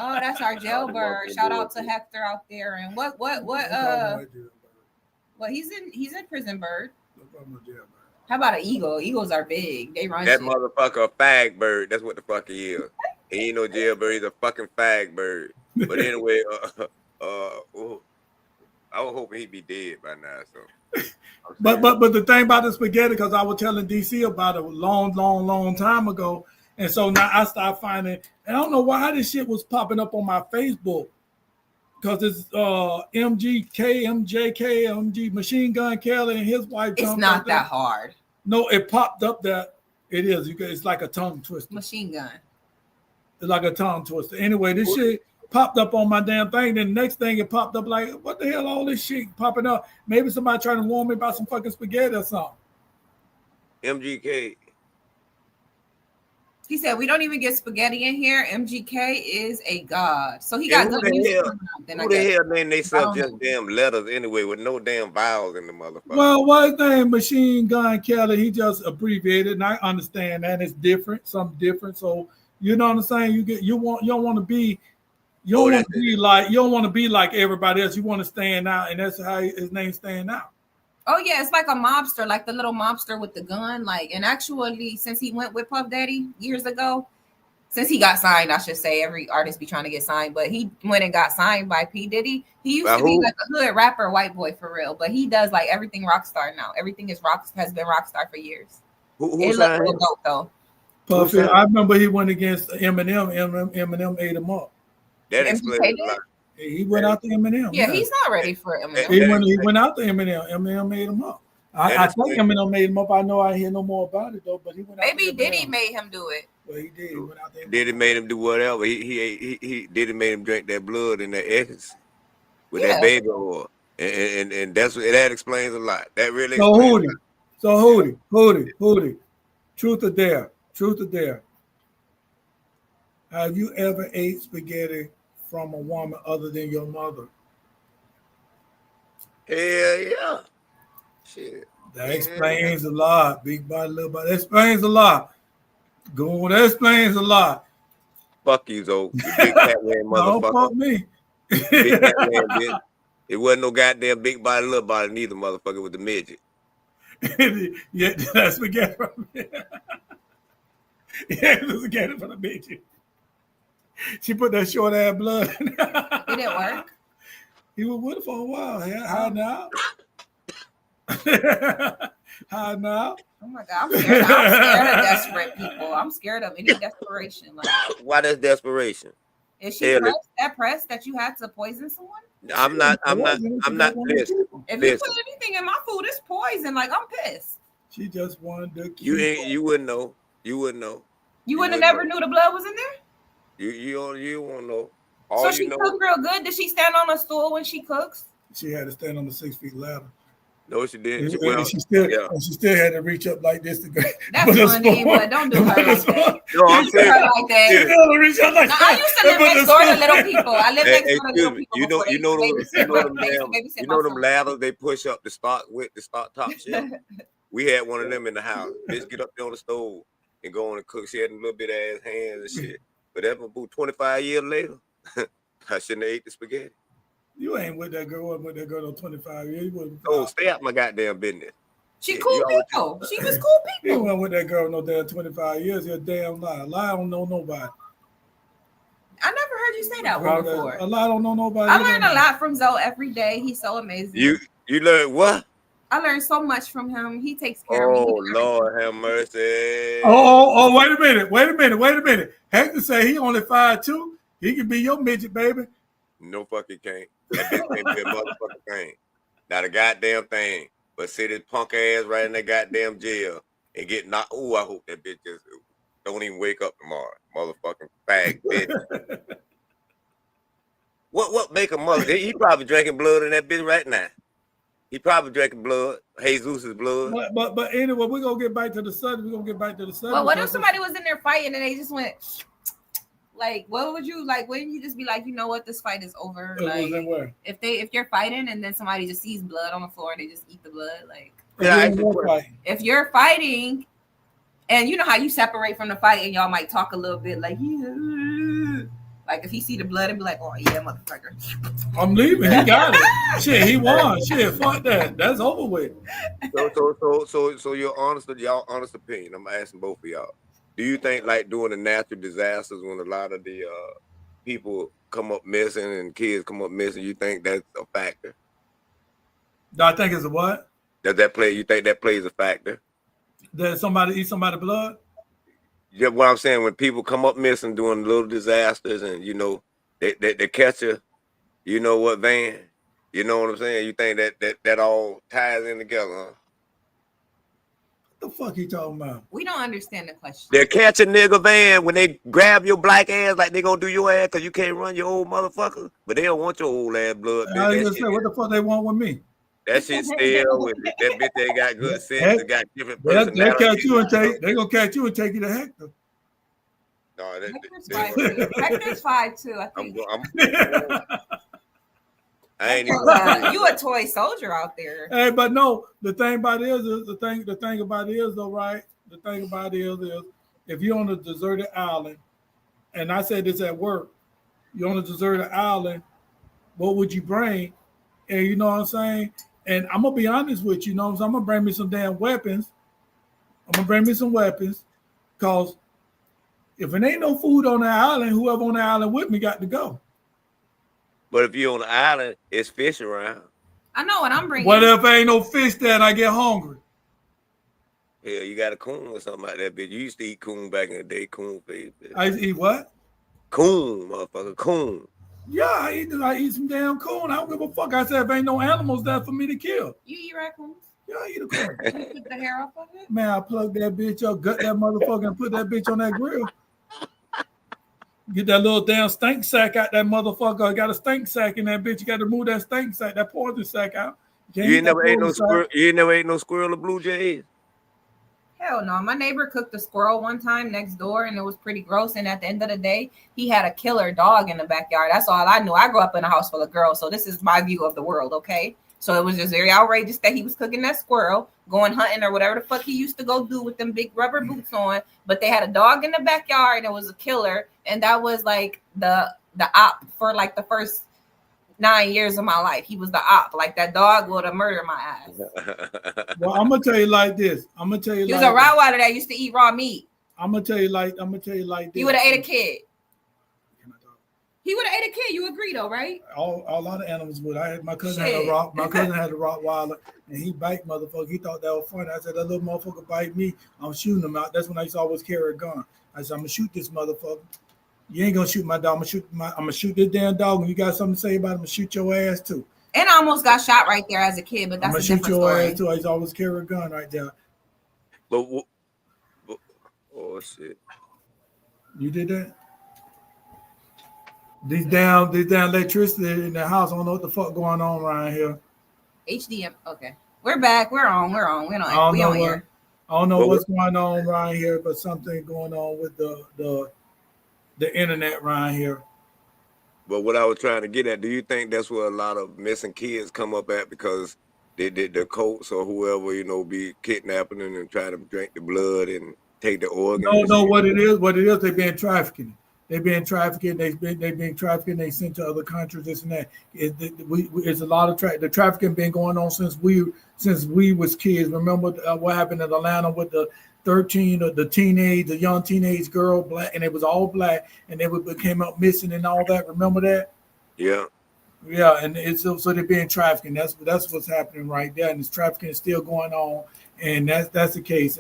Oh, that's our jailbird. Shout out to Hector out there. And what well, he's in prison, bird. How about an eagle? Eagles are big. They run. That motherfucker a fag bird. That's what the fuck he is. He ain't no jailbird. He's a fucking fag bird. But anyway, I was hoping he'd be dead by now. So, but the thing about the spaghetti, because I was telling DC about it a long time ago, and so now I started finding. And I don't know why this shit was popping up on my Facebook. Because it's MJ, Machine Gun Kelly and his wife. It's not that hard. No, it popped up that it is. It's like a tongue twister. Machine Gun. It's like a tongue twister. Anyway, this shit popped up on my damn thing. Then the next thing it popped up like, what the hell? All this shit popping up. Maybe somebody trying to warn me about some fucking spaghetti or something. MGK. He said, we don't even get spaghetti in here. MGK is a god. So he got good music. Who the hell name they sell just damn letters anyway with no damn vowels in the motherfucker? Well, what's his name? Machine Gun Kelly. He just abbreviated, and I understand that it's different, something different. So you know what I'm saying? You don't want to be You don't want to be like everybody else. You want to stand out, and that's how his name stand out. Oh yeah, it's like a mobster, like the little mobster with the gun. Like, and actually, since he went with Puff Daddy years ago, since he got signed, I should say, every artist be trying to get signed, but he went and got signed by P. Diddy. He used to be like a hood rapper, white boy for real, but he does like everything rock star now. Everything has been rock star for years. Who it looked real dope though. Puffy, I remember he went against Eminem. Eminem ate him up. That explains a lot. He went out to Eminem. Yeah, he's not ready for Eminem. He went out to Eminem. Eminem made him up. I think Eminem made him up. I know I hear no more about it though, but he went out. Maybe Diddy made him do it. Well, he did. He went out there. Diddy made him do whatever. He Diddy made him drink that blood and that essence with that baby oil, and that's what that explains a lot. That really. So Hootie. Truth or dare? Have you ever ate spaghetti from a woman other than your mother? Hell yeah. Shit. That explains a lot. Big body, little body. That explains a lot. That explains a lot. Fuck you, Zoe. You big fat man motherfucker. Don't fuck me. Big fat man, bitch. It wasn't no goddamn big body, little body, neither, motherfucker, with the midget. Yeah, that's spaghetti from me. Yeah, that's spaghetti from the midget. She put that short ass blood in. It didn't work. He was with her for a while. How now? How now? Oh my God, I'm scared of desperate people. I'm scared of any desperation. Like, why that's desperation? Is she pressed that you had to poison someone? I'm not. Listen. If you put anything in my food, it's poison. Like, I'm pissed. She just wanted to keep. You wouldn't know. You wouldn't know. You wouldn't have never knew the blood was in there? You won't know. So she cooked real good. Did she stand on a stool when she cooks? She had to stand on the 6 feet ladder. No, she didn't. She still had to reach up like this to go. That's funny, but don't do her like that. No, I'm saying. I used to live next door to little people. I live next door to little people. You know them ladders they push up the stock top shelf. We had one of them in the house. Bitch, get up there on the stove and go on and cook. She had a little bit of ass hands and shit. But that was about 25 years later. I shouldn't have ate the spaghetti. You ain't with that girl. With that girl on 25 years. Stay out my goddamn business. She cool people. She was cool people. You went with that girl no damn 25 years. You're a damn lie. A lie don't know nobody. I never heard you say that one before. A lie don't know nobody. I learn a lot from Zoe every day. He's so amazing. You learn what? I learned so much from him. He takes care of me. Oh, Lord have mercy. Oh, wait a minute. Hector say he only 5'2". He can be your midget, baby. No fucking can't. That bitch can't be a motherfucking thing. Not a goddamn thing. But sit his punk ass right in that goddamn jail and get knocked. Ooh, I hope that bitch just don't even wake up tomorrow. Motherfucking fag bitch. What make a mother? He probably drinking blood in that bitch right now. He probably drinking blood, Jesus' blood. But anyway, we're gonna get back to the subject. Well, what if somebody was in there fighting and they just went like, what would you like? Wouldn't you just be like, you know what, this fight is over? Like, if you're fighting and then somebody just sees blood on the floor and they just eat the blood, like, if you're fighting and you know how you separate from the fight and y'all might talk a little bit, like, yeah. Like if he see the blood and be like, oh yeah, motherfucker, I'm leaving. He got it. Shit, he won. Shit, fuck that. That's over with. So your honest opinion. I'm asking both of y'all. Do you think like during the natural disasters when a lot of the people come up missing and kids come up missing, you think that's a factor? Do I think it's a what? Does that play? You think that plays a factor? That somebody eat somebody's blood? Yeah, what I'm saying, when people come up missing during little disasters and, you know, they catch a, you know what, van, you know what I'm saying? You think that all ties in together, huh? What the fuck he talking about? We don't understand the question. They catch a nigga van when they grab your black ass like they gonna do your ass because you can't run your old motherfucker, but they don't want your old ass blood. I was gonna say, what the fuck they want with me? That shit still with it. That bitch they got good sense. They got different personalities. They gonna catch you and take you to Hector. No, Hector's 5'2", I think. I ain't even. You a toy soldier out there. Hey, but no, the thing about it is the thing about it is though, right? The thing about it is if you're on a deserted island, and I said this at work, you're on a deserted island, what would you bring? And you know what I'm saying? And I'm gonna be honest with you, you know what I'm saying? I'm gonna bring me some damn weapons. I'm gonna bring me some weapons, cause if it ain't no food on the island, whoever on the island with me got to go. But if you're on the island, it's fish around. I know what I'm bringing. What if ain't no fish there and I get hungry? Hell, you got a coon or something like that, bitch. You used to eat coon back in the day, coon face, bitch. I used to eat what? Coon, motherfucker, coon. Yeah, I eat some damn coon. I don't give a fuck. I said if ain't no animals there for me to kill. You eat raccoons? Yeah, I eat a coon. You took the hair off of it? Man, I plug that bitch up, gut that motherfucker, and put that bitch on that grill. Get that little damn stink sack out that motherfucker. I got a stink sack in that bitch. You got to move that stink sack, that poison sack out. You ain't never ate no squirrel. You ain't never ate no squirrel or blue jays. Hell no. My neighbor cooked a squirrel one time next door, and it was pretty gross. And at the end of the day, he had a killer dog in the backyard. That's all I knew. I grew up in a house full of girls, so this is my view of the world, okay? So it was just very outrageous that he was cooking that squirrel, going hunting or whatever the fuck he used to go do with them big rubber boots on. But they had a dog in the backyard, and it was a killer. And that was like the op for like the first 9 years of my life. He was the op. Like that dog would have murdered my ass. Well, I'm gonna tell you like this. I'm gonna tell you. He was a Rottweiler that used to eat raw meat. I'm gonna tell you like this. He would have ate a kid. He would have ate a kid. You agree though, right? A lot of animals would. My cousin had a Rottweiler, and he bite motherfucker. He thought that was funny. I said that little motherfucker bite me, I'm shooting him out. That's when I used to always carry a gun. I said I'm gonna shoot this motherfucker. You ain't gonna shoot my dog. I'm gonna shoot this damn dog. When you got something to say about it, I'm gonna shoot your ass too. And I almost got shot right there as a kid, but that's a different story. I'm gonna shoot your ass too. I used to always carry a gun right there. But oh shit! You did that? These damn electricity in the house. I don't know what the fuck going on around here. HDM. Okay, we're back. We're on. We on here. I don't know what's going on around here, but something going on with the internet around here. But what I was trying to get at, do you think that's where a lot of missing kids come up at because they did the cults or whoever, be kidnapping them and trying to drink the blood and take the organs? No, what it is, they've been trafficking. They've been trafficking. They've been trafficking. They sent to other countries. This and that. It's a lot of the trafficking been going on since we was kids. Remember what happened in Atlanta with the young teenage girl, black, and it was all black, and they came up missing and all that. Remember that? Yeah. Yeah, and so they're being trafficking. That's what's happening right there, and this trafficking is still going on, and that's the case.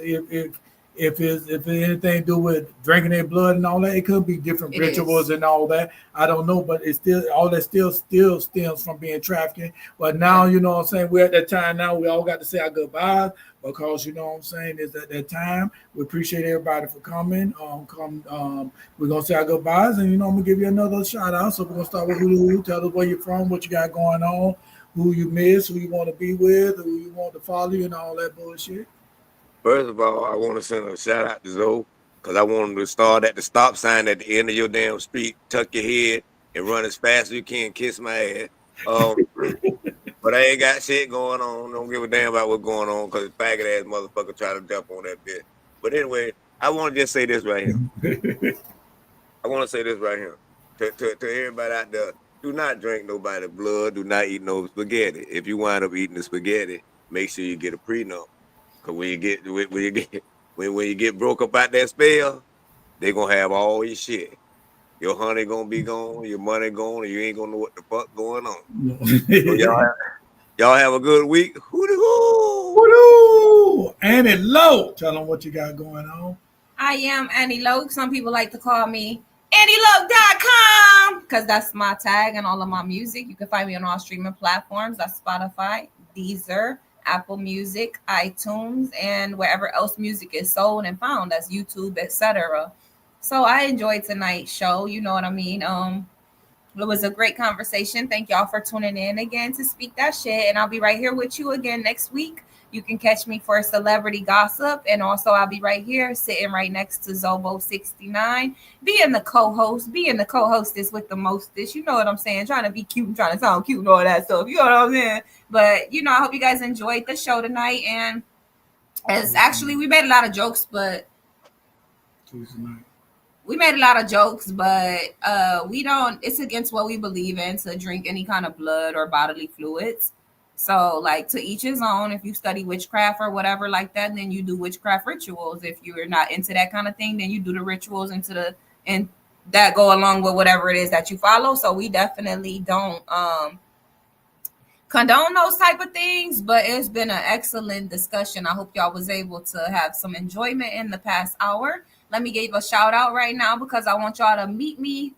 If it's anything to do with drinking their blood and all that, it could be different rituals and all that. I don't know, but it's still all that still stems from being trafficking. But now, you know what I'm saying, we're at that time now. We all got to say our goodbyes because you know what I'm saying is at that time. We appreciate everybody for coming. We're gonna say our goodbyes, and I'm gonna give you another shout out. So we're gonna start with who. Tell us where you're from, what you got going on, who you miss, who you want to be with, who you want to follow you, and all that bullshit. First of all, I want to send a shout out to Zoe because I want him to start at the stop sign at the end of your damn street, tuck your head, and run as fast as you can, kiss my ass. But I ain't got shit going on. Don't give a damn about what's going on because faggot ass motherfucker try to jump on that bitch. But anyway, I want to just say this right here. To everybody out there, do not drink nobody's blood. Do not eat no spaghetti. If you wind up eating the spaghetti, make sure you get a prenup. Cause when you get broke up out that spell, they gonna have all your shit. Your honey gonna be gone, your money gone, and you ain't gonna know what the fuck going on. So y'all have a good week. Hoo-doo! Annie Lowe, tell them what you got going on. I am Annie Lowe. Some people like to call me AnnieLowe.com because that's my tag and all of my music. You can find me on all streaming platforms. That's Spotify, Deezer, Apple Music, iTunes, and wherever else music is sold and found. That's YouTube, etc. So I enjoyed tonight's show. You know what I mean? It was a great conversation. Thank y'all for tuning in again to Speak That Shit. And I'll be right here with you again next week. You can catch me for celebrity gossip. And also I'll be right here sitting right next to Zobo69, being the co-hostess with the mostest. You know what I'm saying? Trying to be cute and trying to sound cute and all that stuff. You know what I'm saying? But, I hope you guys enjoyed the show tonight. And we made a lot of jokes, but Tuesday night. we made a lot of jokes, but we don't. It's against what we believe in to drink any kind of blood or bodily fluids. So, like, to each his own. If you study witchcraft or whatever like that, then you do witchcraft rituals. If you're not into that kind of thing, then you do the rituals and that go along with whatever it is that you follow. So we definitely don't condone those type of things, but it's been an excellent discussion. I hope y'all was able to have some enjoyment in the past hour. Let me give a shout out right now because I want y'all to meet me.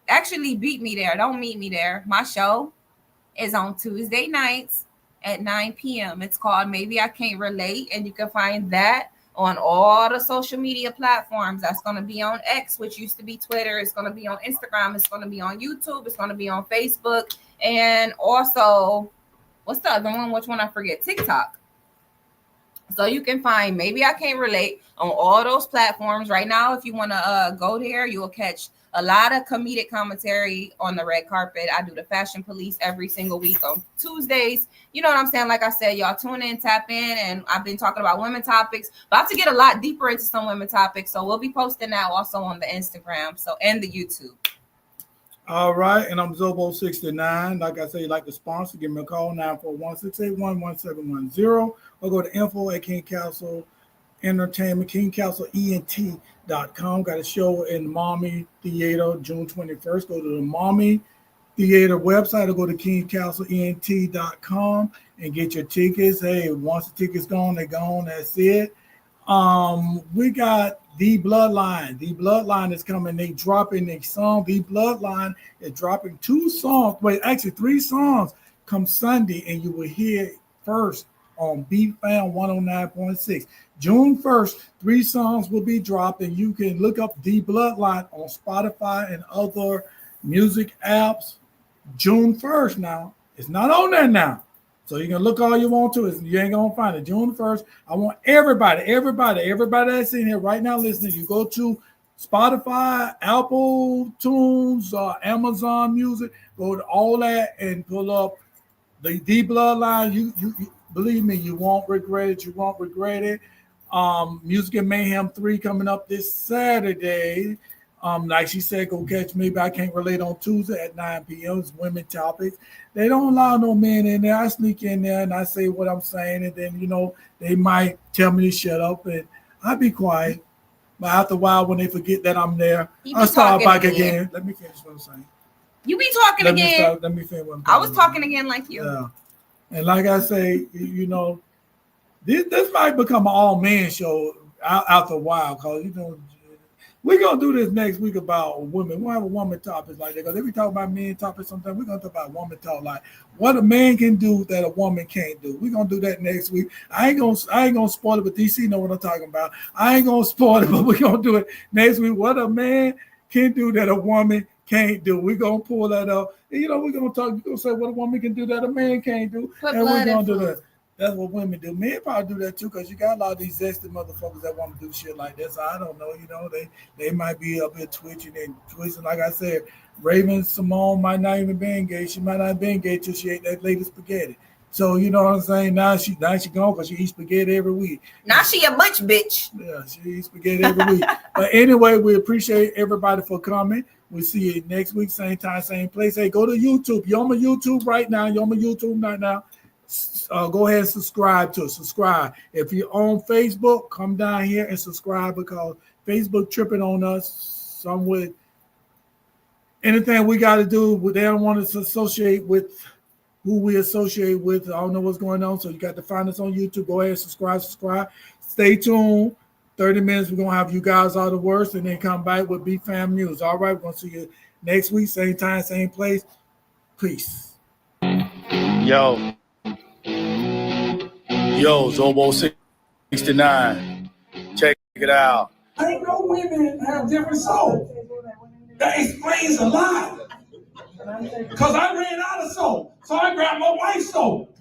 Actually, beat me there. Don't meet me there. My show is on Tuesday nights at 9 p.m. It's called Maybe I Can't Relate, and you can find that on all the social media platforms. That's going to be on X, which used to be Twitter. It's going to be on Instagram. It's going to be on YouTube. It's going to be on Facebook. And also, what's the other one? Which one I forget? TikTok. So you can find Maybe I Can't Relate on all those platforms. Right now, if you want to go there, you'll catch a lot of comedic commentary on the red carpet. I do the Fashion Police every single week on Tuesdays. You know what I'm saying? Like I said, y'all tune in, tap in, and I've been talking about women topics. About to get a lot deeper into some women topics, so we'll be posting that also on the Instagram and the YouTube. All right, and I'm Zobo69. Like I say, like the sponsor, give me a call, 941-681-1710, or go to info@King Castle Entertainment, KingCastleENT.com. Got a show in Mommy Theater June 21st. Go to the Mommy Theater website or go to KingCastleENT.com and get your tickets. Hey, once the tickets gone, they're gone. That's it. We got The Bloodline. The Bloodline is coming. They dropping a song. The Bloodline is dropping 2 songs. Wait, actually 3 songs come Sunday, and you will hear it first on BFAM 109.6. June 1st, 3 songs will be dropped, and you can look up The Bloodline on Spotify and other music apps. June 1st now. It's not on there now. So you can look all you want to. You ain't going to find it. June 1st, I want everybody that's in here right now listening, you go to Spotify, Apple Tunes, Amazon Music, go to all that and pull up the Bloodline. You believe me, you won't regret it. You won't regret it. Music and Mayhem 3 coming up this Saturday. Like she said, go catch Maybe I Can't Relate on Tuesday at 9 p.m. It's women topics. They don't allow no men in there. I sneak in there and I say what I'm saying, and then, they might tell me to shut up, and I be quiet. But after a while, when they forget that I'm there, I start back again. Let me finish what I'm saying. You be talking again. Let me finish what I'm I was talking again like you. Yeah. And like I say, this might become an all-man show after a while, because, we're going to do this next week about women. We'll have a woman topic like that, because if we talk about men topics sometimes, we're going to talk about woman talk, like what a man can do that a woman can't do. We're going to do that next week. I ain't gonna spoil it, but DC know what I'm talking about. I ain't going to spoil it, but we're going to do it next week. What a man can do that a woman can't do. We're going to pull that up. And, we're going to say what a woman can do that a man can't do. And we're going to do that. That's what women do. Men probably do that too, because you got a lot of these zesty motherfuckers that want to do shit like that. So I don't know, they might be up here twitching and twisting. Like I said, Raven Simone might not even be engaged. She might not be engaged till she ate that latest spaghetti. So you know what I'm saying? Now she gone because she eats spaghetti every week. Now she a butch bitch. Yeah, she eats spaghetti every week. But anyway, we appreciate everybody for coming. We'll see you next week, same time, same place. Hey, go to YouTube. You're on my YouTube right now. Go ahead and subscribe to us. Subscribe. If you're on Facebook, come down here and subscribe, because Facebook tripping on us. Some with anything we got to do, they don't want us to associate with who we associate with. I don't know what's going on, so you got to find us on YouTube. Go ahead and subscribe. Stay tuned. 30 minutes, we're going to have You Guys Are the Worst, and then come back with BFAM News. All right, we're going to see you next week, same time, same place. Peace. Yo, Zobo69. Check it out. I know women have different soul. That explains a lot. Because I ran out of soul, so I grabbed my wife's soul.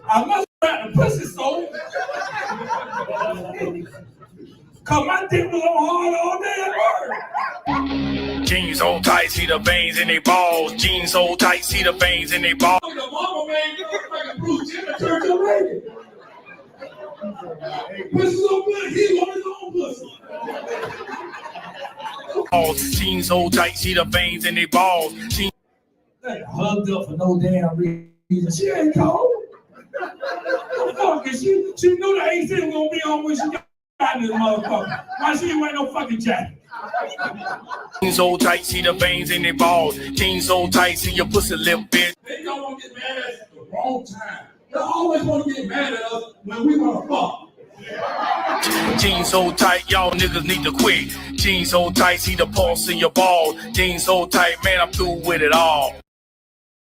I must grab the pussy soul. Because my dick was on hard all day at work. Jeans so tight, see the veins in they balls. Jeans so tight, see the veins in they balls. The mama man, you look like a Bruce Jenner church lady. Pussy so good, he want his own pussy. Jeans so tight, see the veins in their balls. Jeans hugged up for no damn reason. She ain't cold. The fuck is she? She knew the AC was gonna be on when she got this motherfucker. Why she ain't wearing no fucking jacket? Jeans so tight, see the veins in their balls. Jeans so tight, see your pussy lip, bitch. They don't want to get mad at us at the wrong time. They always want to get mad at us when we want to fuck. Jeans so tight, y'all niggas need to quit. Jeans so tight, see the pulse in your balls. Jeans so tight, man, I'm through with it all.